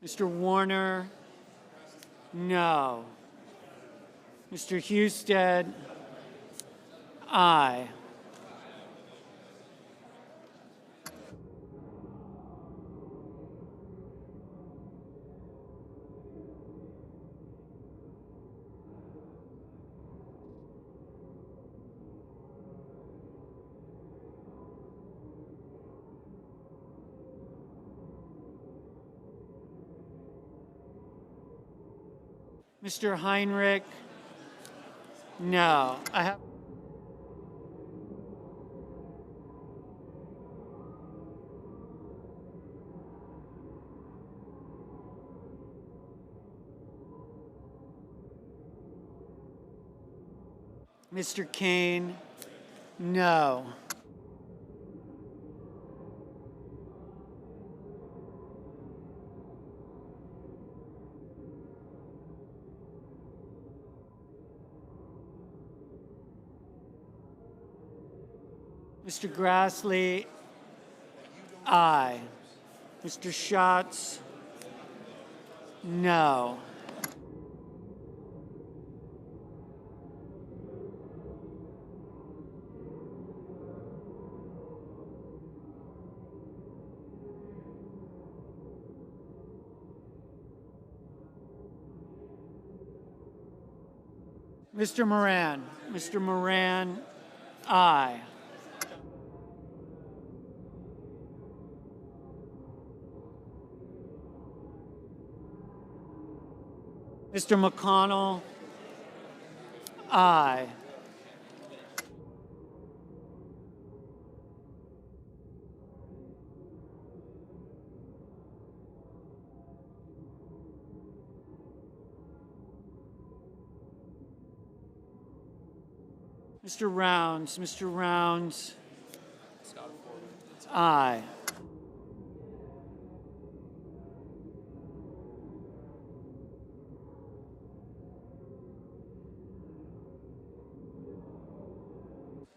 Mr. Warner, no. Mr. Husted, aye. Mr. Heinrich, no. I have. Mr. Kane, no. Mr. Grassley, aye. Mr. Schatz, no. Mr. Moran, aye. Mr. McConnell, aye. Mr. Rounds, aye.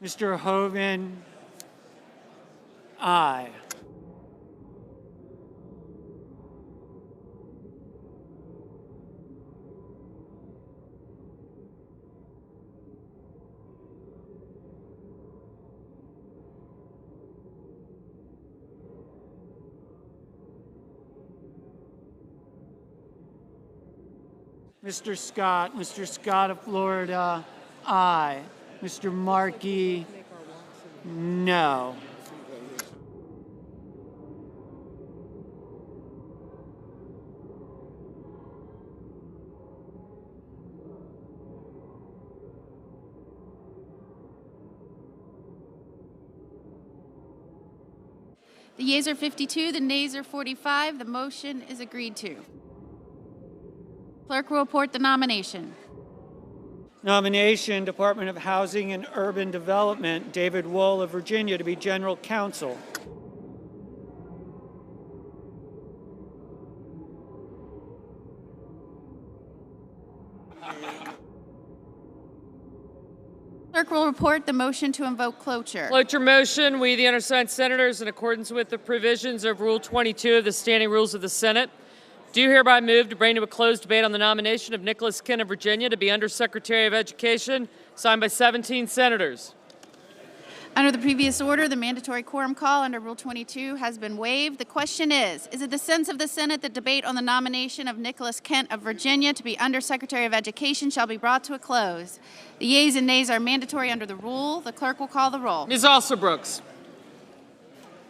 Mr. Hoven, aye. Mr. Scott of Florida, aye. Mr. Markey, no. The yeas are 52, the nays are 45. The motion is agreed to. Clerk will report the nomination. Nomination, Department of Housing and Urban Development, David Wohl of Virginia to be General Counsel. Clerk will report the motion to invoke cloture. Cloture motion. We, the undersigned senators, in accordance with the provisions of Rule 22 of the Standing Rules of the Senate, do hereby move to bring to a closed debate on the nomination of Nicholas Kent of Virginia to be Undersecretary of Education, signed by 17 senators. Under the previous order, the mandatory quorum call under Rule 22 has been waived. The question is it the sense of the Senate that debate on the nomination of Nicholas Kent of Virginia to be Undersecretary of Education shall be brought to a close? The yeas and nays are mandatory under the rule. The clerk will call the roll. Ms. Alsobrooks.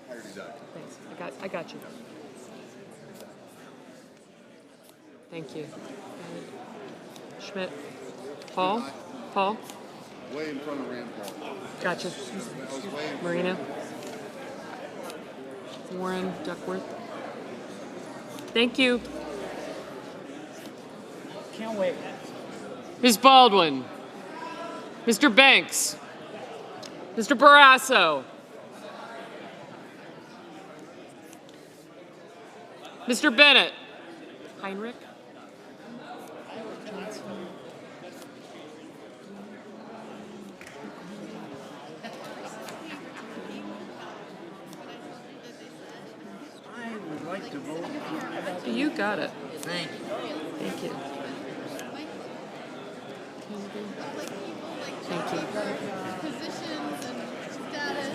Thanks. I got you. Thank you. Schmidt. Paul? Way in front of Rand Paul. Gotcha. Marina? Warren, Duckworth. Thank you. Can't wait. Ms. Baldwin. Mr. Banks. Mr. Barrasso. Mr. Bennett. Heinrich. I would like to vote. You got it. Thank you. Thank you. Thank you. Positions and status.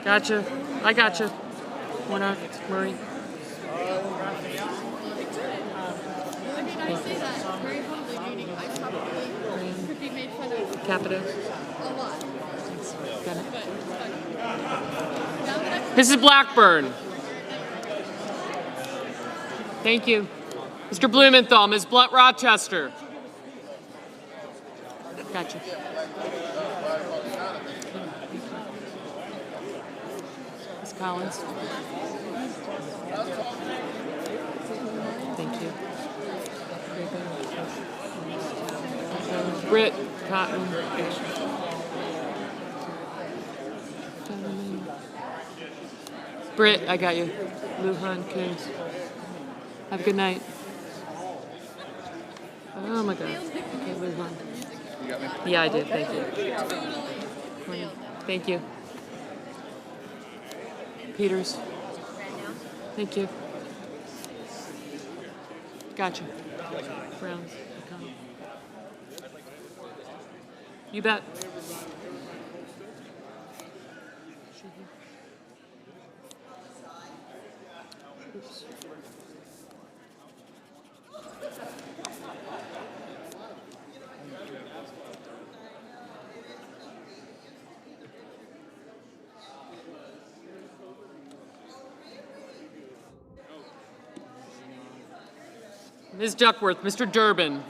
Gotcha. I gotcha. Warnock, Murray. I mean, I say that very humbly, meaning I probably could be made fun of Capito. a lot. Bennett. But now that I've Mrs. Blackburn. Thank you. Mr. Blumenthal, Ms. Blunt Rochester. Gotcha. Ms. Collins. Thank you. Britt Cotton. Britt, I got you. Lujan, Coons. Have a good night. Oh my God. Okay, Lujan. You got me? Yeah, I did. Thank you. Thank you. Peters. Thank you. Gotcha. Browns. You bet. Oops. Ms. Duckworth, Mr. Durbin.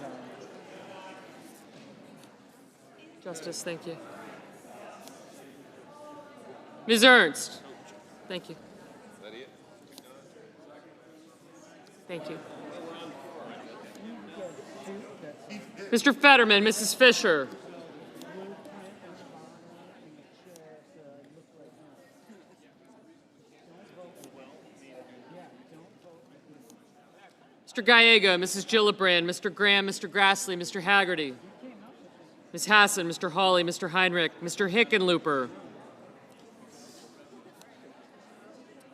Justice, thank you. Ms. Ernst. Thank you. Thank you. Mr. Fetterman, Mrs. Fisher. Mr. Gallego, Mrs. Gillibrand, Mr. Graham, Mr. Grassley, Mr. Haggerty. Ms. Hassan, Mr. Hawley, Mr. Heinrich, Mr. Hickenlooper.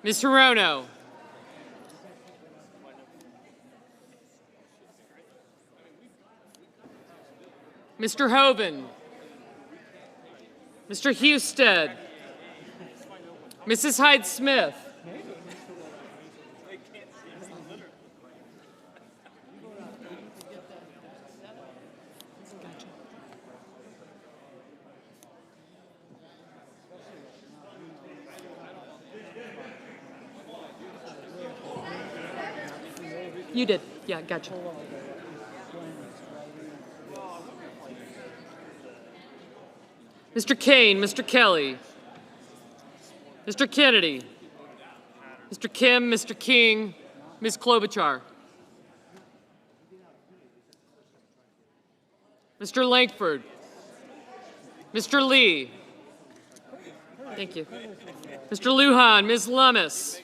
Ms. Hirono. Mr. Hoven. Mr. Husted. Mrs. Hyde-Smith. You did. Yeah, gotcha. Mr. Kane, Mr. Kelly, Mr. Kennedy, Mr. Kim, Mr. King, Ms. Klobuchar, Mr. Langford, Mr. Lee, thank you, Mr. Lujan, Ms. Lummis,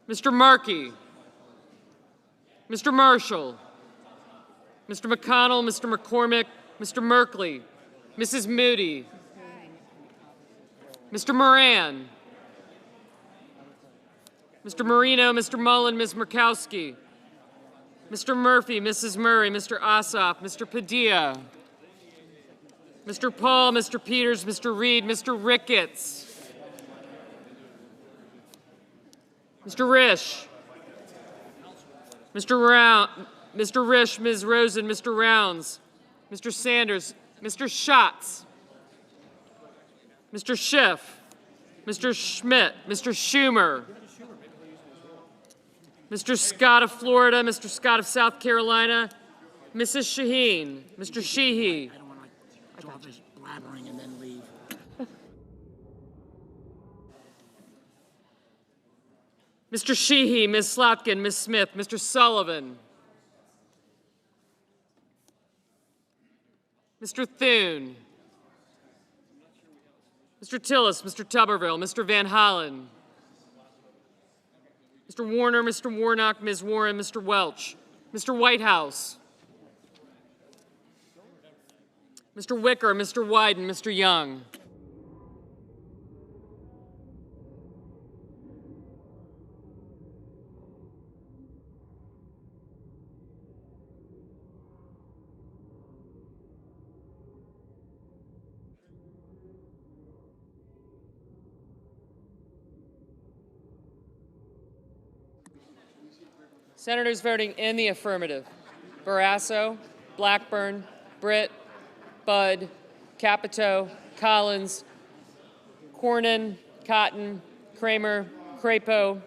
Mr. Markey, Mr. Marshall, Mr. McConnell, Mr. McCormick, Mr. Merkley, Mrs. Moody, Mr. Moran, Mr. Marino, Mr. Mullen, Ms. Murkowski, Mr. Murphy, Mrs. Murray, Mr. Ossoff, Mr. Padilla, Mr. Paul, Mr. Peters, Mr. Reed, Mr. Ricketts, Mr. Risch, Mr. Risch, Ms. Rosen, Mr. Rounds, Mr. Sanders, Mr. Schatz, Mr. Schiff, Mr. Schmidt, Mr. Schumer, Mr. Scott of Florida, Mr. Scott of South Carolina, Mrs. Shaheen, Mr. Sheehy, I don't want to do all this blabbering and then leave. Mr. Sheehy, Ms. Slotkin, Ms. Smith, Mr. Sullivan, Mr. Thune, Mr. Tillis, Mr. Tuberville, Mr. Van Hollen, Mr. Warner, Mr. Warnock, Ms. Warren, Mr. Welch, Mr. Whitehouse, Mr. Wicker, Mr. Wyden, Mr. Young. Senators voting in the affirmative: Barrasso, Blackburn, Britt, Budd, Capito, Collins, Cornyn, Cotton, Kramer, Crapo,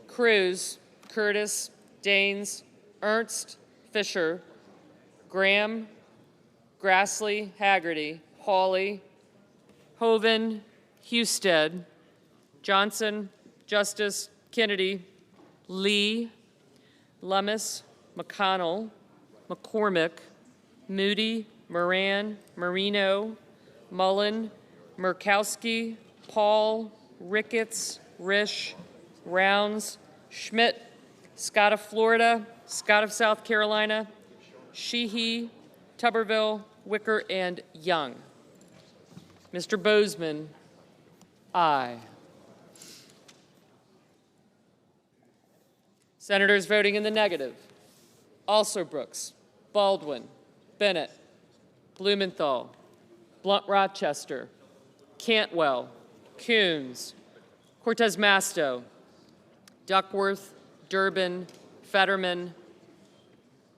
Cruz, Curtis, Daines, Ernst, Fisher, Graham, Grassley, Haggerty, Hawley, Hoeven, Husted, Johnson, Justice, Kennedy, Lee, Lummis, McConnell, McCormick, Moody, Moran, Marino, Mullen, Murkowski, Paul, Ricketts, Risch, Rounds, Schmidt, Scott of Florida, Scott of South Carolina, Sheehy, Tuberville, Wicker, and Young. Mr. Bozeman, aye. Senators voting in the negative: Alsobrooks, Baldwin, Bennett, Blumenthal, Blunt-Rochester, Cantwell, Coons, Cortez Masto, Duckworth, Durbin, Fetterman,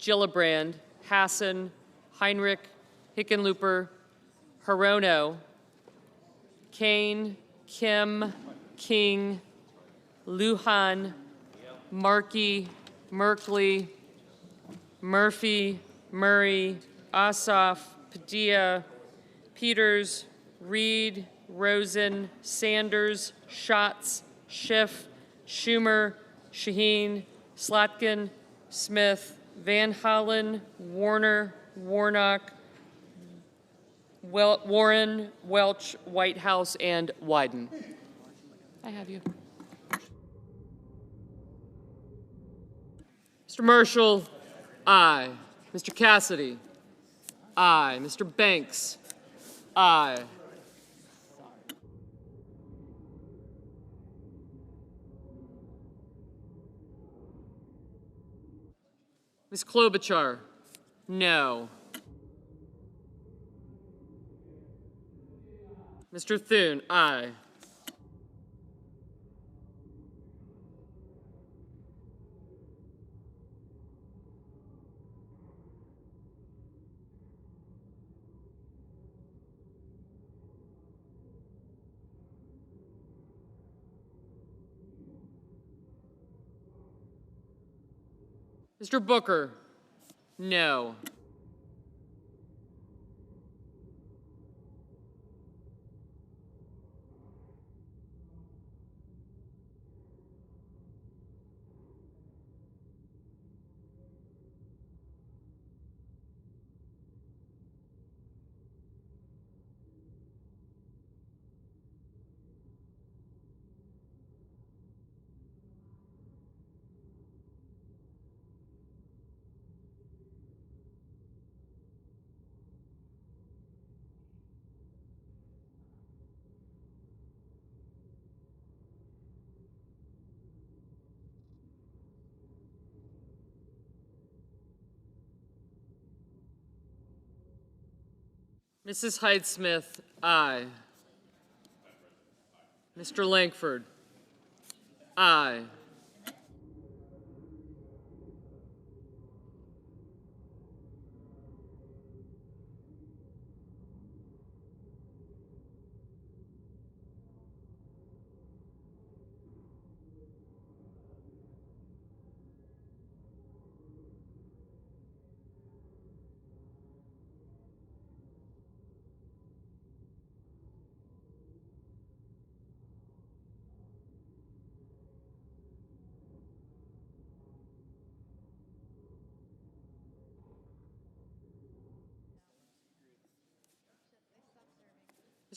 Gillibrand, Hassan, Heinrich, Hickenlooper, Hirono, Kane, Kim, King, Lujan, Markey, Merkley, Murphy, Murray, Ossoff, Padilla, Peters, Reed, Rosen, Sanders, Schatz, Schiff, Schumer, Shaheen, Slotkin, Smith, Van Hollen, Warner, Warnock, Warren, Welch, Whitehouse, and Wyden. I have you. Mr. Marshall, aye. Mr. Cassidy, aye. Mr. Banks, aye. Ms. Klobuchar, no. Mr. Thune, aye. Mr. Booker, no. Mrs. Hyde-Smith, aye. Mr. Langford, aye.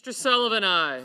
Mr. Sullivan, aye.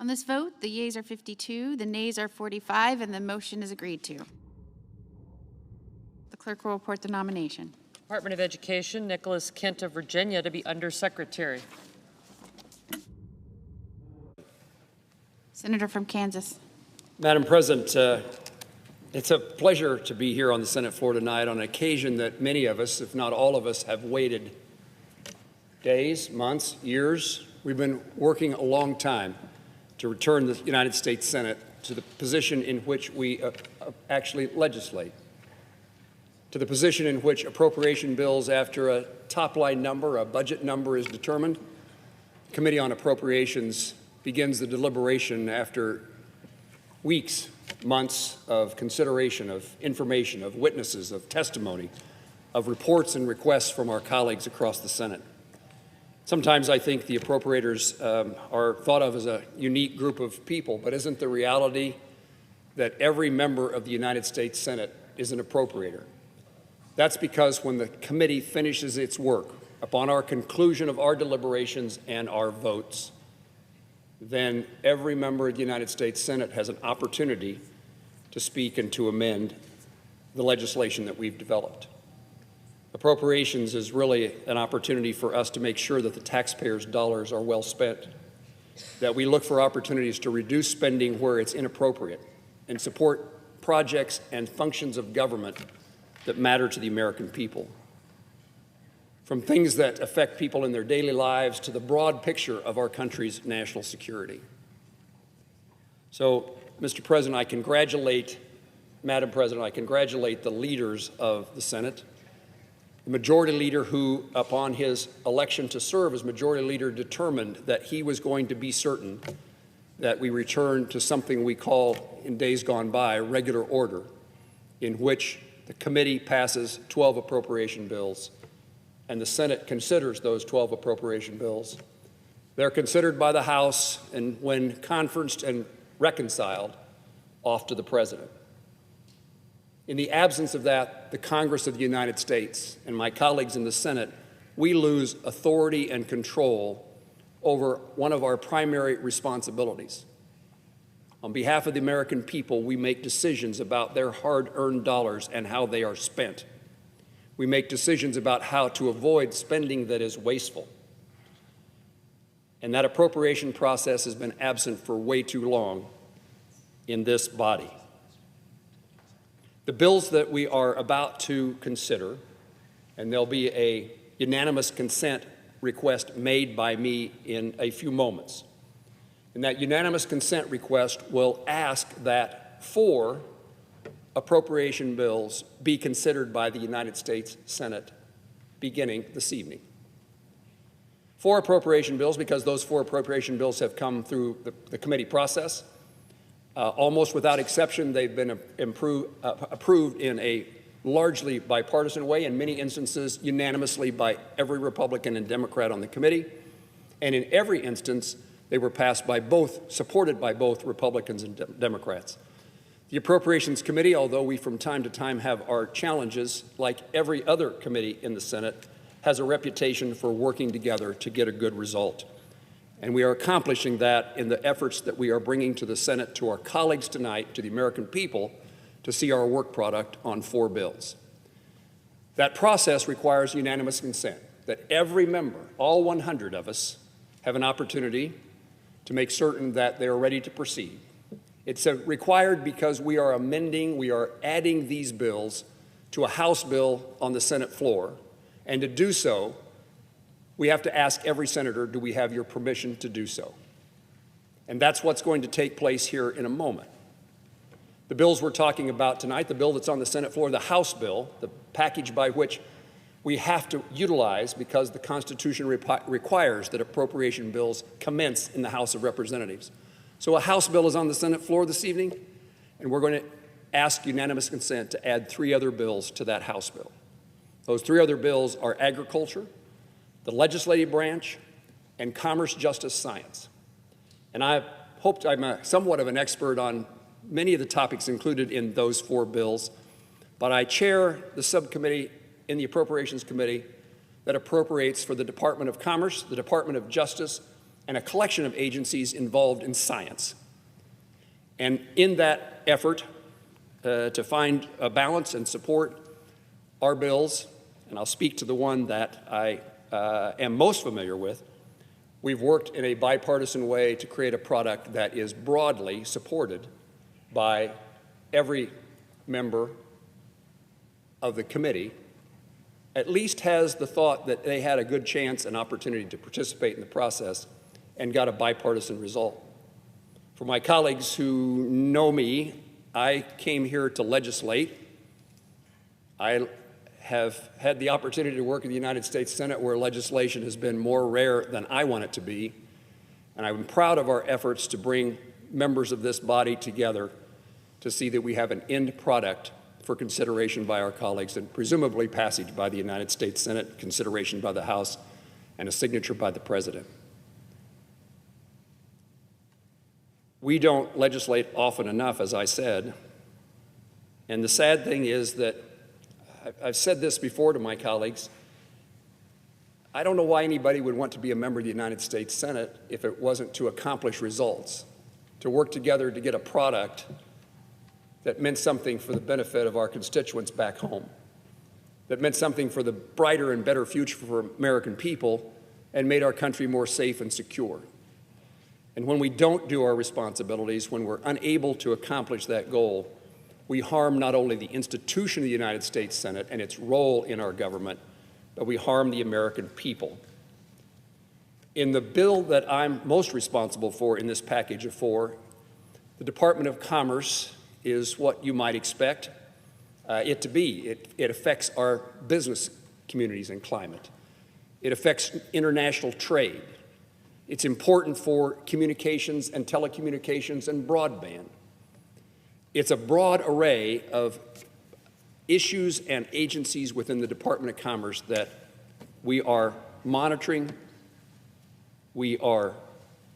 On this vote, the yeas are 52, the nays are 45, and the motion is agreed to. The clerk will report the nomination. Department of Education, Nicholas Kent of Virginia to be Undersecretary. Senator from Kansas. Madam President, it's a pleasure to be here on the Senate floor tonight on an occasion that many of us, if not all of us, have waited days, months, years. We've been working a long time to return the United States Senate to the position in which we actually legislate, to the position in which appropriation bills, after a top-line number, a budget number is determined, the Committee on Appropriations begins the deliberation after weeks, months of consideration, of information, of witnesses, of testimony, of reports and requests from our colleagues across the Senate. Sometimes I think the appropriators are thought of as a unique group of people, but isn't the reality that every member of the United States Senate is an appropriator? That's because when the committee finishes its work, upon our conclusion of our deliberations and our votes, then every member of the United States Senate has an opportunity to speak and to amend the legislation that we've developed. Appropriations is really an opportunity for us to make sure that the taxpayers' dollars are well spent, that we look for opportunities to reduce spending where it's inappropriate and support projects and functions of government that matter to the American people. From things that affect people in their daily lives to the broad picture of our country's national security. So, Mr. President, Madam President, I congratulate the leaders of the Senate. The majority leader who, upon his election to serve as majority leader, determined that he was going to be certain that we return to something we call, in days gone by, regular order, in which the committee passes 12 appropriation bills and the Senate considers those 12 appropriation bills. They're considered by the House and, when conferenced and reconciled, off to the President. In the absence of that, the Congress of the United States and my colleagues in the Senate, we lose authority and control over one of our primary responsibilities. On behalf of the American people, we make decisions about their hard-earned dollars and how they are spent. We make decisions about how to avoid spending that is wasteful. And that appropriation process has been absent for way too long in this body. The bills that we are about to consider, and there'll be a unanimous consent request made by me in a few moments. And that unanimous consent request will ask that 4 appropriation bills be considered by the United States Senate beginning this evening. 4 appropriation bills, because those 4 appropriation bills have come through the committee process. Almost without exception, they've been approved in a largely bipartisan way, in many instances unanimously by every Republican and Democrat on the committee. And in every instance, they were passed by supported by both Republicans and Democrats. The Appropriations Committee, although we from time to time have our challenges, like every other committee in the Senate, has a reputation for working together to get a good result. And we are accomplishing that in the efforts that we are bringing to the Senate, to our colleagues tonight, to the American people, to see our work product on 4 bills. That process requires unanimous consent, that every member, all 100 of us, have an opportunity to make certain that they are ready to proceed. It's required because we are adding these bills to a House bill on the Senate floor, and to do so, we have to ask every senator, do we have your permission to do so? And that's what's going to take place here in a moment. The bills we're talking about tonight, the bill that's on the Senate floor, the House bill, the package by which we have to utilize because the Constitution requires that appropriation bills commence in the House of Representatives. So a House bill is on the Senate floor this evening, and we're going to ask unanimous consent to add 3 other bills to that House bill. Those 3 other bills are agriculture, the legislative branch, and commerce, justice, science. And I hope I'm somewhat of an expert on many of the topics included in those 4 bills, but I chair the subcommittee in the Appropriations Committee that appropriates for the Department of Commerce, the Department of Justice, and a collection of agencies involved in science. And in that effort to find a balance and support our bills, and I'll speak to the one that I am most familiar with, we've worked in a bipartisan way to create a product that is broadly supported by every member of the committee, at least has the thought that they had a good chance and opportunity to participate in the process and got a bipartisan result. For my colleagues who know me, I came here to legislate. I have had the opportunity to work in the United States Senate where legislation has been more rare than I want it to be, and I'm proud of our efforts to bring members of this body together to see that we have an end product for consideration by our colleagues and presumably passage by the United States Senate, consideration by the House, and a signature by the President. We don't legislate often enough, as I said, and the sad thing is that I've said this before to my colleagues, I don't know why anybody would want to be a member of the United States Senate if it wasn't to accomplish results, to work together to get a product that meant something for the benefit of our constituents back home, that meant something for the brighter and better future for American people and made our country more safe and secure. And when we don't do our responsibilities, when we're unable to accomplish that goal, we harm not only the institution of the United States Senate and its role in our government, but we harm the American people. In the bill that I'm most responsible for in this package of four, the Department of Commerce is what you might expect it to be. It affects our business communities and climate. It affects international trade. It's important for communications and telecommunications and broadband. It's a broad array of issues and agencies within the Department of Commerce that we are monitoring, we are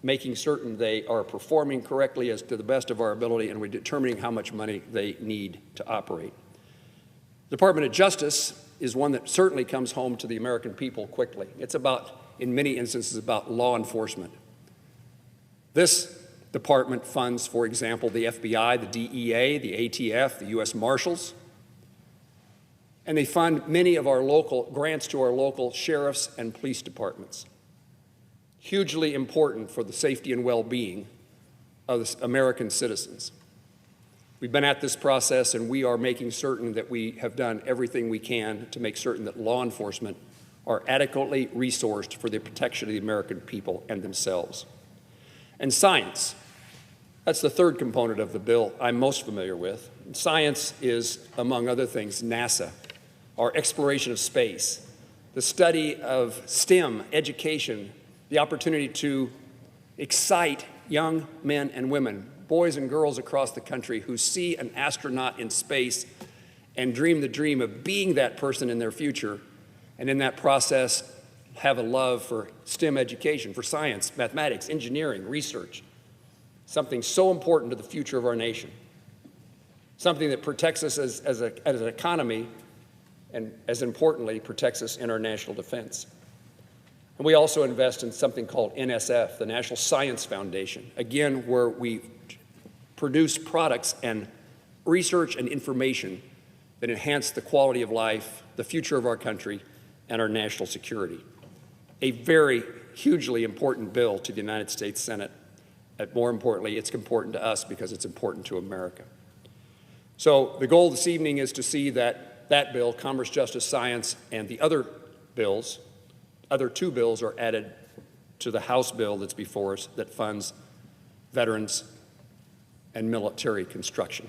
making certain they are performing correctly as to the best of our ability, and we're determining how much money they need to operate. The Department of Justice is one that certainly comes home to the American people quickly. It's about, in many instances, about law enforcement. This department funds, for example, the FBI, the DEA, the ATF, the U.S. Marshals, and they fund many of our local grants to our local sheriffs and police departments. Hugely important for the safety and well-being of the American citizens. We've been at this process, and we are making certain that we have done everything we can to make certain that law enforcement are adequately resourced for the protection of the American people and themselves. And science, that's the third component of the bill I'm most familiar with. Science is, among other things, NASA, our exploration of space, the study of STEM education, the opportunity to excite young men and women, boys and girls across the country who see an astronaut in space and dream the dream of being that person in their future, and in that process have a love for STEM education, for science, mathematics, engineering, research, something so important to the future of our nation, something that protects us as an economy and, as importantly, protects us in our national defense. And we also invest in something called NSF, the National Science Foundation, again, where we produce products and research and information that enhance the quality of life, the future of our country, and our national security. A very hugely important bill to the United States Senate. And more importantly, it's important to us because it's important to America. So the goal this evening is to see that that bill, Commerce, Justice, Science, and the other bills, other two bills are added to the House bill that's before us that funds veterans and military construction.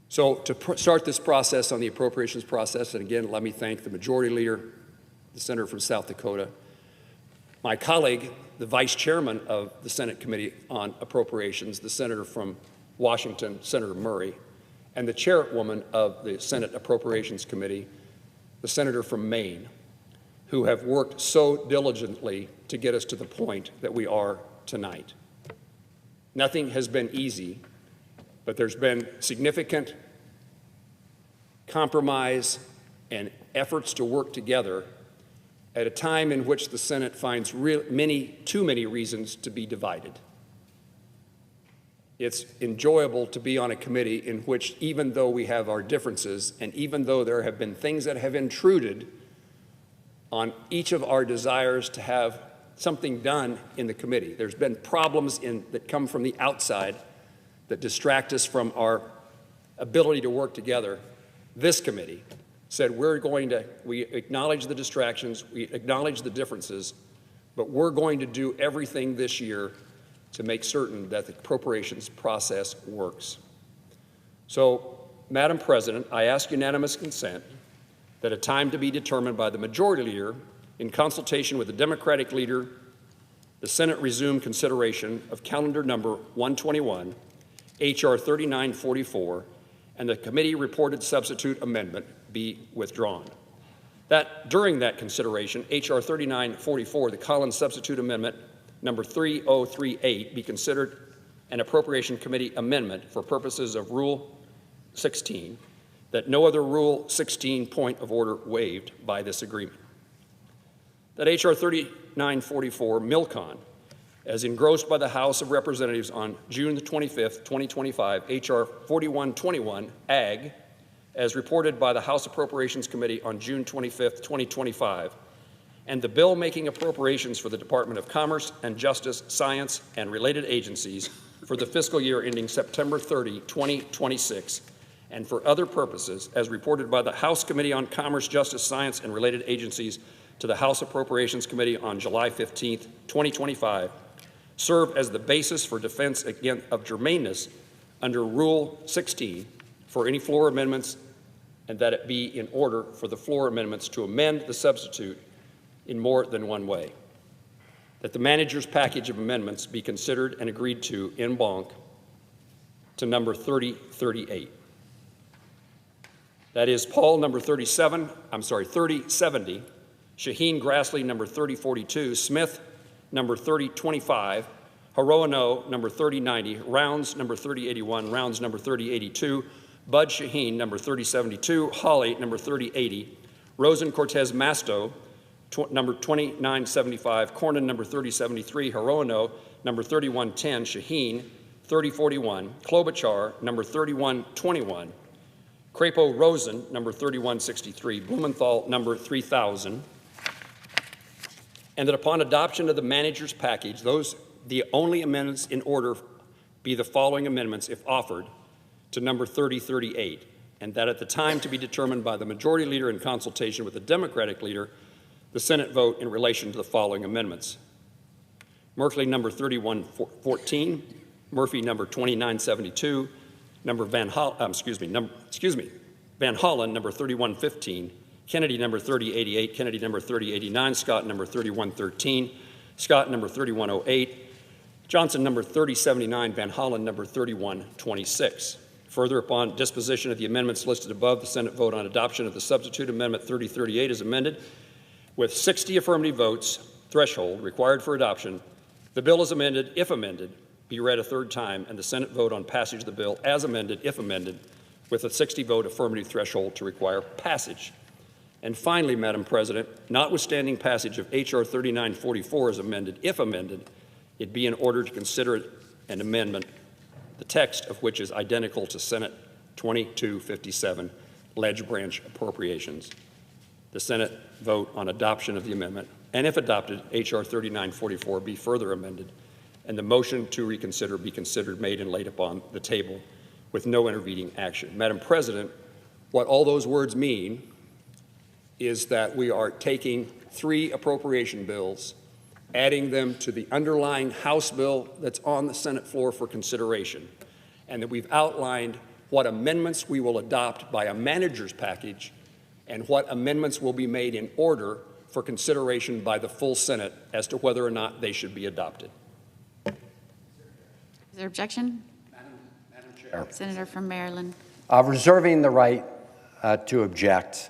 So to start this process on the appropriations process, and again, let me thank the Majority Leader, the Senator from South Dakota, my colleague, the Vice Chairman of the Senate Committee on Appropriations, the Senator from Washington, Senator Murray, and the Chairwoman of the Senate Appropriations Committee, the Senator from Maine, who have worked so diligently to get us to the point that we are tonight. Nothing has been easy, but there's been significant compromise and efforts to work together at a time in which the Senate finds too many reasons to be divided. It's enjoyable to be on a committee in which, even though we have our differences, and even though there have been things that have intruded on each of our desires to have something done in the committee, there's been problems that come from the outside that distract us from our ability to work together. This committee said we acknowledge the distractions, we acknowledge the differences, but we're going to do everything this year to make certain that the appropriations process works. So, Madam President, I ask unanimous consent that a time to be determined by the Majority Leader, in consultation with the Democratic Leader, the Senate resume consideration of calendar number 121, H.R. 3944, and the committee reported substitute amendment be withdrawn. That during that consideration, H.R. 3944, the Collins substitute amendment number 3038, be considered an Appropriation Committee amendment for purposes of Rule 16, that no other Rule 16 point of order waived by this agreement. That H.R. 3944, Milcon, as engrossed by the House of Representatives on June the 25th, 2025, H.R. 4121, Ag, as reported by the House Appropriations Committee on June 25th, 2025, and the bill making appropriations for the Department of Commerce and Justice, Science, and related agencies for the fiscal year ending September 30, 2026, and for other purposes, as reported by the House Committee on Commerce, Justice, Science, and related agencies to the House Appropriations Committee on July 15, 2025, serve as the basis for defense of germaneness under Rule 16 for any floor amendments, and that it be in order for the floor amendments to amend the substitute in more than one way. That the manager's package of amendments be considered and agreed to en banc to number 3038. That is Paul number 3070, Shaheen Grassley number 3042, Smith number 3025, Hirono number 3090, Rounds number 3081, Rounds number 3082, Bud Shaheen number 3072, Hawley number 3080, Rosen Cortez Masto number 2975, Cornyn number 3073, Hirono number 3110, Shaheen 3041, Klobuchar number 3121, Crapo Rosen number 3163, Blumenthal number 3000, and that upon adoption of the manager's package, the only amendments in order be the following amendments, if offered, to number 3038, and that at the time to be determined by the Majority Leader in consultation with the Democratic Leader, the Senate vote in relation to the following amendments: Merkley number 3114, Murphy number 2972, Van Hollen number 3115, Kennedy number 3088, Kennedy number 3089, Scott number 3113, Scott number 3108, Johnson number 3079, Van Hollen number 3126. Further, upon disposition of the amendments listed above, the Senate vote on adoption of the substitute amendment 3038 is amended with 60 affirmative votes threshold required for adoption. The bill is amended, if amended, be read a third time, and the Senate vote on passage of the bill as amended, if amended, with a 60-vote affirmative threshold to require passage. And finally, Madam President, notwithstanding passage of H.R. 3944 as amended, if amended, it be in order to consider an amendment, the text of which is identical to Senate 2257, Ledge Branch Appropriations. The Senate vote on adoption of the amendment, and if adopted, H.R. 3944 be further amended, and the motion to reconsider be considered, made, and laid upon the table with no intervening action. Madam President, what all those words mean is that we are taking 3 appropriation bills, adding them to the underlying House bill that's on the Senate floor for consideration, and that we've outlined what amendments we will adopt by a manager's package and what amendments will be made in order for consideration by the full Senate as to whether or not they should be adopted. Is there objection? Madam Chair. Senator from Maryland. Reserving the right to object.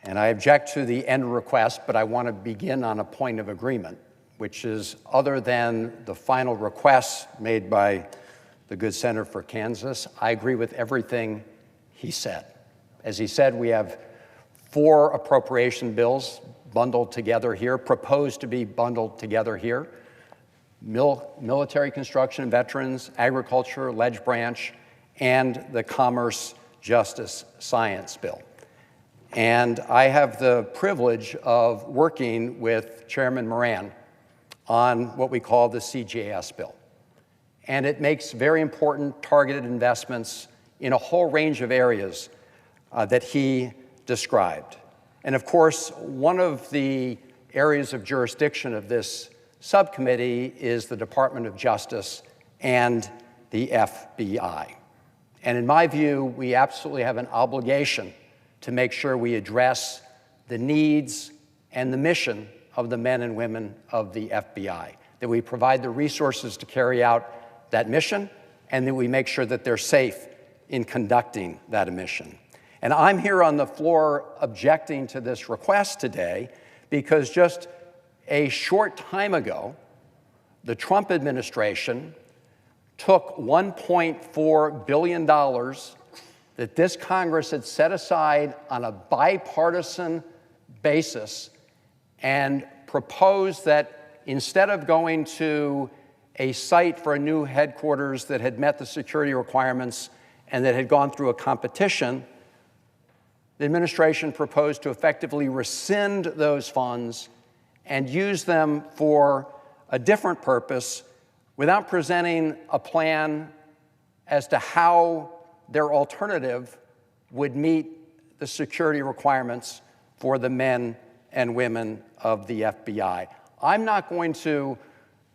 And I object to the end request, but I want to begin on a point of agreement, which is other than the final request made by the good senator for Kansas, I agree with everything he said. As he said, we have 4 appropriation bills bundled together here, proposed to be bundled together here: military construction and veterans, agriculture, ledge branch, and the Commerce, Justice, Science bill. And I have the privilege of working with Chairman Moran on what we call the CJS bill. And it makes very important targeted investments in a whole range of areas that he described. And of course, one of the areas of jurisdiction of this subcommittee is the Department of Justice and the FBI. And in my view, we absolutely have an obligation to make sure we address the needs and the mission of the men and women of the FBI, that we provide the resources to carry out that mission, and that we make sure that they're safe in conducting that mission. And I'm here on the floor objecting to this request today because just a short time ago, the Trump administration took $1.4 billion that this Congress had set aside on a bipartisan basis and proposed that instead of going to a site for a new headquarters that had met the security requirements and that had gone through a competition, the administration proposed to effectively rescind those funds and use them for a different purpose without presenting a plan as to how their alternative would meet the security requirements for the men and women of the FBI. I'm not going to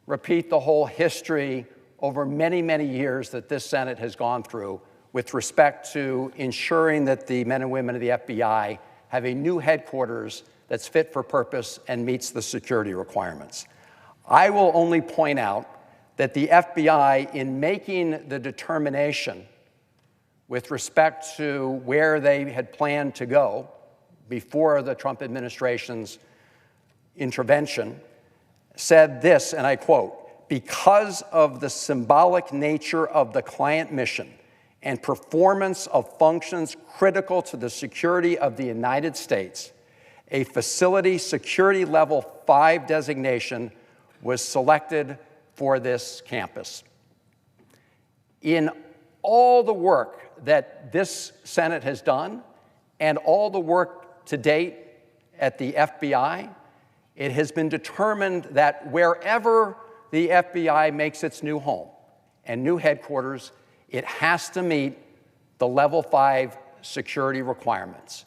repeat the whole history over many, many years that this Senate has gone through with respect to ensuring that the men and women of the FBI have a new headquarters that's fit for purpose and meets the security requirements. I will only point out that the FBI, in making the determination with respect to where they had planned to go before the Trump administration's intervention, said this, and I quote, "Because of the symbolic nature of the client mission and performance of functions critical to the security of the United States, a facility security level 5 designation was selected for this campus." In all the work that this Senate has done and all the work to date at the FBI, it has been determined that wherever the FBI makes its new home and new headquarters, it has to meet the level 5 security requirements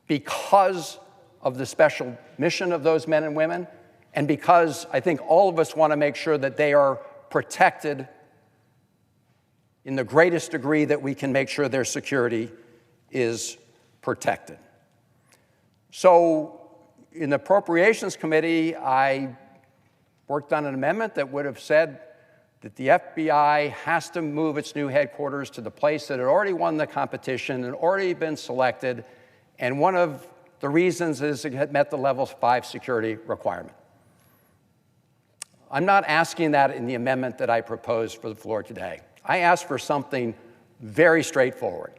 because of the special mission of those men and women, and because I think all of us want to make sure that they are protected in the greatest degree that we can make sure their security is protected. So in the Appropriations Committee, I worked on an amendment that would have said that the FBI has to move its new headquarters to the place that had already won the competition and already been selected, and one of the reasons is it had met the level 5 security requirement. I'm not asking that in the amendment that I proposed for the floor today. I asked for something very straightforward.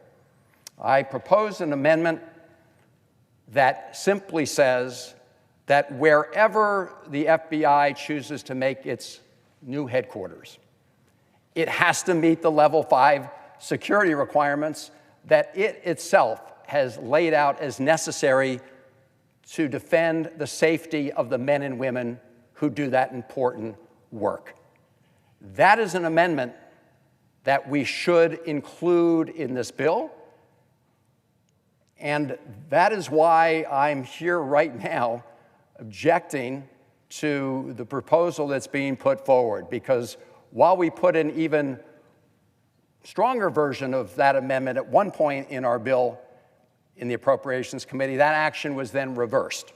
I proposed an amendment that simply says that wherever the FBI chooses to make its new headquarters, it has to meet the level 5 security requirements that it itself has laid out as necessary to defend the safety of the men and women who do that important work. That is an amendment that we should include in this bill, and that is why I'm here right now objecting to the proposal that's being put forward, because while we put an even stronger version of that amendment at one point in our bill in the Appropriations Committee, that action was then reversed.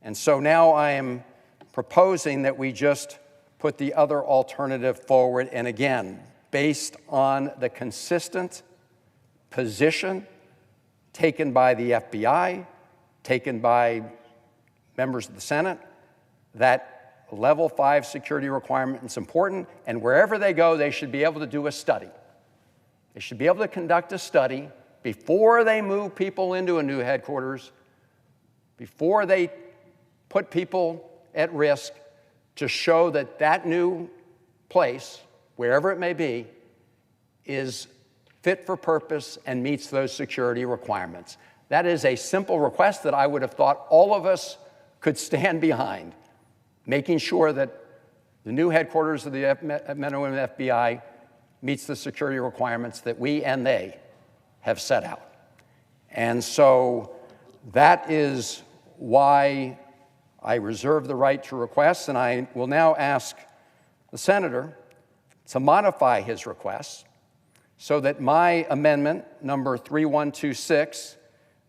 And so now I am proposing that we just put the other alternative forward, and again, based on the consistent position taken by the FBI, taken by members of the Senate, that level 5 security requirement is important, and wherever they go, they should be able to do a study. They should be able to conduct a study before they move people into a new headquarters, before they put people at risk, to show that that new place, wherever it may be, is fit for purpose and meets those security requirements. That is a simple request that I would have thought all of us could stand behind, making sure that the new headquarters of the men and women FBI meets the security requirements that we and they have set out. And so that is why I reserve the right to request, and I will now ask the senator to modify his request so that my amendment, number 3126,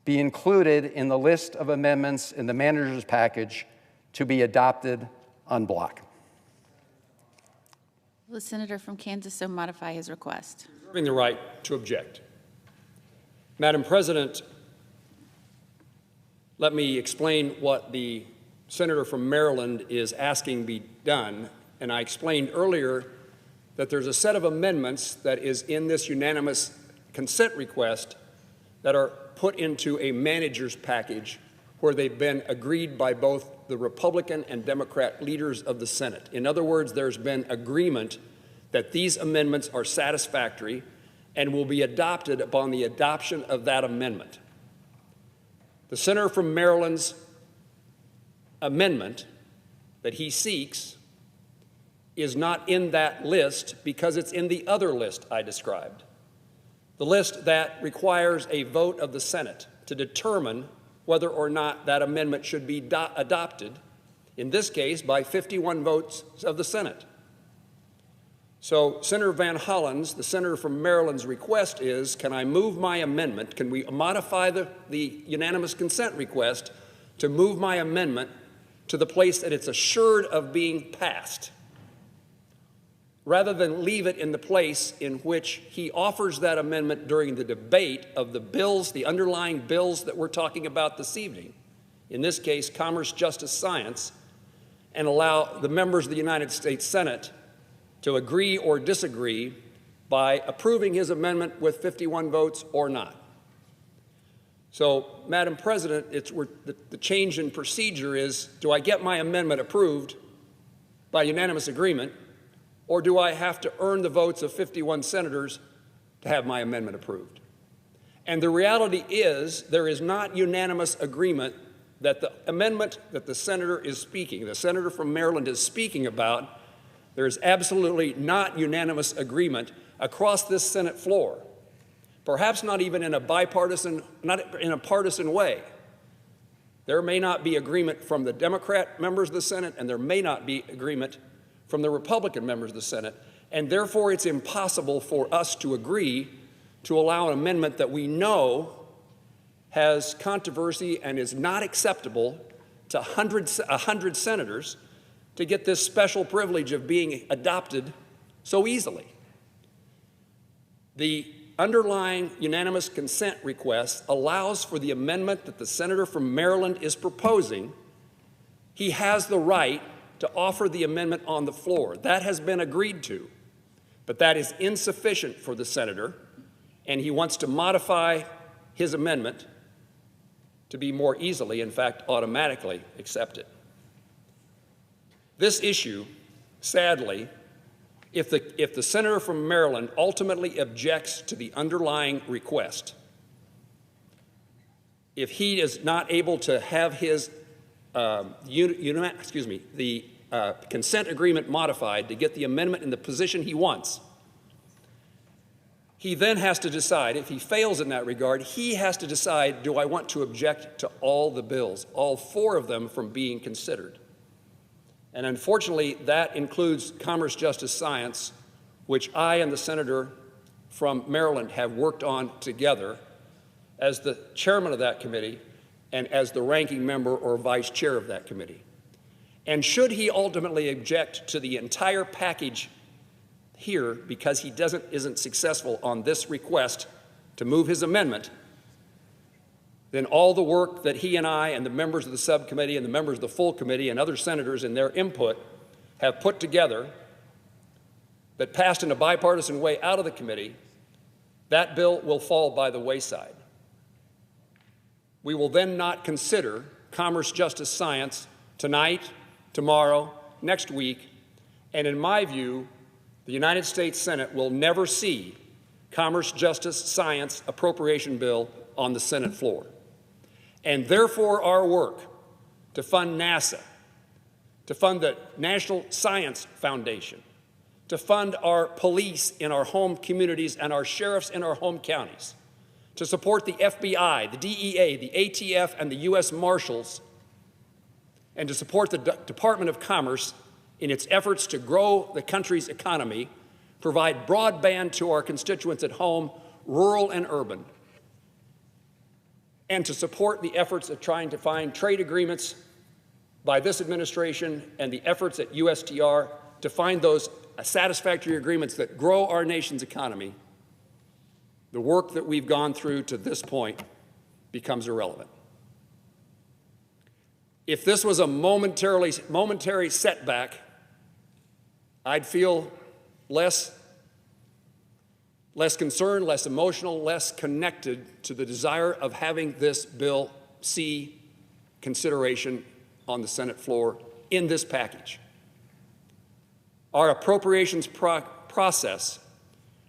be included in the list of amendments in the manager's package to be adopted en bloc. Will the senator from Kansas so modify his request? Reserving the right to object. Madam President, let me explain what the senator from Maryland is asking be done. And I explained earlier that there's a set of amendments that is in this unanimous consent request that are put into a manager's package where they've been agreed by both the Republican and Democrat leaders of the Senate. In other words, there's been agreement that these amendments are satisfactory and will be adopted upon the adoption of that amendment. The senator from Maryland's amendment that he seeks is not in that list because it's in the other list I described, the list that requires a vote of the Senate to determine whether or not that amendment should be adopted, in this case by 51 votes of the Senate. So Senator Van Hollen's, the senator from Maryland's request is, can I move my amendment? Can we modify the unanimous consent request to move my amendment to the place that it's assured of being passed, rather than leave it in the place in which he offers that amendment during the debate of the bills, the underlying bills that we're talking about this evening, in this case, Commerce, Justice, Science, and allow the members of the United States Senate to agree or disagree by approving his amendment with 51 votes or not. So, Madam President, the change in procedure is, do I get my amendment approved by unanimous agreement, or do I have to earn the votes of 51 senators to have my amendment approved? And the reality is there is not unanimous agreement that the amendment that the senator is speaking, the senator from Maryland is speaking about, there is absolutely not unanimous agreement across this Senate floor, perhaps not even in a partisan way. There may not be agreement from the Democrat members of the Senate, and there may not be agreement from the Republican members of the Senate, and therefore it's impossible for us to agree to allow an amendment that we know has controversy and is not acceptable to 100 senators to get this special privilege of being adopted so easily. The underlying unanimous consent request allows for the amendment that the senator from Maryland is proposing. He has the right to offer the amendment on the floor. That has been agreed to, but that is insufficient for the senator, and he wants to modify his amendment to be more easily, in fact, automatically accepted. This issue, sadly, if the senator from Maryland ultimately objects to the underlying request, if he is not able to have his consent agreement modified to get the amendment in the position he wants, he then has to decide, if he fails in that regard, he has to decide, do I want to object to all the bills, all 4 of them from being considered? And unfortunately, that includes Commerce, Justice, Science, which I and the senator from Maryland have worked on together as the chairman of that committee and as the ranking member or vice chair of that committee. And should he ultimately object to the entire package here because he isn't successful on this request to move his amendment, then all the work that he and I and the members of the subcommittee and the members of the full committee and other senators in their input have put together that passed in a bipartisan way out of the committee that bill will fall by the wayside. We will then not consider commerce, justice, science tonight, tomorrow, next week, and in my view, the United States Senate will never see commerce, justice, science appropriation bill on the Senate floor. And therefore, our work to fund NASA, to fund the National Science Foundation, to fund our police in our home communities and our sheriffs in our home counties, to support the FBI, the DEA, the ATF, and the U.S. Marshals, and to support the Department of Commerce in its efforts to grow the country's economy, provide broadband to our constituents at home, rural and urban, and to support the efforts of trying to find trade agreements by this administration and the efforts at USTR to find those satisfactory agreements that grow our nation's economy, the work that we've gone through to this point becomes irrelevant. If this was a momentary setback, I'd feel less concerned, less emotional, less connected to the desire of having this bill see consideration on the Senate floor in this package. Our appropriations process,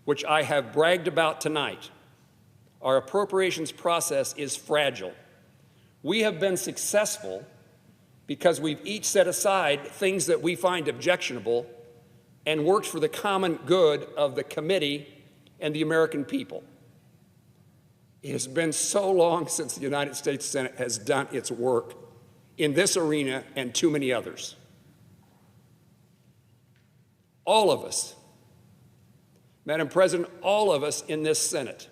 which I have bragged about tonight, our appropriations process is fragile. We have been successful because we've each set aside things that we find objectionable and worked for the common good of the committee and the American people. It has been so long since the United States Senate has done its work in this arena and too many others. All of us, Madam President, all of us in this Senate,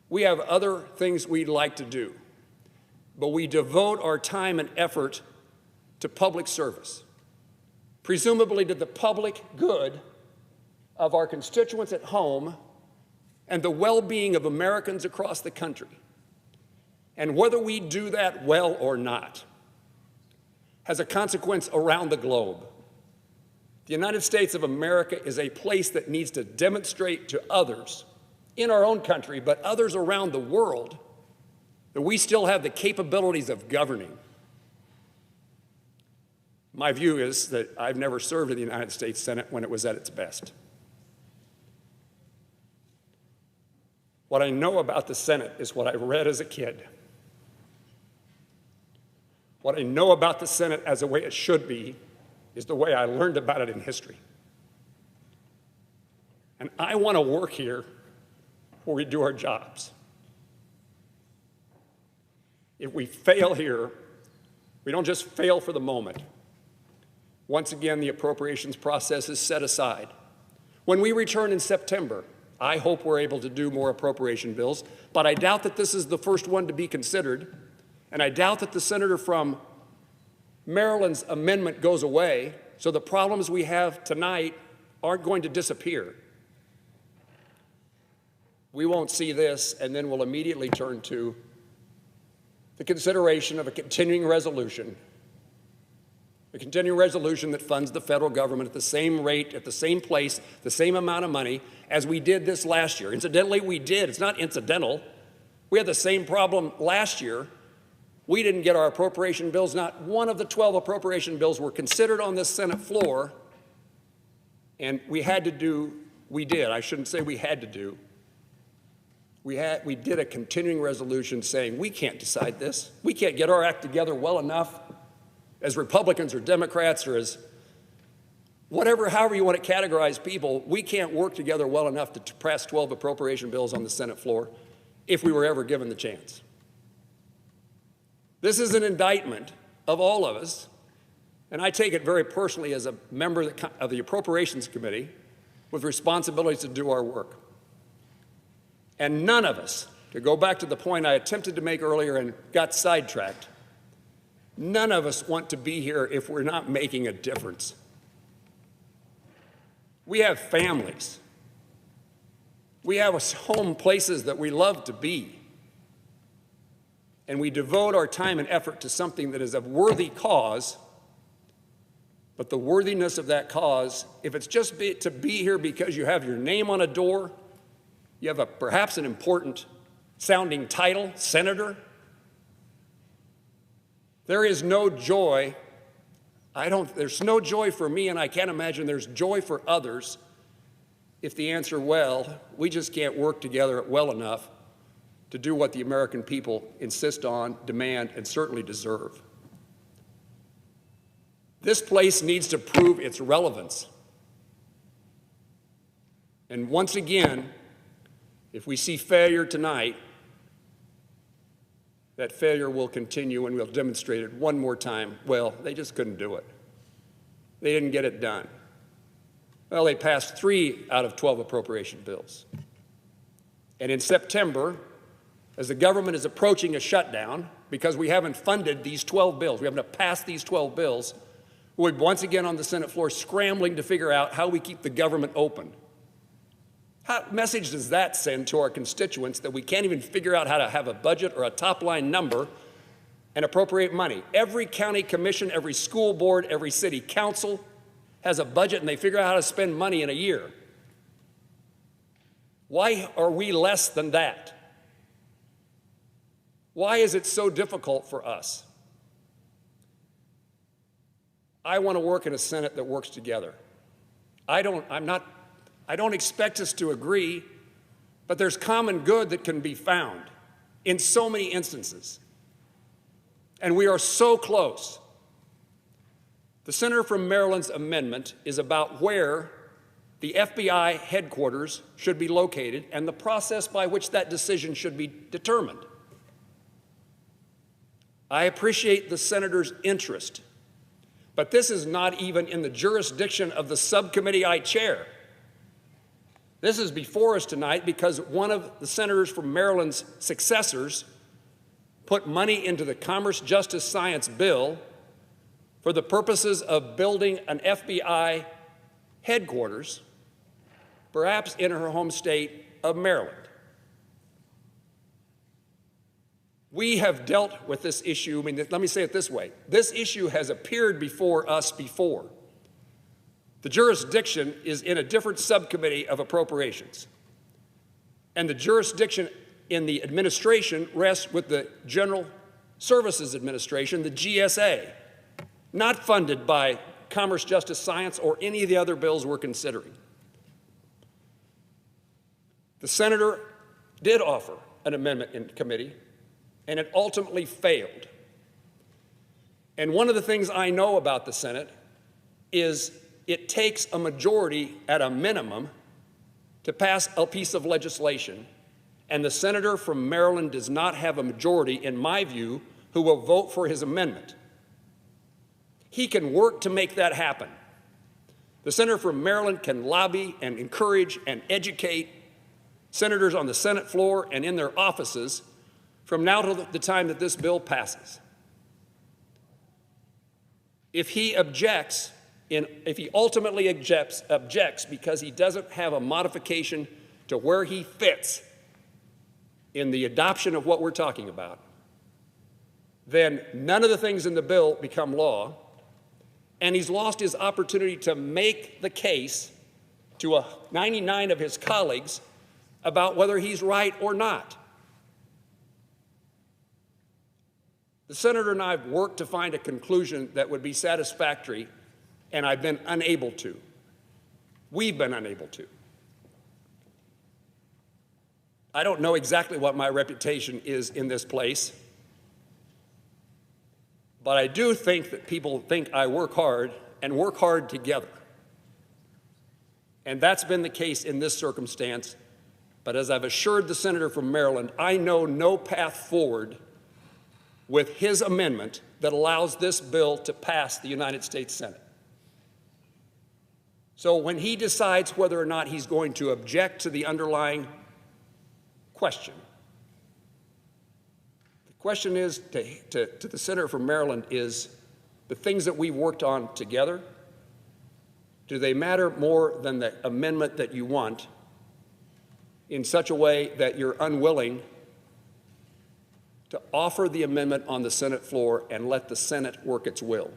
we have other things we'd like to do, but we devote our time and effort to public service, presumably to the public good of our constituents at home and the well-being of Americans across the country. And whether we do that well or not has a consequence around the globe. The United States of America is a place that needs to demonstrate to others in our own country, but others around the world, that we still have the capabilities of governing. My view is that I've never served in the United States Senate when it was at its best. What I know about the Senate is what I read as a kid. What I know about the Senate as the way it should be is the way I learned about it in history. And I want to work here where we do our jobs. If we fail here, we don't just fail for the moment. Once again, the appropriations process is set aside. When we return in September, I hope we're able to do more appropriation bills, but I doubt that this is the first one to be considered, and I doubt that the senator from Maryland's amendment goes away, so the problems we have tonight aren't going to disappear. We won't see this, and then we'll immediately turn to the consideration of a continuing resolution that funds the federal government at the same rate, at the same place, the same amount of money as we did this last year. Incidentally, we did. It's not incidental. We had the same problem last year. We didn't get our appropriation bills. Not one of the 12 appropriation bills were considered on this Senate floor, and we did. I shouldn't say we had to do. We did a continuing resolution saying we can't decide this. We can't get our act together well enough as Republicans or Democrats or as however you want to categorize people. We can't work together well enough to pass 12 appropriation bills on the Senate floor if we were ever given the chance. This is an indictment of all of us, and I take it very personally as a member of the Appropriations Committee with responsibilities to do our work. And none of us, to go back to the point I attempted to make earlier and got sidetracked, none of us want to be here if we're not making a difference. We have families. We have home places that we love to be. And we devote our time and effort to something that is a worthy cause, but the worthiness of that cause, if it's just to be here because you have your name on a door, You have perhaps an important sounding title, senator. There is no joy. There's no joy for me, and I can't imagine there's joy for others if the answer, well, we just can't work together well enough to do what the American people insist on, demand, and certainly deserve. This place needs to prove its relevance. And once again, if we see failure tonight, that failure will continue, and we'll demonstrate it one more time. Well, they just couldn't do it. They didn't get it done. Well, they passed 3 out of 12 appropriation bills. And in September, as the government is approaching a shutdown, because we haven't funded these 12 bills, we haven't passed these 12 bills, we're once again on the Senate floor scrambling to figure out how we keep the government open. What message does that send to our constituents that we can't even figure out how to have a budget or a top-line number and appropriate money? Every county commission, every school board, every city council has a budget, and they figure out how to spend money in a year. Why are we less than that? Why is it so difficult for us? I want to work in a Senate that works together. I don't expect us to agree, but there's common good that can be found in so many instances. And we are so close. The Senator from Maryland's amendment is about where the FBI headquarters should be located and the process by which that decision should be determined. I appreciate the senator's interest, but this is not even in the jurisdiction of the subcommittee I chair. This is before us tonight because one of the senators from Maryland's successors put money into the Commerce, Justice, Science bill for the purposes of building an FBI headquarters, perhaps in her home state of Maryland. We have dealt with this issue. Let me say it this way. This issue has appeared before us before. The jurisdiction is in a different subcommittee of appropriations. And the jurisdiction in the administration rests with the General Services Administration, the GSA, not funded by Commerce, Justice, Science, or any of the other bills we're considering. The senator did offer an amendment in committee, and it ultimately failed. And one of the things I know about the Senate is it takes a majority at a minimum to pass a piece of legislation, and the senator from Maryland does not have a majority, in my view, who will vote for his amendment. He can work to make that happen. The senator from Maryland can lobby and encourage and educate senators on the Senate floor and in their offices from now to the time that this bill passes. If he objects, if he ultimately objects because he doesn't have a modification to where he fits in the adoption of what we're talking about, then none of the things in the bill become law, and he's lost his opportunity to make the case to 99 of his colleagues about whether he's right or not. The senator and I have worked to find a conclusion that would be satisfactory, and I've been unable to. We've been unable to. I don't know exactly what my reputation is in this place, but I do think that people think I work hard and work hard together. And that's been the case in this circumstance. But as I've assured the senator from Maryland, I know no path forward with his amendment that allows this bill to pass the United States Senate. So when he decides whether or not he's going to object to the underlying question, the question is to the senator from Maryland is, the things that we've worked on together, do they matter more than the amendment that you want in such a way that you're unwilling to offer the amendment on the Senate floor and let the Senate work its will?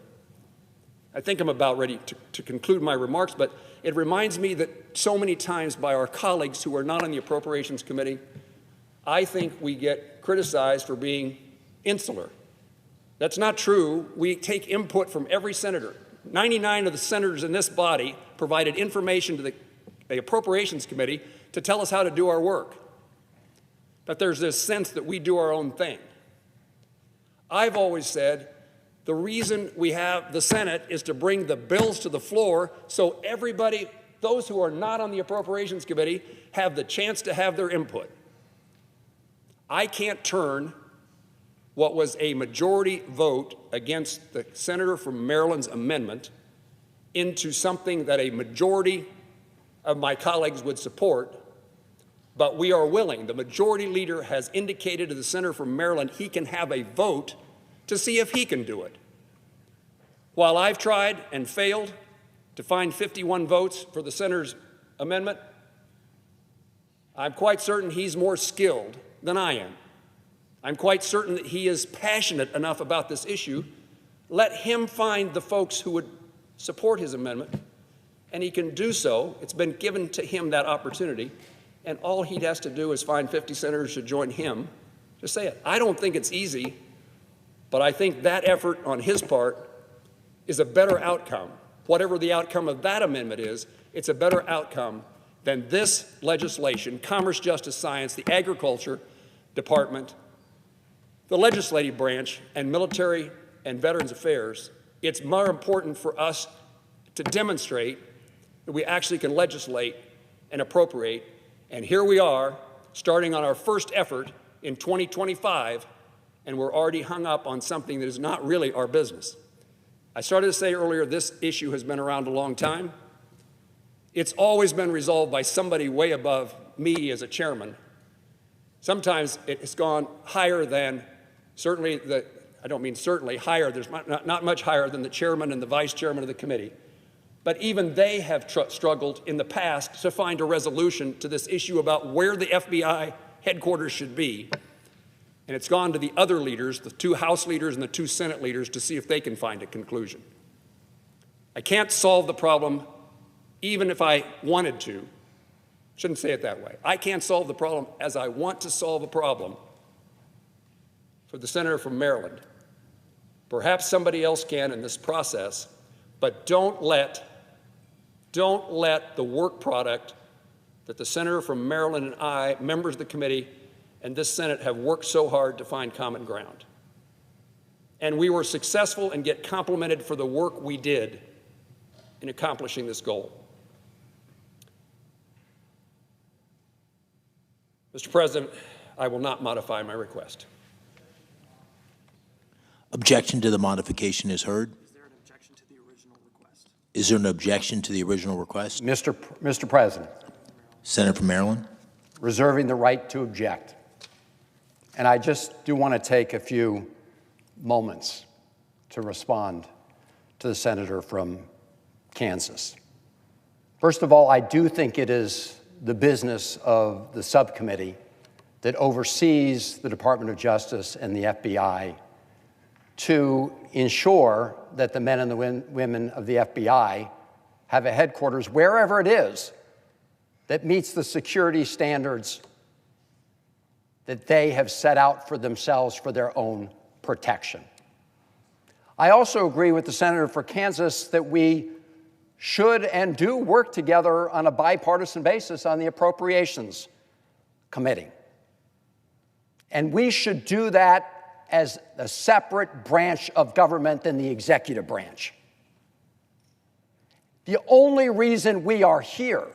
I think I'm about ready to conclude my remarks, but it reminds me that so many times by our colleagues who are not on the Appropriations Committee, I think we get criticized for being insular. That's not true. We take input from every senator. 99 of the senators in this body provided information to the Appropriations Committee to tell us how to do our work. But there's this sense that we do our own thing. I've always said the reason we have the Senate is to bring the bills to the floor so everybody, those who are not on the Appropriations Committee, have the chance to have their input. I can't turn what was a majority vote against the senator from Maryland's amendment into something that a majority of my colleagues would support, but we are willing. The majority leader has indicated to the senator from Maryland he can have a vote to see if he can do it. While I've tried and failed to find 51 votes for the senator's amendment, I'm quite certain he's more skilled than I am. I'm quite certain that he is passionate enough about this issue. Let him find the folks who would support his amendment, and he can do so. It's been given to him that opportunity, and all he has to do is find 50 senators to join him to say it. I don't think it's easy, but I think that effort on his part is a better outcome. Whatever the outcome of that amendment is, it's a better outcome than this legislation, Commerce, Justice, Science, the Agriculture Department, the legislative branch, and Military and Veterans Affairs. It's more important for us to demonstrate that we actually can legislate and appropriate. And here we are, starting on our first effort in 2025, and we're already hung up on something that is not really our business. I started to say earlier, this issue has been around a long time. It's always been resolved by somebody way above me as a chairman. Sometimes it's gone higher than certainly I don't mean certainly higher, there's not much higher than the chairman and the vice chairman of the committee. But even they have struggled in the past to find a resolution to this issue about where the FBI headquarters should be. And it's gone to the other leaders, the 2 House leaders and the 2 Senate leaders, to see if they can find a conclusion. I can't solve the problem even if I wanted to. Shouldn't say it that way. I can't solve the problem as I want to solve a problem for the senator from Maryland. Perhaps somebody else can in this process, but don't let the work product that the senator from Maryland and I, members of the committee, and this Senate have worked so hard to find common ground. And we were successful and get complimented for the work we did in accomplishing this goal. Mr. President, I will not modify my request. Objection to the modification is heard. Is there an objection to the original request? Is there an objection to the original request? Mr. President. Senator from Maryland. Reserving the right to object. And I just do want to take a few moments to respond to the senator from Kansas. First of all, I do think it is the business of the subcommittee that oversees the Department of Justice and the FBI to ensure that the men and the women of the FBI have a headquarters, wherever it is, that meets the security standards that they have set out for themselves for their own protection. I also agree with the senator for Kansas that we should and do work together on a bipartisan basis on the Appropriations Committee. And we should do that as a separate branch of government than the executive branch. The only reason we are here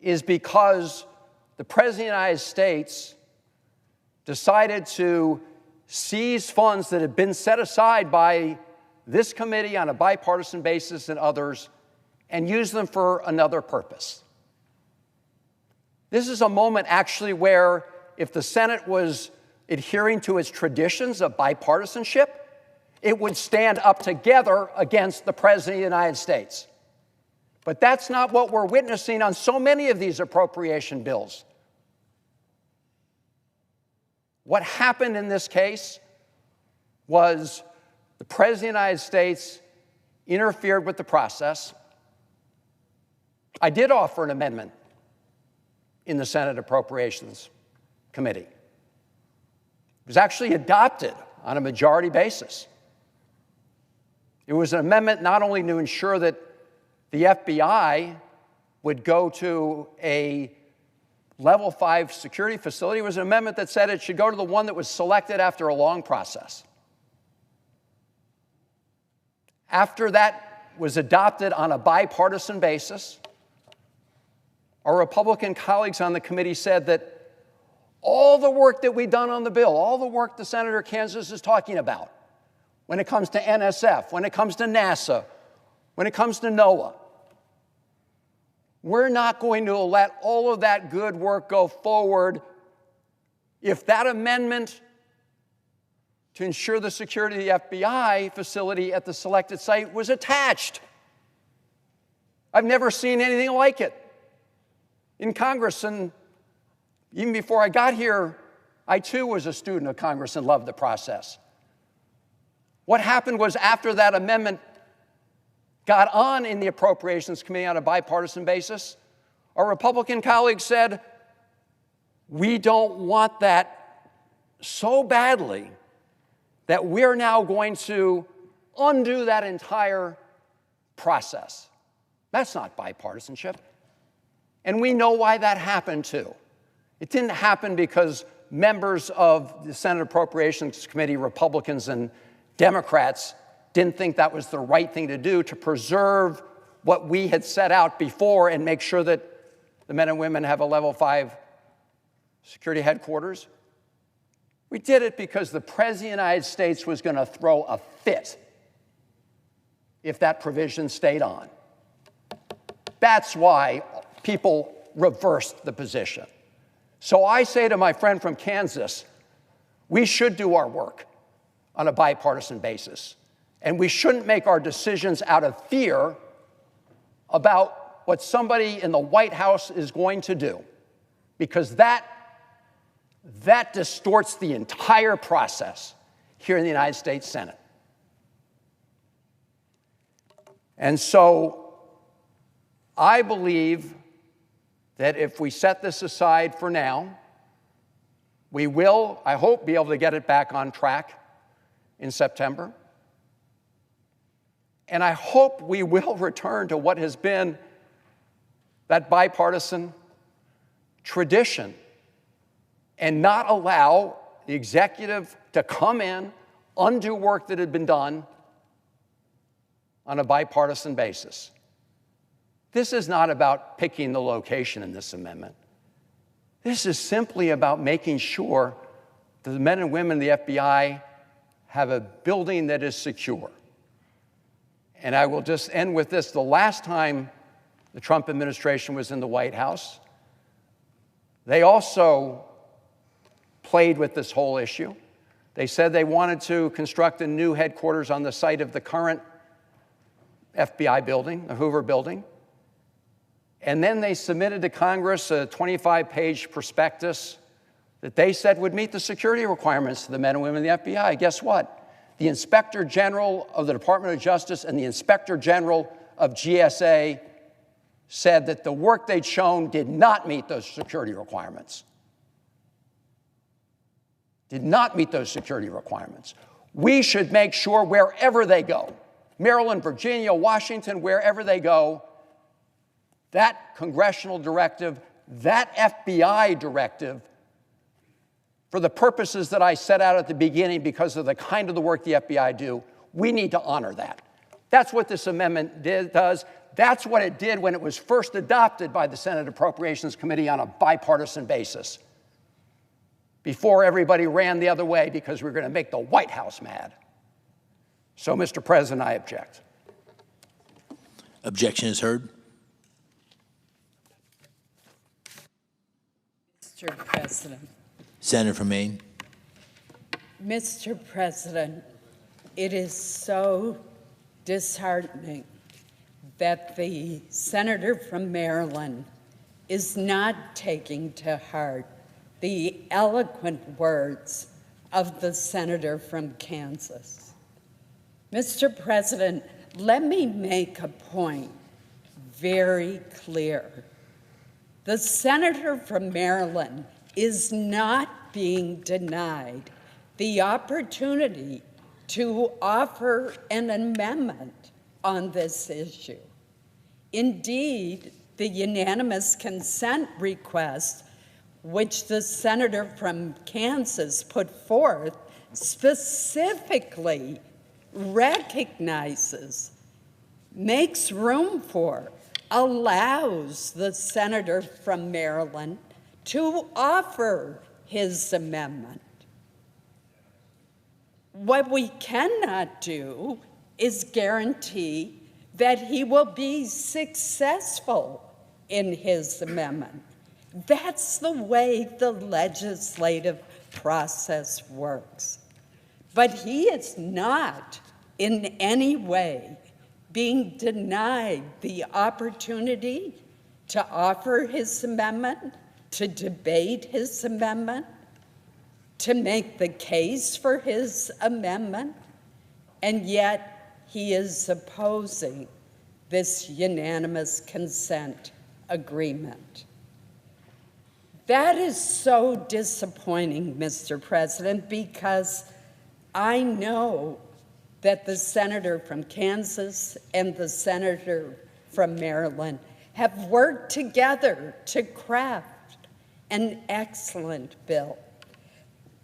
is because the President of the United States decided to seize funds that had been set aside by this committee on a bipartisan basis and others and use them for another purpose. This is a moment actually where if the Senate was adhering to its traditions of bipartisanship, it would stand up together against the President of the United States. But that's not what we're witnessing on so many of these appropriation bills. What happened in this case was the President of the United States interfered with the process. I did offer an amendment in the Senate Appropriations Committee. It was actually adopted on a majority basis. It was an amendment not only to ensure that the FBI would go to a level 5 security facility, it was an amendment that said it should go to the one that was selected after a long process. After that was adopted on a bipartisan basis, our Republican colleagues on the committee said that all the work that we've done on the bill, all the work the Senator Kansas is talking about, when it comes to NSF, when it comes to NASA, when it comes to NOAA, we're not going to let all of that good work go forward if that amendment to ensure the security of the FBI facility at the selected site was attached. I've never seen anything like it in Congress, and even before I got here, I too was a student of Congress and loved the process. What happened was, after that amendment got on in the Appropriations Committee on a bipartisan basis, our Republican colleagues said, we don't want that so badly that we're now going to undo that entire process. That's not bipartisanship. And we know why that happened, too. It didn't happen because members of the Senate Appropriations Committee, Republicans and Democrats, didn't think that was the right thing to do to preserve what we had set out before and make sure that the men and women have a level 5 security headquarters. We did it because the President of the United States was going to throw a fit if that provision stayed on. That's why people reversed the position. So I say to my friend from Kansas, we should do our work on a bipartisan basis. And we shouldn't make our decisions out of fear about what somebody in the White House is going to do, because that distorts the entire process here in the United States Senate. And so I believe that if we set this aside for now, we will, I hope, be able to get it back on track in September. And I hope we will return to what has been that bipartisan tradition and not allow the executive to come in, undo work that had been done on a bipartisan basis. This is not about picking the location in this amendment. This is simply about making sure that the men and women of the FBI have a building that is secure. And I will just end with this. The last time the Trump administration was in the White House, they also played with this whole issue. They said they wanted to construct a new headquarters on the site of the current FBI building, the Hoover building. And then they submitted to Congress a 25-page prospectus that they said would meet the security requirements of the men and women of the FBI. Guess what? The Inspector General of the Department of Justice and the Inspector General of GSA said that the work they'd shown did not meet those security requirements. Did not meet those security requirements. We should make sure wherever they go, Maryland, Virginia, Washington, wherever they go, that congressional directive, that FBI directive, for the purposes that I set out at the beginning because of the kind of the work the FBI do, we need to honor that. That's what this amendment does. That's what it did when it was first adopted by the Senate Appropriations Committee on a bipartisan basis, before everybody ran the other way because we were going to make the White House mad. So, Mr. President, I object. Objection is heard. Mr. President. Senator from Maine. Mr. President, it is so disheartening that the senator from Maryland is not taking to heart the eloquent words of the senator from Kansas. Mr. President, let me make a point very clear. The senator from Maryland is not being denied the opportunity to offer an amendment on this issue. Indeed, the unanimous consent request, which the senator from Kansas put forth, specifically recognizes, makes room for, allows the senator from Maryland to offer his amendment. What we cannot do is guarantee that he will be successful in his amendment. That's the way the legislative process works. But he is not in any way being denied the opportunity to offer his amendment, to debate his amendment, to make the case for his amendment, and yet he is opposing this unanimous consent agreement. That is so disappointing, Mr. President, because I know that the senator from Kansas and the senator from Maryland have worked together to craft an excellent bill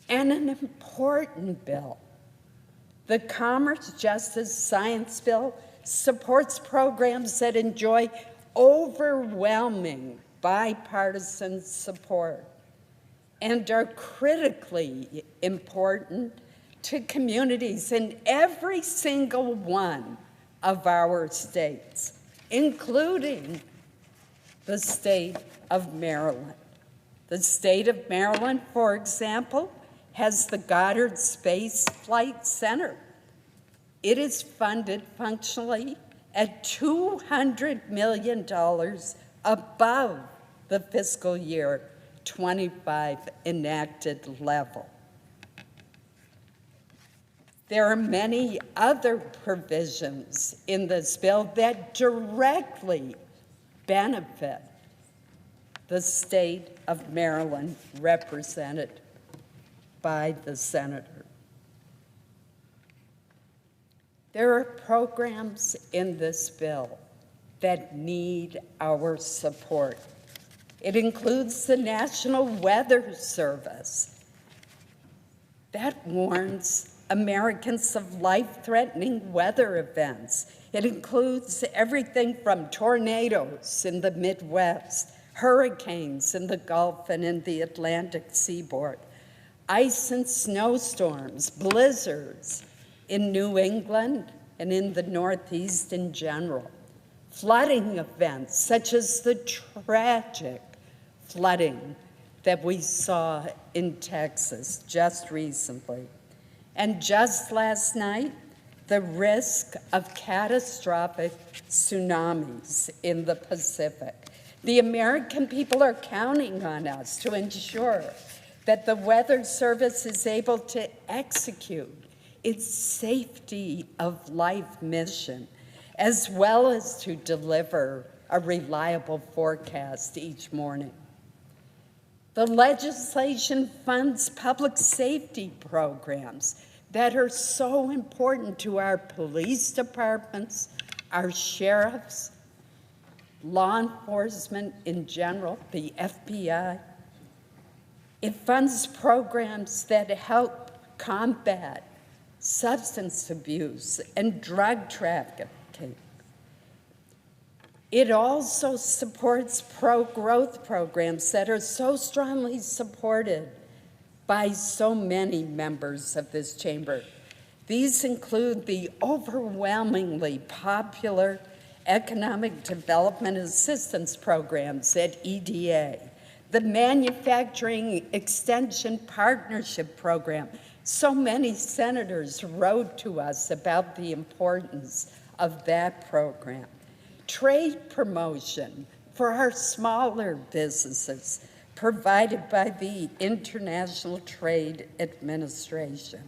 and an important bill. The Commerce, Justice, Science Bill supports programs that enjoy overwhelming bipartisan support and are critically important to communities in every single one of our states, including the state of Maryland. The state of Maryland, for example, has the Goddard Space Flight Center. It is funded functionally at $200 million above the fiscal year 25 enacted level. There are many other provisions in this bill that directly benefit the state of Maryland, represented by the senator. There are programs in this bill that need our support. It includes the National Weather Service that warns Americans of life-threatening weather events. It includes everything from tornadoes in the Midwest, hurricanes in the Gulf and in the Atlantic seaboard, ice and snowstorms, blizzards in New England and in the Northeast in general, flooding events such as the tragic flooding that we saw in Texas just recently. And just last night, the risk of catastrophic tsunamis in the Pacific. The American people are counting on us to ensure that the Weather Service is able to execute its safety of life mission, as well as to deliver a reliable forecast each morning. The legislation funds public safety programs that are so important to our police departments, our sheriffs, law enforcement in general, the FBI. It funds programs that help combat substance abuse and drug trafficking. It also supports pro-growth programs that are so strongly supported by so many members of this chamber. These include the overwhelmingly popular Economic Development Assistance Programs at EDA, the Manufacturing Extension Partnership Program. So many senators wrote to us about the importance of that program. Trade promotion for our smaller businesses provided by the International Trade Administration.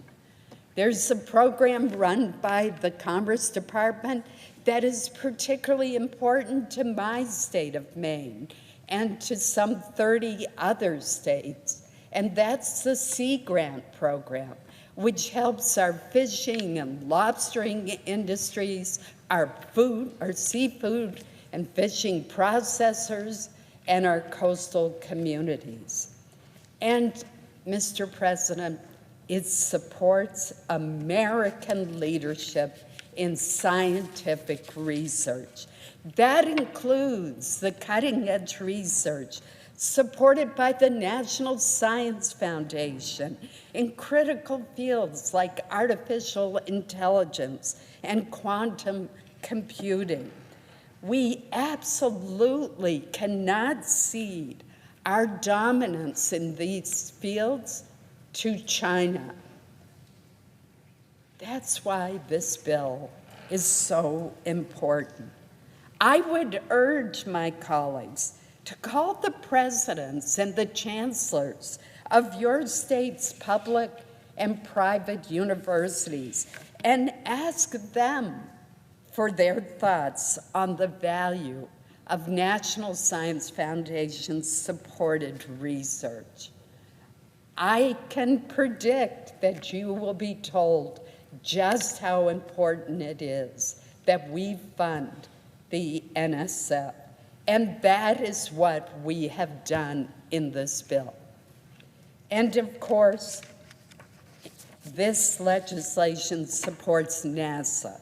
There's a program run by the Commerce Department that is particularly important to my state of Maine and to some 30 other states, and that's the Sea Grant program, which helps our fishing and lobstering industries, our seafood and fishing processors, and our coastal communities. And, Mr. President, it supports American leadership in scientific research. That includes the cutting-edge research supported by the National Science Foundation in critical fields like artificial intelligence and quantum computing. We absolutely cannot cede our dominance in these fields to China. That's why this bill is so important. I would urge my colleagues to call the presidents and the chancellors of your state's public and private universities and ask them for their thoughts on the value of National Science Foundation-supported research. I can predict that you will be told just how important it is that we fund the NSF, and that is what we have done in this bill. And of course, this legislation supports NASA,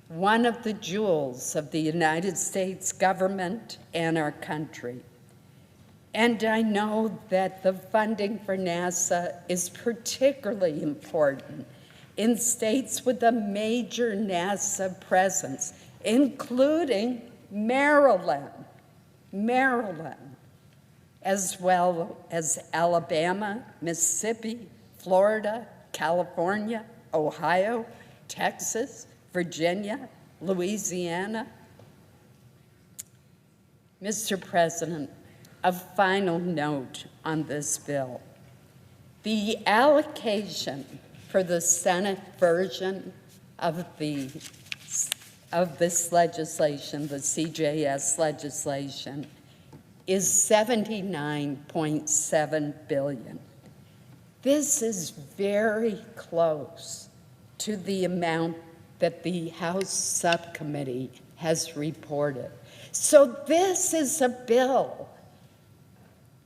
one of the jewels of the United States government and our country. And I know that the funding for NASA is particularly important in states with a major NASA presence, including Maryland, as well as Alabama, Mississippi, Florida, California, Ohio, Texas, Virginia, Louisiana. Mr. President, a final note on this bill. The allocation for the Senate version of this legislation, the CJS legislation, is $79.7 billion. This is very close to the amount that the House subcommittee has reported. So this is a bill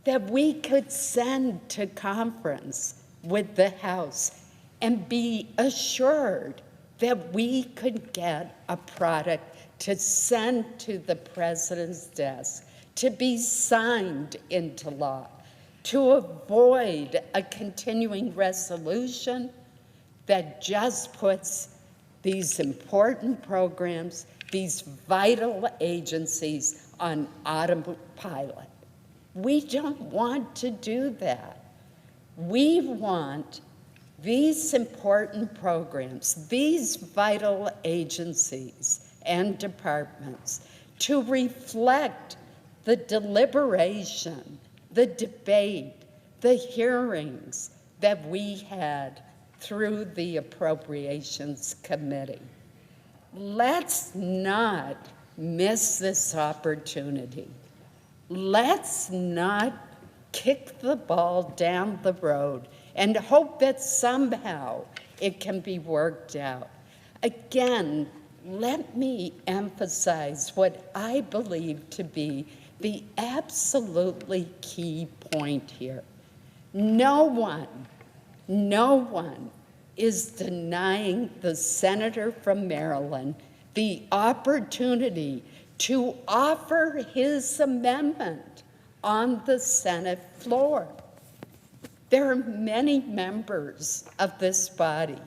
that we could send to conference with the House and be assured that we could get a product to send to the president's desk to be signed into law, to avoid a continuing resolution that just puts these important programs, these vital agencies on autopilot. We don't want to do that. We want these important programs, these vital agencies and departments to reflect the deliberation, the debate, the hearings that we had through the Appropriations Committee. Let's not miss this opportunity. Let's not kick the ball down the road and hope that somehow it can be worked out. Again, let me emphasize what I believe to be the absolutely key point here. No one is denying the senator from Maryland the opportunity to offer his amendment on the Senate floor. There are many members of this body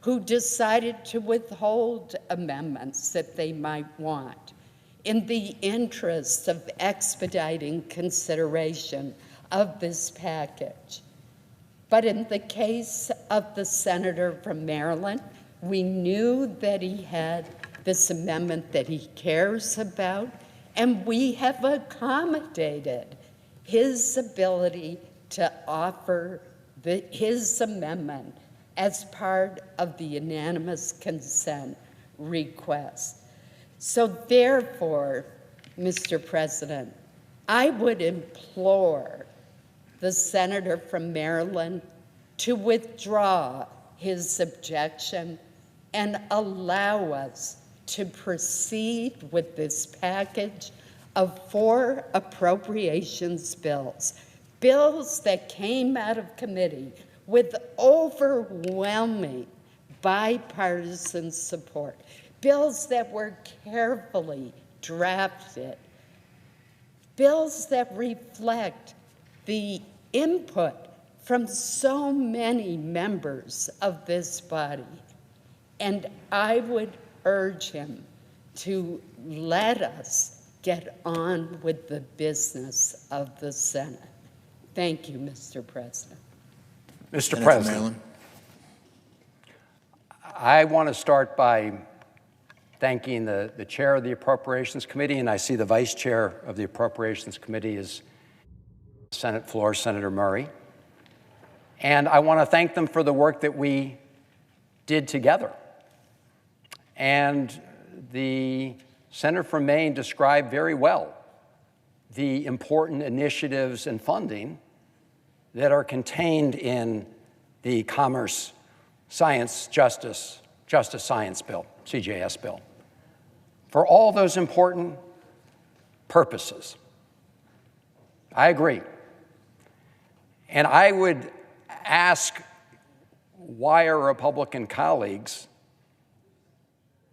who decided to withhold amendments that they might want in the interest of expediting consideration of this package. But in the case of the senator from Maryland, we knew that he had this amendment that he cares about, and we have accommodated his ability to offer his amendment as part of the unanimous consent request. So therefore, Mr. President, I would implore the senator from Maryland to withdraw his objection and allow us to proceed with this package of 4 appropriations bills, bills that came out of committee with overwhelming bipartisan support, bills that were carefully drafted, bills that reflect the input from so many members of this body. And I would urge him to let us get on with the business of the Senate. Thank you, Mr. President. Mr. Senator from President, Maryland. I want to start by thanking the chair of the Appropriations Committee, and I see the vice chair of the Appropriations Committee is Senate floor, Senator Murray. And I want to thank them for the work that we did together. And the senator from Maine described very well the important initiatives and funding that are contained in the Commerce, Science, Justice Science Bill, CJS bill, for all those important purposes. I agree. And I would ask why our Republican colleagues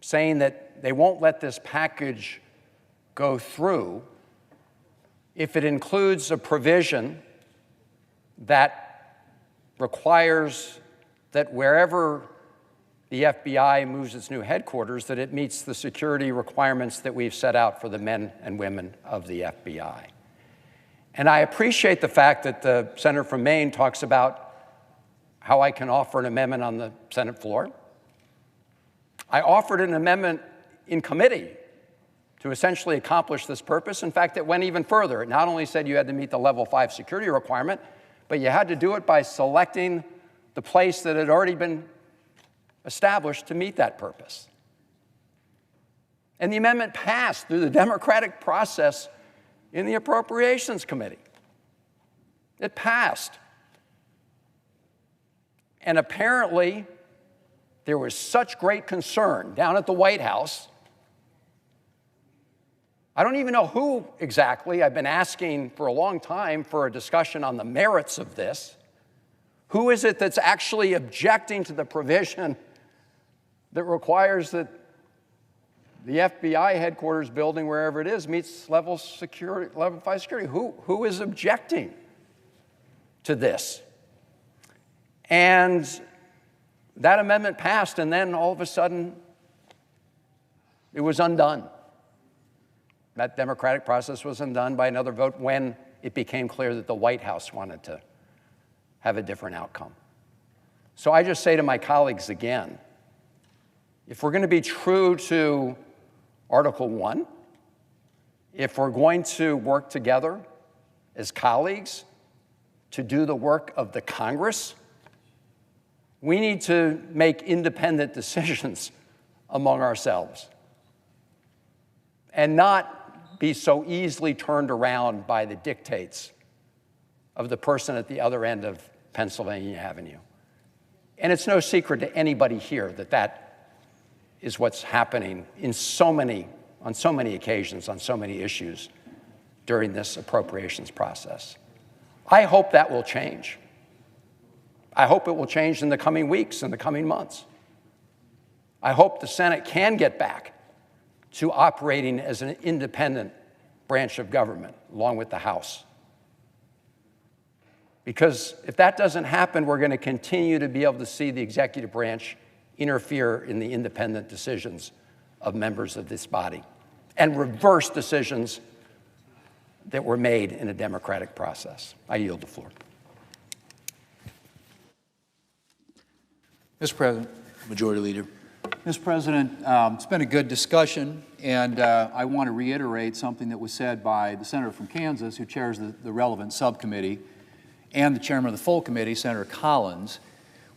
saying that they won't let this package go through if it includes a provision that requires that wherever the FBI moves its new headquarters, that it meets the security requirements that we've set out for the men and women of the FBI. And I appreciate the fact that the senator from Maine talks about how I can offer an amendment on the Senate floor. I offered an amendment in committee to essentially accomplish this purpose. In fact, it went even further. It not only said you had to meet the level 5 security requirement, but you had to do it by selecting the place that had already been established to meet that purpose. And the amendment passed through the democratic process in the Appropriations Committee. It passed. And apparently, there was such great concern down at the White House. I don't even know who exactly. I've been asking for a long time for a discussion on the merits of this. Who is it that's actually objecting to the provision that requires that the FBI headquarters building, wherever it is, meets level 5 security? Who is objecting to this? And that amendment passed, and then all of a sudden, it was undone. That democratic process was undone by another vote when it became clear that the White House wanted to have a different outcome. So I just say to my colleagues again, if we're going to be true to Article 1, if we're going to work together as colleagues to do the work of the Congress, we need to make independent decisions among ourselves and not be so easily turned around by the dictates of the person at the other end of Pennsylvania Avenue. And it's no secret to anybody here that that is what's happening on so many occasions, on so many issues during this appropriations process. I hope that will change. I hope it will change in the coming weeks, in the coming months. I hope the Senate can get back to operating as an independent branch of government, along with the House. Because if that doesn't happen, we're going to continue to be able to see the executive branch interfere in the independent decisions of members of this body and reverse decisions that were made in a democratic process. I yield the floor. Mr. President. Majority Leader. Mr. President, it's been a good discussion, and I want to reiterate something that was said by the senator from Kansas who chairs the relevant subcommittee and the chairman of the full committee, Senator Collins.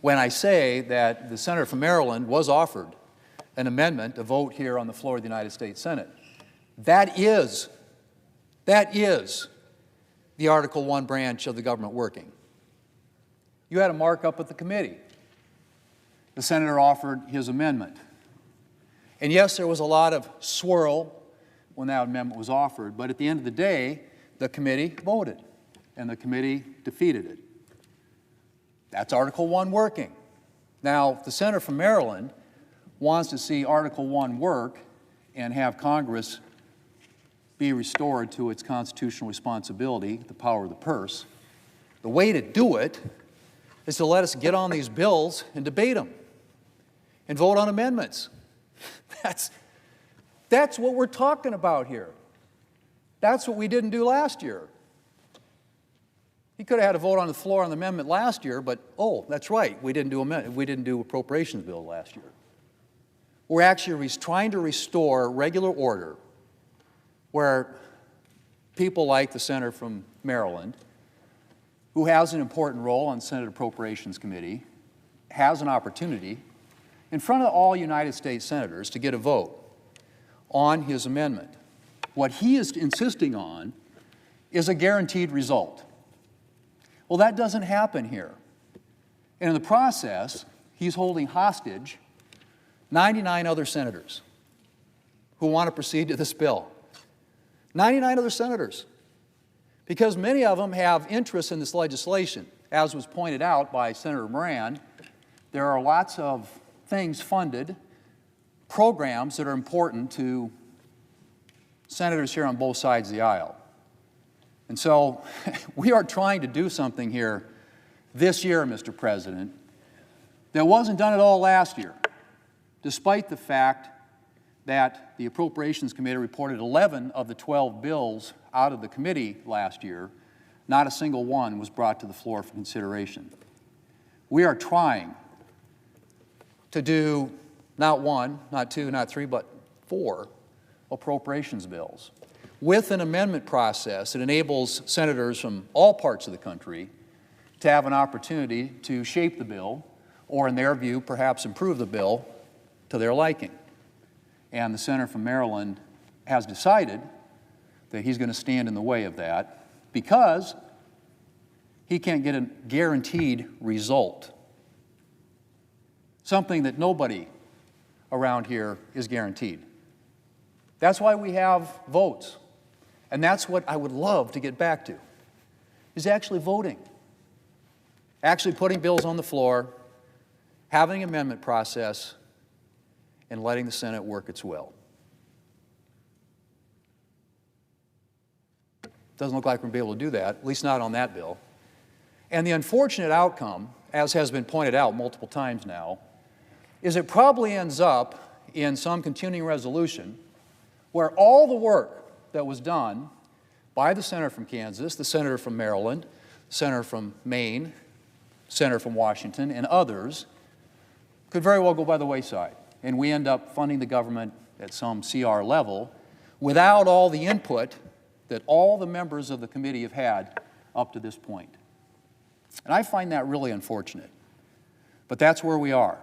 when I say that the senator from Maryland was offered an amendment to vote here on the floor of the United States Senate. That is the Article I branch of the government working. You had a markup at the committee. The senator offered his amendment. And yes, there was a lot of swirl when that amendment was offered, but at the end of the day, the committee voted, and the committee defeated it. That's Article I working. Now, the senator from Maryland wants to see Article I work and have Congress be restored to its constitutional responsibility, the power of the purse. The way to do it is to let us get on these bills and debate them and vote on amendments. That's what we're talking about here. That's what we didn't do last year. He could have had a vote on the floor on the amendment last year, but oh, that's right, we didn't do appropriations bill last year. We're actually trying to restore regular order where people like the senator from Maryland, who has an important role on the Senate Appropriations Committee, has an opportunity in front of all United States senators to get a vote on his amendment. What he is insisting on is a guaranteed result. Well, that doesn't happen here. And in the process, he's holding hostage 99 other senators who want to proceed to this bill. 99 other senators, because many of them have interest in this legislation. As was pointed out by Senator Moran, there are lots of things funded, programs that are important to senators here on both sides of the aisle. And so we are trying to do something here this year, Mr. President, that wasn't done at all last year, despite the fact that the Appropriations Committee reported 11 of the 12 bills out of the committee last year. Not a single one was brought to the floor for consideration. We are trying to do not one, not two, not three, but 4 appropriations bills with an amendment process that enables senators from all parts of the country to have an opportunity to shape the bill, or in their view, perhaps improve the bill to their liking. And the senator from Maryland has decided that he's going to stand in the way of that because he can't get a guaranteed result, something that nobody around here is guaranteed. That's why we have votes. And that's what I would love to get back to, is actually voting, actually putting bills on the floor, having an amendment process, and letting the Senate work its will. Doesn't look like we're going to be able to do that, at least not on that bill. And the unfortunate outcome, as has been pointed out multiple times now, is it probably ends up in some continuing resolution where all the work that was done by the senator from Kansas, the senator from Maryland, the senator from Maine, the senator from Washington, and others could very well go by the wayside. And we end up funding the government at some CR level without all the input that all the members of the committee have had up to this point. And I find that really unfortunate. But that's where we are.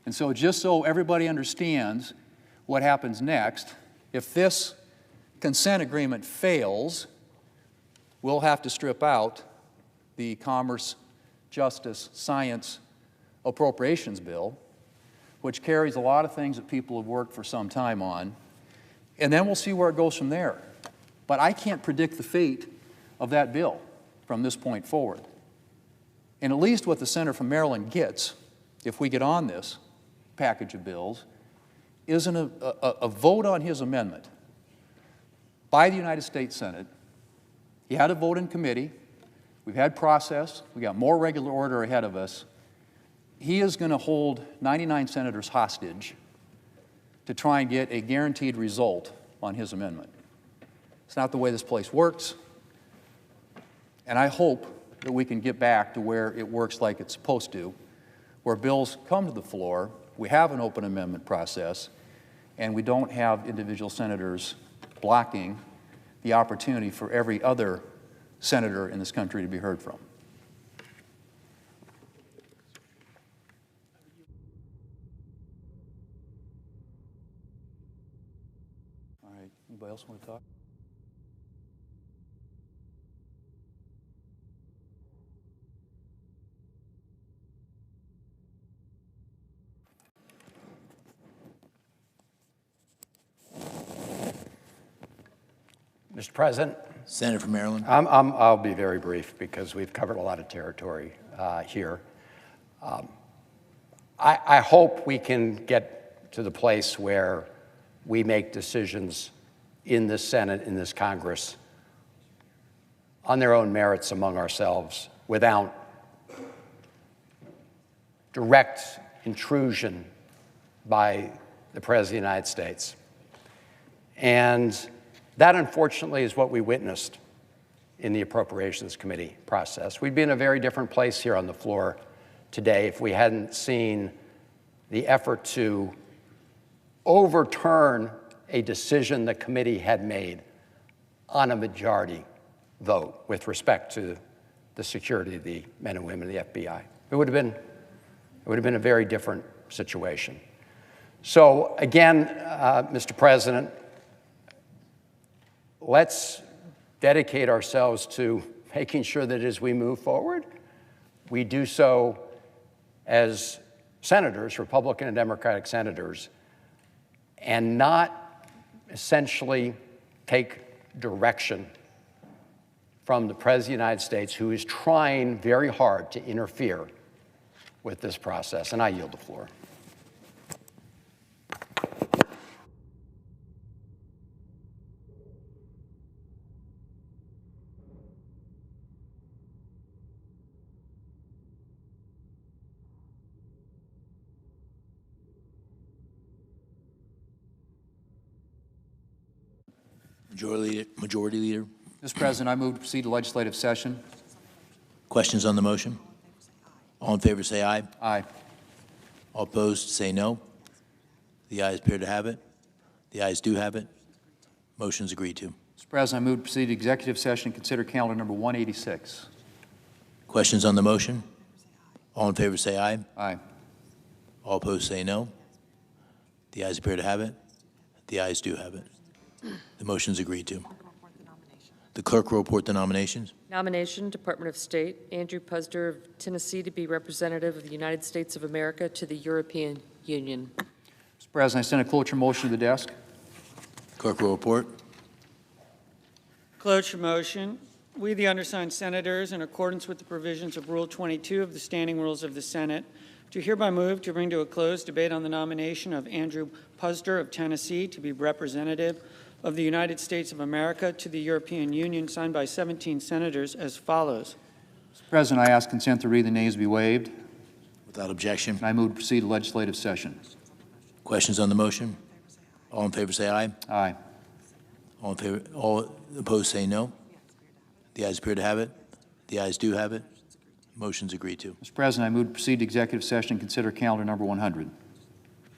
And so just so everybody understands what happens next, if this consent agreement fails, we'll have to strip out the Commerce, Justice, Science Appropriations Bill, which carries a lot of things that people have worked for some time on, and then we'll see where it goes from there. But I can't predict the fate of that bill from this point forward. And at least what the senator from Maryland gets, if we get on this package of bills, is a vote on his amendment by the United States Senate. He had a vote in committee. We've had process. We got more regular order ahead of us. He is going to hold 99 senators hostage to try and get a guaranteed result on his amendment. It's not the way this place works. And I hope that we can get back to where it works like it's supposed to, where bills come to the floor, we have an open amendment process, and we don't have individual senators blocking the opportunity for every other senator in this country to be heard from. Anybody else want to talk? Mr. President, Senator from Maryland. I'll be very brief because we've covered a lot of territory here. I hope we can get to the place where we make decisions in this Senate, in this Congress, on their own merits among ourselves without direct intrusion by the President of the United States. And that, unfortunately, is what we witnessed in the Appropriations Committee process. We'd be in a very different place here on the floor today if we hadn't seen the effort to overturn a decision the committee had made on a majority vote with respect to the security of the men and women of the FBI. It would have been a very different situation. So again, Mr. President, let's dedicate ourselves to making sure that as we move forward, we do so as senators, Republican and Democratic senators, and not essentially take direction from the President of the United States, who is trying very hard to interfere with this process. And I yield the floor. Majority Leader. Mr. President, I move to proceed to legislative session. Questions on the motion? All in favor say aye. Aye. All opposed say no. The ayes appear to have it. The ayes do have it. Motion's agreed to. Mr. President, I move to proceed to executive session. Consider calendar number 186. Questions on the motion? All in favor say aye. Aye. All opposed say no. The ayes appear to have it. The ayes do have it. The motion's agreed to. The clerk will report the nominations. Nomination, Department of State, Andrew Puzder of Tennessee to be representative of the United States of America to the European Union. Mr. President, I send a cloture motion to the desk. Clerk will report. Cloture motion. We, the undersigned senators, in accordance with the provisions of Rule 22 of the Standing Rules of the Senate, do hereby move to bring to a close debate on the nomination of Andrew Puzder of Tennessee to be representative of the United States of America to the European Union, signed by 17 senators, as follows. Mr. President, I ask consent to read the nays be waived. Without objection. And I move to proceed to legislative session. Questions on the motion? All in favor say aye. Aye. All in favor, all opposed say no. The ayes appear to have it. The ayes do have it. Motion's agreed to. Mr. President, I move to proceed to executive session. Consider calendar number 100.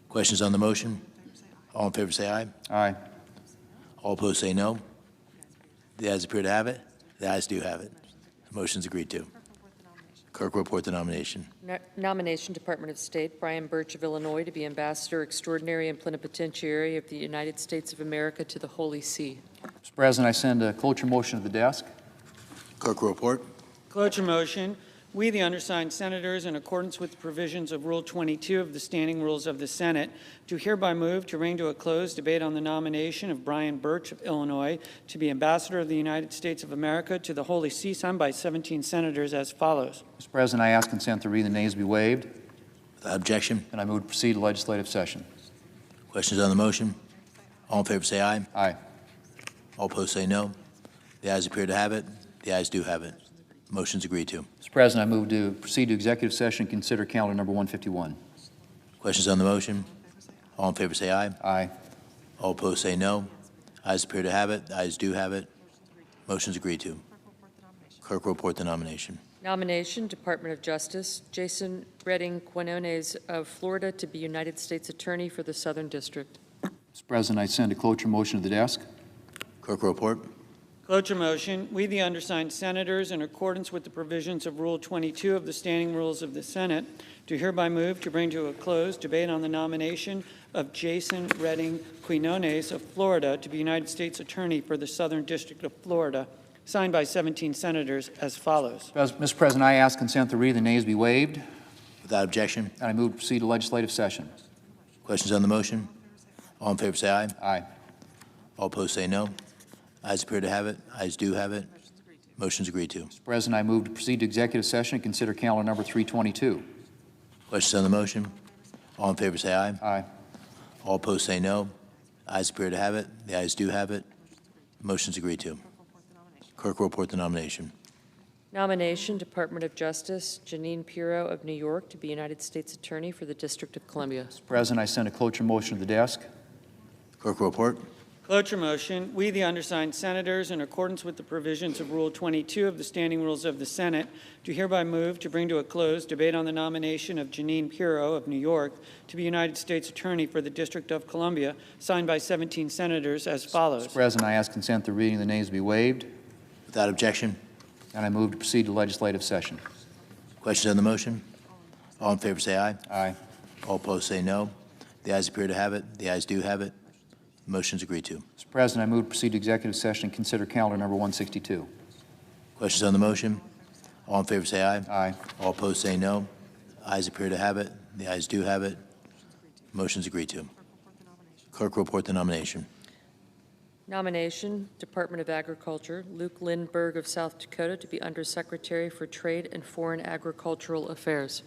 Questions on the motion? All in favor say aye. Aye. All opposed say no. The ayes appear to have it. The ayes do have it. The motion's agreed to. Clerk will report the nomination. Nomination, Department of State, Brian Birch of Illinois to be Ambassador Extraordinary and Plenipotentiary of the United States of America to the Holy See. Mr. President, I send a cloture motion to the desk. Clerk will report. Cloture motion. We, the undersigned senators, in accordance with the provisions of Rule 22 of the Standing Rules of the Senate, do hereby move to bring to a close debate on the nomination of Brian Birch of Illinois to be Ambassador of the United States of America to the Holy See, signed by 17 senators, as follows. Mr. President, I ask consent to read the nays be waived. Without objection. And I move to proceed to legislative session. Questions on the motion? All in favor say aye. Aye. All opposed say no. The ayes appear to have it. The ayes do have it. Motion's agreed to. Mr. President, I move to proceed to executive session. Consider calendar number 151. Questions on the motion? All in favor say aye. Aye. All opposed say no. Ayes appear to have it. The ayes do have it. Motion's agreed to. Clerk will report the nomination. Nomination, Department of Justice, Jason Redding Quinones of Florida to be United States Attorney for the Southern District. Mr. President, I send a cloture motion to the desk. Clerk will report. Cloture motion, we, the undersigned senators, in accordance with the provisions of Rule 22 of the Standing Rules of the Senate, do hereby move to bring to a close debate on the nomination of Jason Redding Quinones of Florida to be United States Attorney for the Southern District of Florida, signed by 17 senators as follows. Mr. President, I ask consent to read the nays be waived, Without objection. and I move to proceed to legislative session. Questions on the motion? All in favor say aye. Aye. All opposed say no. Ayes appear to have it. Ayes do have it. Motion's agreed to. Mr. President, I move to proceed to executive session and consider calendar number 322. Questions on the motion? All in favor say aye. Aye. All opposed say no. Ayes appear to have it. The ayes do have it. Motion's agreed to. Clerk will report the nomination. Nomination, Department of Justice, Janine Pirro of New York to be United States Attorney for the District of Columbia. Mr. President, I send a cloture motion to the desk. Clerk will report. Cloture motion, we, the undersigned senators, in accordance with the provisions of Rule 22 of the Standing Rules of the Senate, do hereby move to bring to a close debate on the nomination of Janine Pirro of New York to be United States Attorney for the District of Columbia, signed by 17 senators as follows. Mr. President, I ask consent to reading the nays be waived, Without objection. and I move to proceed to legislative session. Questions on the motion? All in favor say aye. Aye. All opposed say no. The ayes appear to have it. The ayes do have it. Motion's agreed to. Mr. President, I move to proceed to executive session and consider calendar number 162. Questions on the motion? All in favor say aye. Aye. All opposed say no. Ayes appear to have it. The ayes do have it. Motion's agreed to. Clerk will report the nomination. Nomination, Department of Agriculture, Luke Lindbergh of South Dakota to be Undersecretary for Trade and Foreign Agricultural Affairs.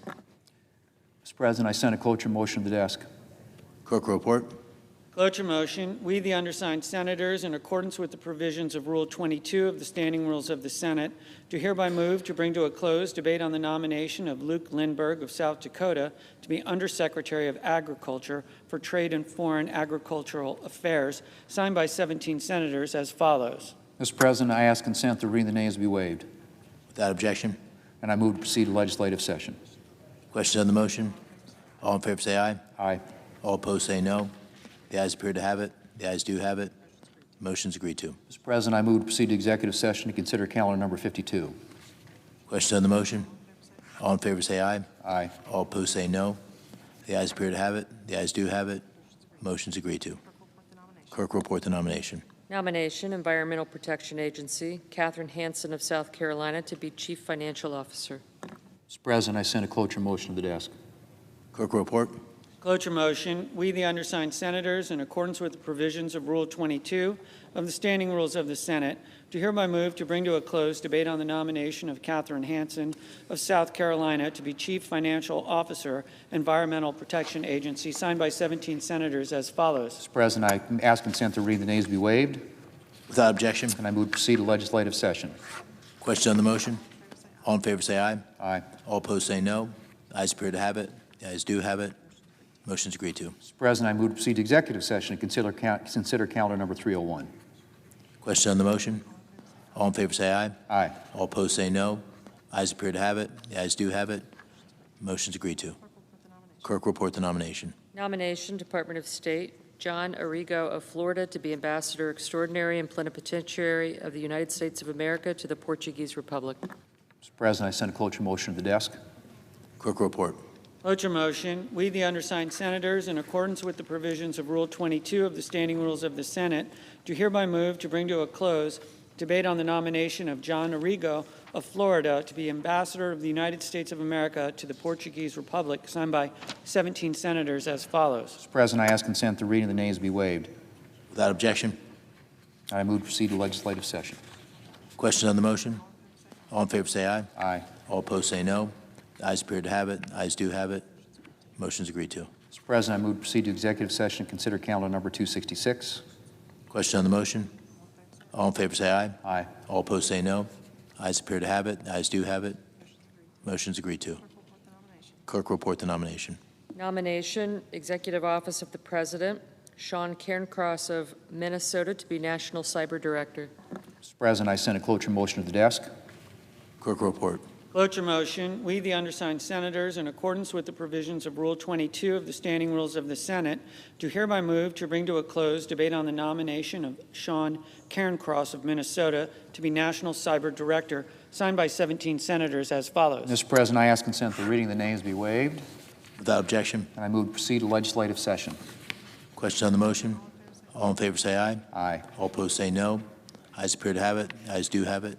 Mr. President, I send a cloture motion to the desk. Clerk will report. Cloture motion, we, the undersigned senators, in accordance with the provisions of Rule 22 of the Standing Rules of the Senate, do hereby move to bring to a close debate on the nomination of Luke Lindbergh of South Dakota to be Undersecretary of Agriculture for Trade and Foreign Agricultural Affairs, signed by 17 senators as follows. Mr. President, I ask consent to reading the nays be waived, Without objection. and I move to proceed to legislative session. Questions on the motion? All in favor say aye. Aye. All opposed say no. The ayes appear to have it. The ayes do have it. Motion's agreed to. Mr. President, I move to proceed to executive session to consider calendar number 52. Questions on the motion? All in favor say aye. Aye. All opposed say no. The ayes appear to have it. The ayes do have it. Motion's agreed to. Clerk will report the nomination. Nomination, Environmental Protection Agency, Catherine Hansen of South Carolina to be Chief Financial Officer. Mr. President, I send a cloture motion to the desk. Clerk will report. Cloture motion, we, the undersigned senators, in accordance with the provisions of Rule 22 of the Standing Rules of the Senate, do hereby move to bring to a close debate on the nomination of Catherine Hansen of South Carolina to be Chief Financial Officer, Environmental Protection Agency, signed by 17 senators as follows. Mr. President, I ask consent to read the nays be waived, Without objection. and I move to proceed to legislative session. Question on the motion? All in favor say aye. Aye. All opposed say no. Ayes appear to have it. The ayes do have it. Motion's agreed to. Mr. President, I move to proceed to executive session and consider calendar number 301. Question on the motion? All in favor say aye. Aye. All opposed say no. Ayes appear to have it. The ayes do have it. Motion's agreed to. Clerk will report the nomination. Nomination, Department of State, John Arrigo of Florida to be Ambassador Extraordinary and Plenipotentiary of the United States of America to the Portuguese Republic. Mr. President, I send a cloture motion to the desk. Clerk will report. Cloture motion, we, the undersigned senators, in accordance with the provisions of Rule 22 of the Standing Rules of the Senate, do hereby move to bring to a close debate on the nomination of John Arrigo of Florida to be Ambassador of the United States of America to the Portuguese Republic, signed by 17 senators as follows. Mr. President, I ask consent to reading the nays be waived. Without objection. I move to proceed to legislative session. Questions on the motion? All in favor say aye. Aye. All opposed say no. The ayes appear to have it. The ayes do have it. Motion's agreed to. Mr. President, I move to proceed to executive session and consider calendar number 266. Question on the motion? All in favor say aye. Aye. All opposed say no. Ayes appear to have it. The ayes do have it. Motion's agreed to. Clerk will report the nomination. Nomination, Executive Office of the President, Sean Cairncross of Minnesota to be National Cyber Director. Mr. President, I send a cloture motion to the desk. Clerk will report. Cloture motion, we, the undersigned senators, in accordance with the provisions of Rule 22 of the Standing Rules of the Senate, do hereby move to bring to a close debate on the nomination of Sean Cairncross of Minnesota to be National Cyber Director, signed by 17 senators as follows. Mr. President, I ask consent that the reading of the names be waived, Without objection. and I move to proceed to legislative session. Question on the motion? All in favor say aye. Aye. All opposed say no. Ayes appear to have it. Ayes do have it.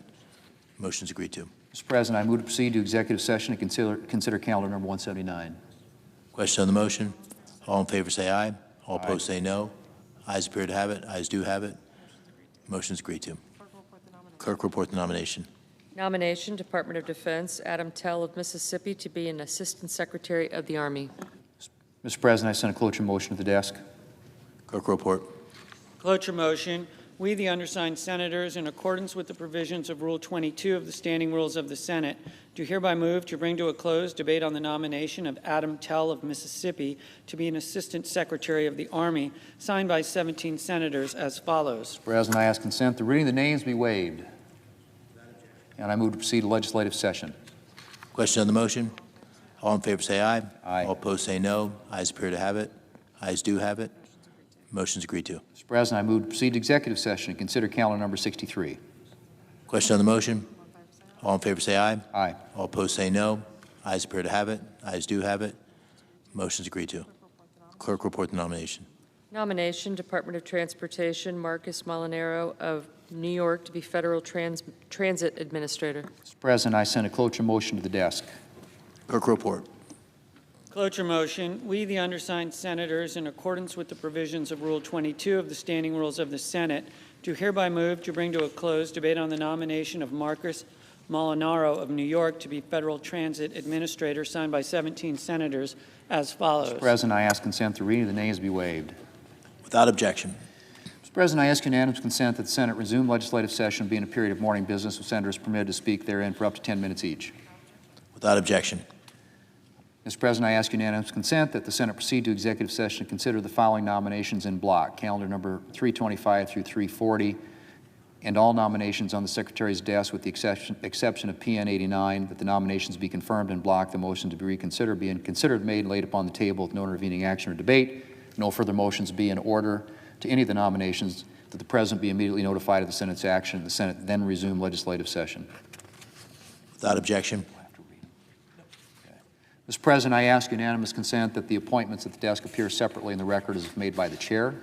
Motion is agreed to. Mr. President, I move to proceed to executive session and consider calendar number 179. Question on the motion? All in favor say aye. All opposed say no. Ayes appear to have it. Ayes do have it. Motion is agreed to. Clerk, report the nomination. Nomination, Department of Defense, Adam Tell of Mississippi to be an Assistant Secretary of the Army. Mr. President, I send a cloture motion to the desk. Clerk, report. Cloture motion, we, the undersigned senators, in accordance with the provisions of Rule 22 of the Standing Rules of the Senate, do hereby move to bring to a close debate on the nomination of Adam Tell of Mississippi to be an Assistant Secretary of the Army, signed by 17 senators as follows. Mr. President, I ask consent the reading of the names be waived, and I move to proceed to legislative session. Question on the motion? All in favor say aye. Aye. All opposed say no. Ayes appear to have it. Ayes do have it. Motion is agreed to. Mr. President, I move to proceed to executive session and consider calendar number 63. Question on the motion? All in favor say aye. Aye. All opposed say no. Ayes appear to have it. Ayes do have it. Motion is agreed to. Clerk, report the nomination. Nomination, Department of Transportation, Marcus Molinaro of New York to be Federal Transit Administrator. Mr. President, I send a cloture motion to the desk. Clerk, report. Cloture motion, we, the undersigned senators, in accordance with the provisions of Rule 22 of the Standing Rules of the Senate, do hereby move to bring to a close debate on the nomination of Marcus Molinaro of New York to be Federal Transit Administrator, signed by 17 senators as follows. Mr. President, I ask consent the reading of the names be waived. Without objection. Mr. President, I ask unanimous consent that the Senate resume legislative session and be in a period of morning business with senators permitted to speak therein for up to 10 minutes each. Without objection. Mr. President, I ask unanimous consent that the Senate proceed to executive session and consider the following nominations in block, calendar number 325 through 340, and all nominations on the Secretary's desk with the exception of PN 89, that the nominations be confirmed in block, the motion to be reconsidered being considered, made, and laid upon the table with no intervening action or debate. No further motions be in order to any of the nominations, that the President be immediately notified of the Senate's action, and the Senate then resume legislative session. Without objection. Mr. President, I ask unanimous consent that the appointments at the desk appear separately in the record as if made by the Chair.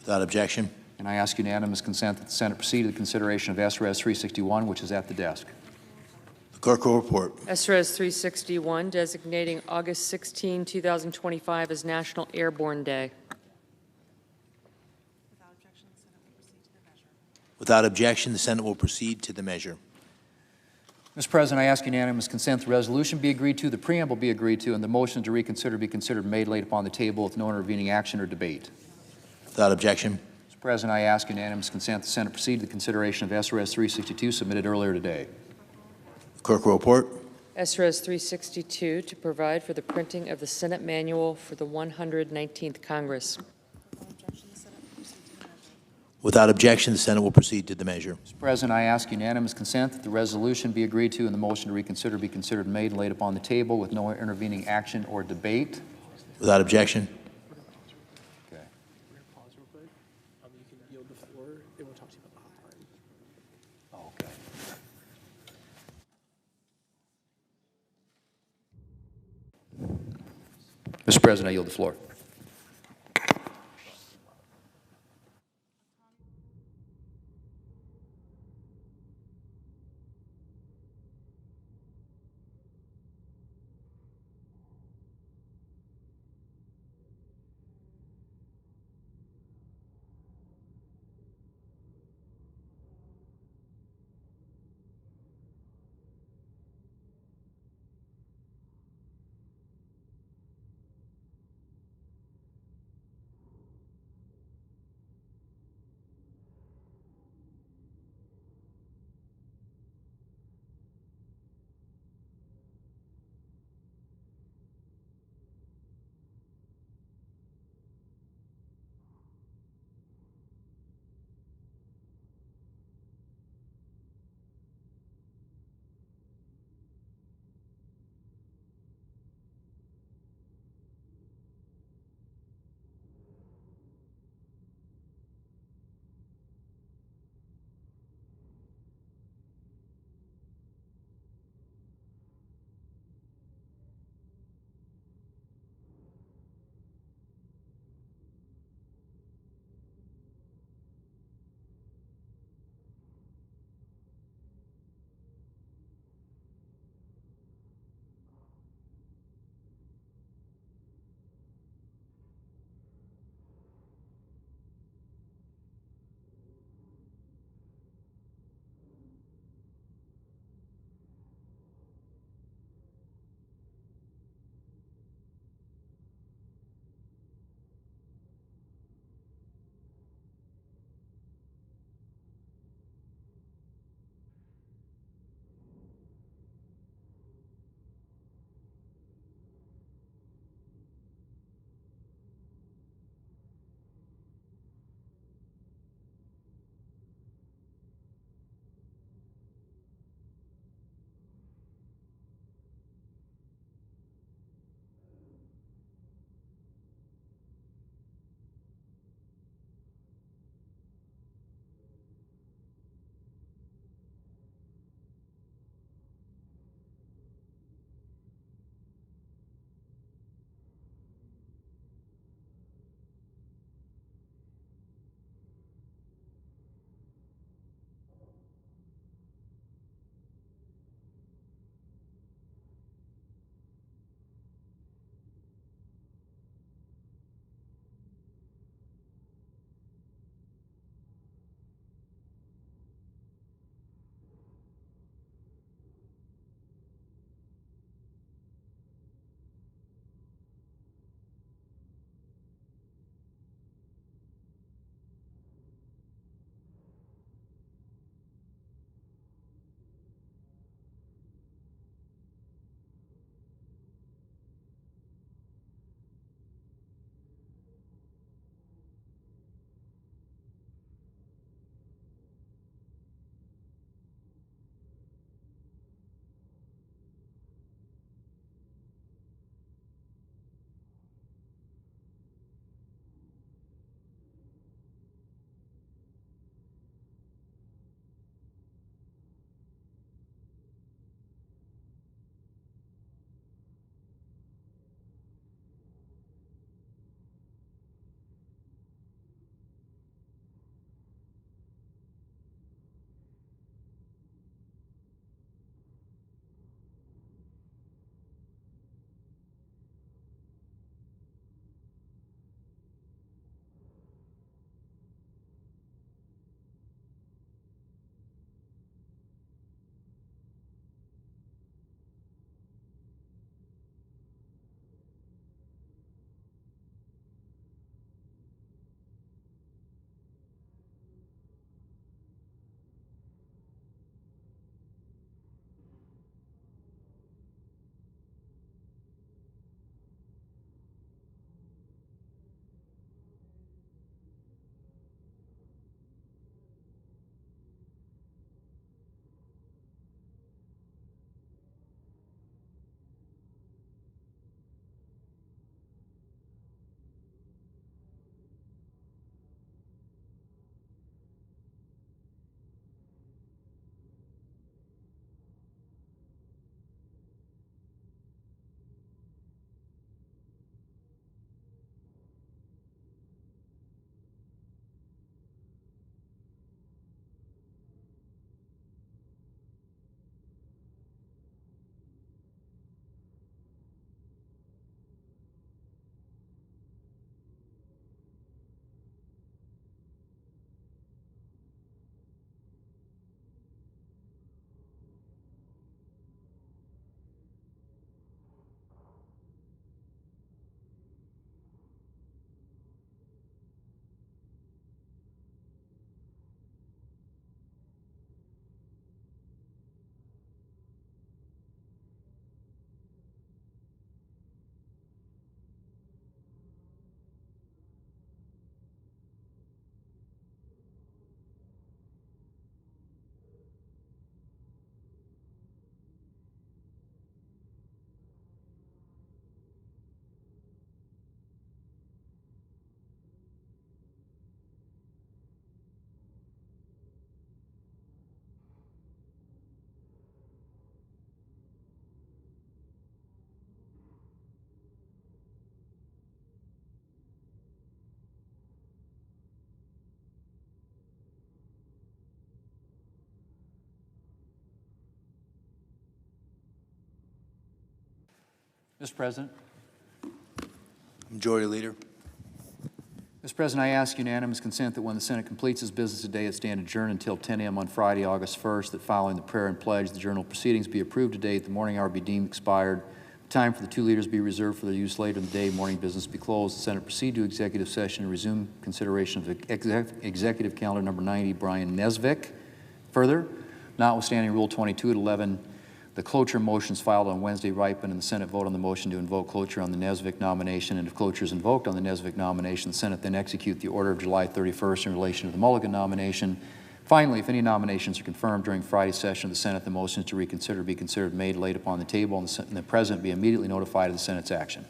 Without objection. And I ask unanimous consent that the Senate proceed to the consideration of SRES 361, which is at the desk. The clerk will report. SRES 361, designating August 16, 2025 as National Airborne Day. Without objection, the Senate will proceed to the measure. Mr. President, I ask unanimous consent the resolution be agreed to, the preamble be agreed to, and the motion to reconsider be considered, made, laid upon the table with no intervening action or debate. Without objection. Mr. President, I ask unanimous consent the Senate proceed to the consideration of SRES 362 submitted earlier today. The clerk will report. SRES 362, to provide for the printing of the Senate Manual for the 119th Congress. Without objection, the Senate will proceed to the measure. Mr. President, I ask unanimous consent that the resolution be agreed to and the motion to reconsider be considered, made, and laid upon the table with no intervening action or debate. Without objection. Okay. Okay. Mr. President, I yield the floor. Mr. President. Majority Leader. Mr. President, I ask unanimous consent that when the Senate completes its business today, it stand adjourned until 10 a.m. on Friday, August 1st, that following the prayer and pledge, the journal proceedings be approved today, the morning hour be deemed expired, time for the two leaders be reserved for their use later in the day, morning business be closed, the Senate proceed to executive session and resume consideration of executive calendar number 90, Brian Nesvik. Further, notwithstanding Rule 22 at 11, the cloture motions filed on Wednesday ripen, and the Senate vote on the motion to invoke cloture on the Nesvik nomination. And if cloture is invoked on the Nesvik nomination, the Senate then execute the order of July 31st in relation to the Mulligan nomination. Finally, if any nominations are confirmed during Friday's session of the Senate, the motions to reconsider be considered made, laid upon the table, and the President be immediately notified of the Senate's action.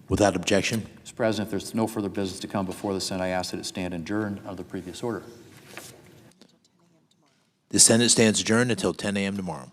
Without objection. Mr. President, if there's no further business to come before the Senate, I ask that it stand adjourned under the previous order. The Senate stands adjourned until 10 a.m. tomorrow.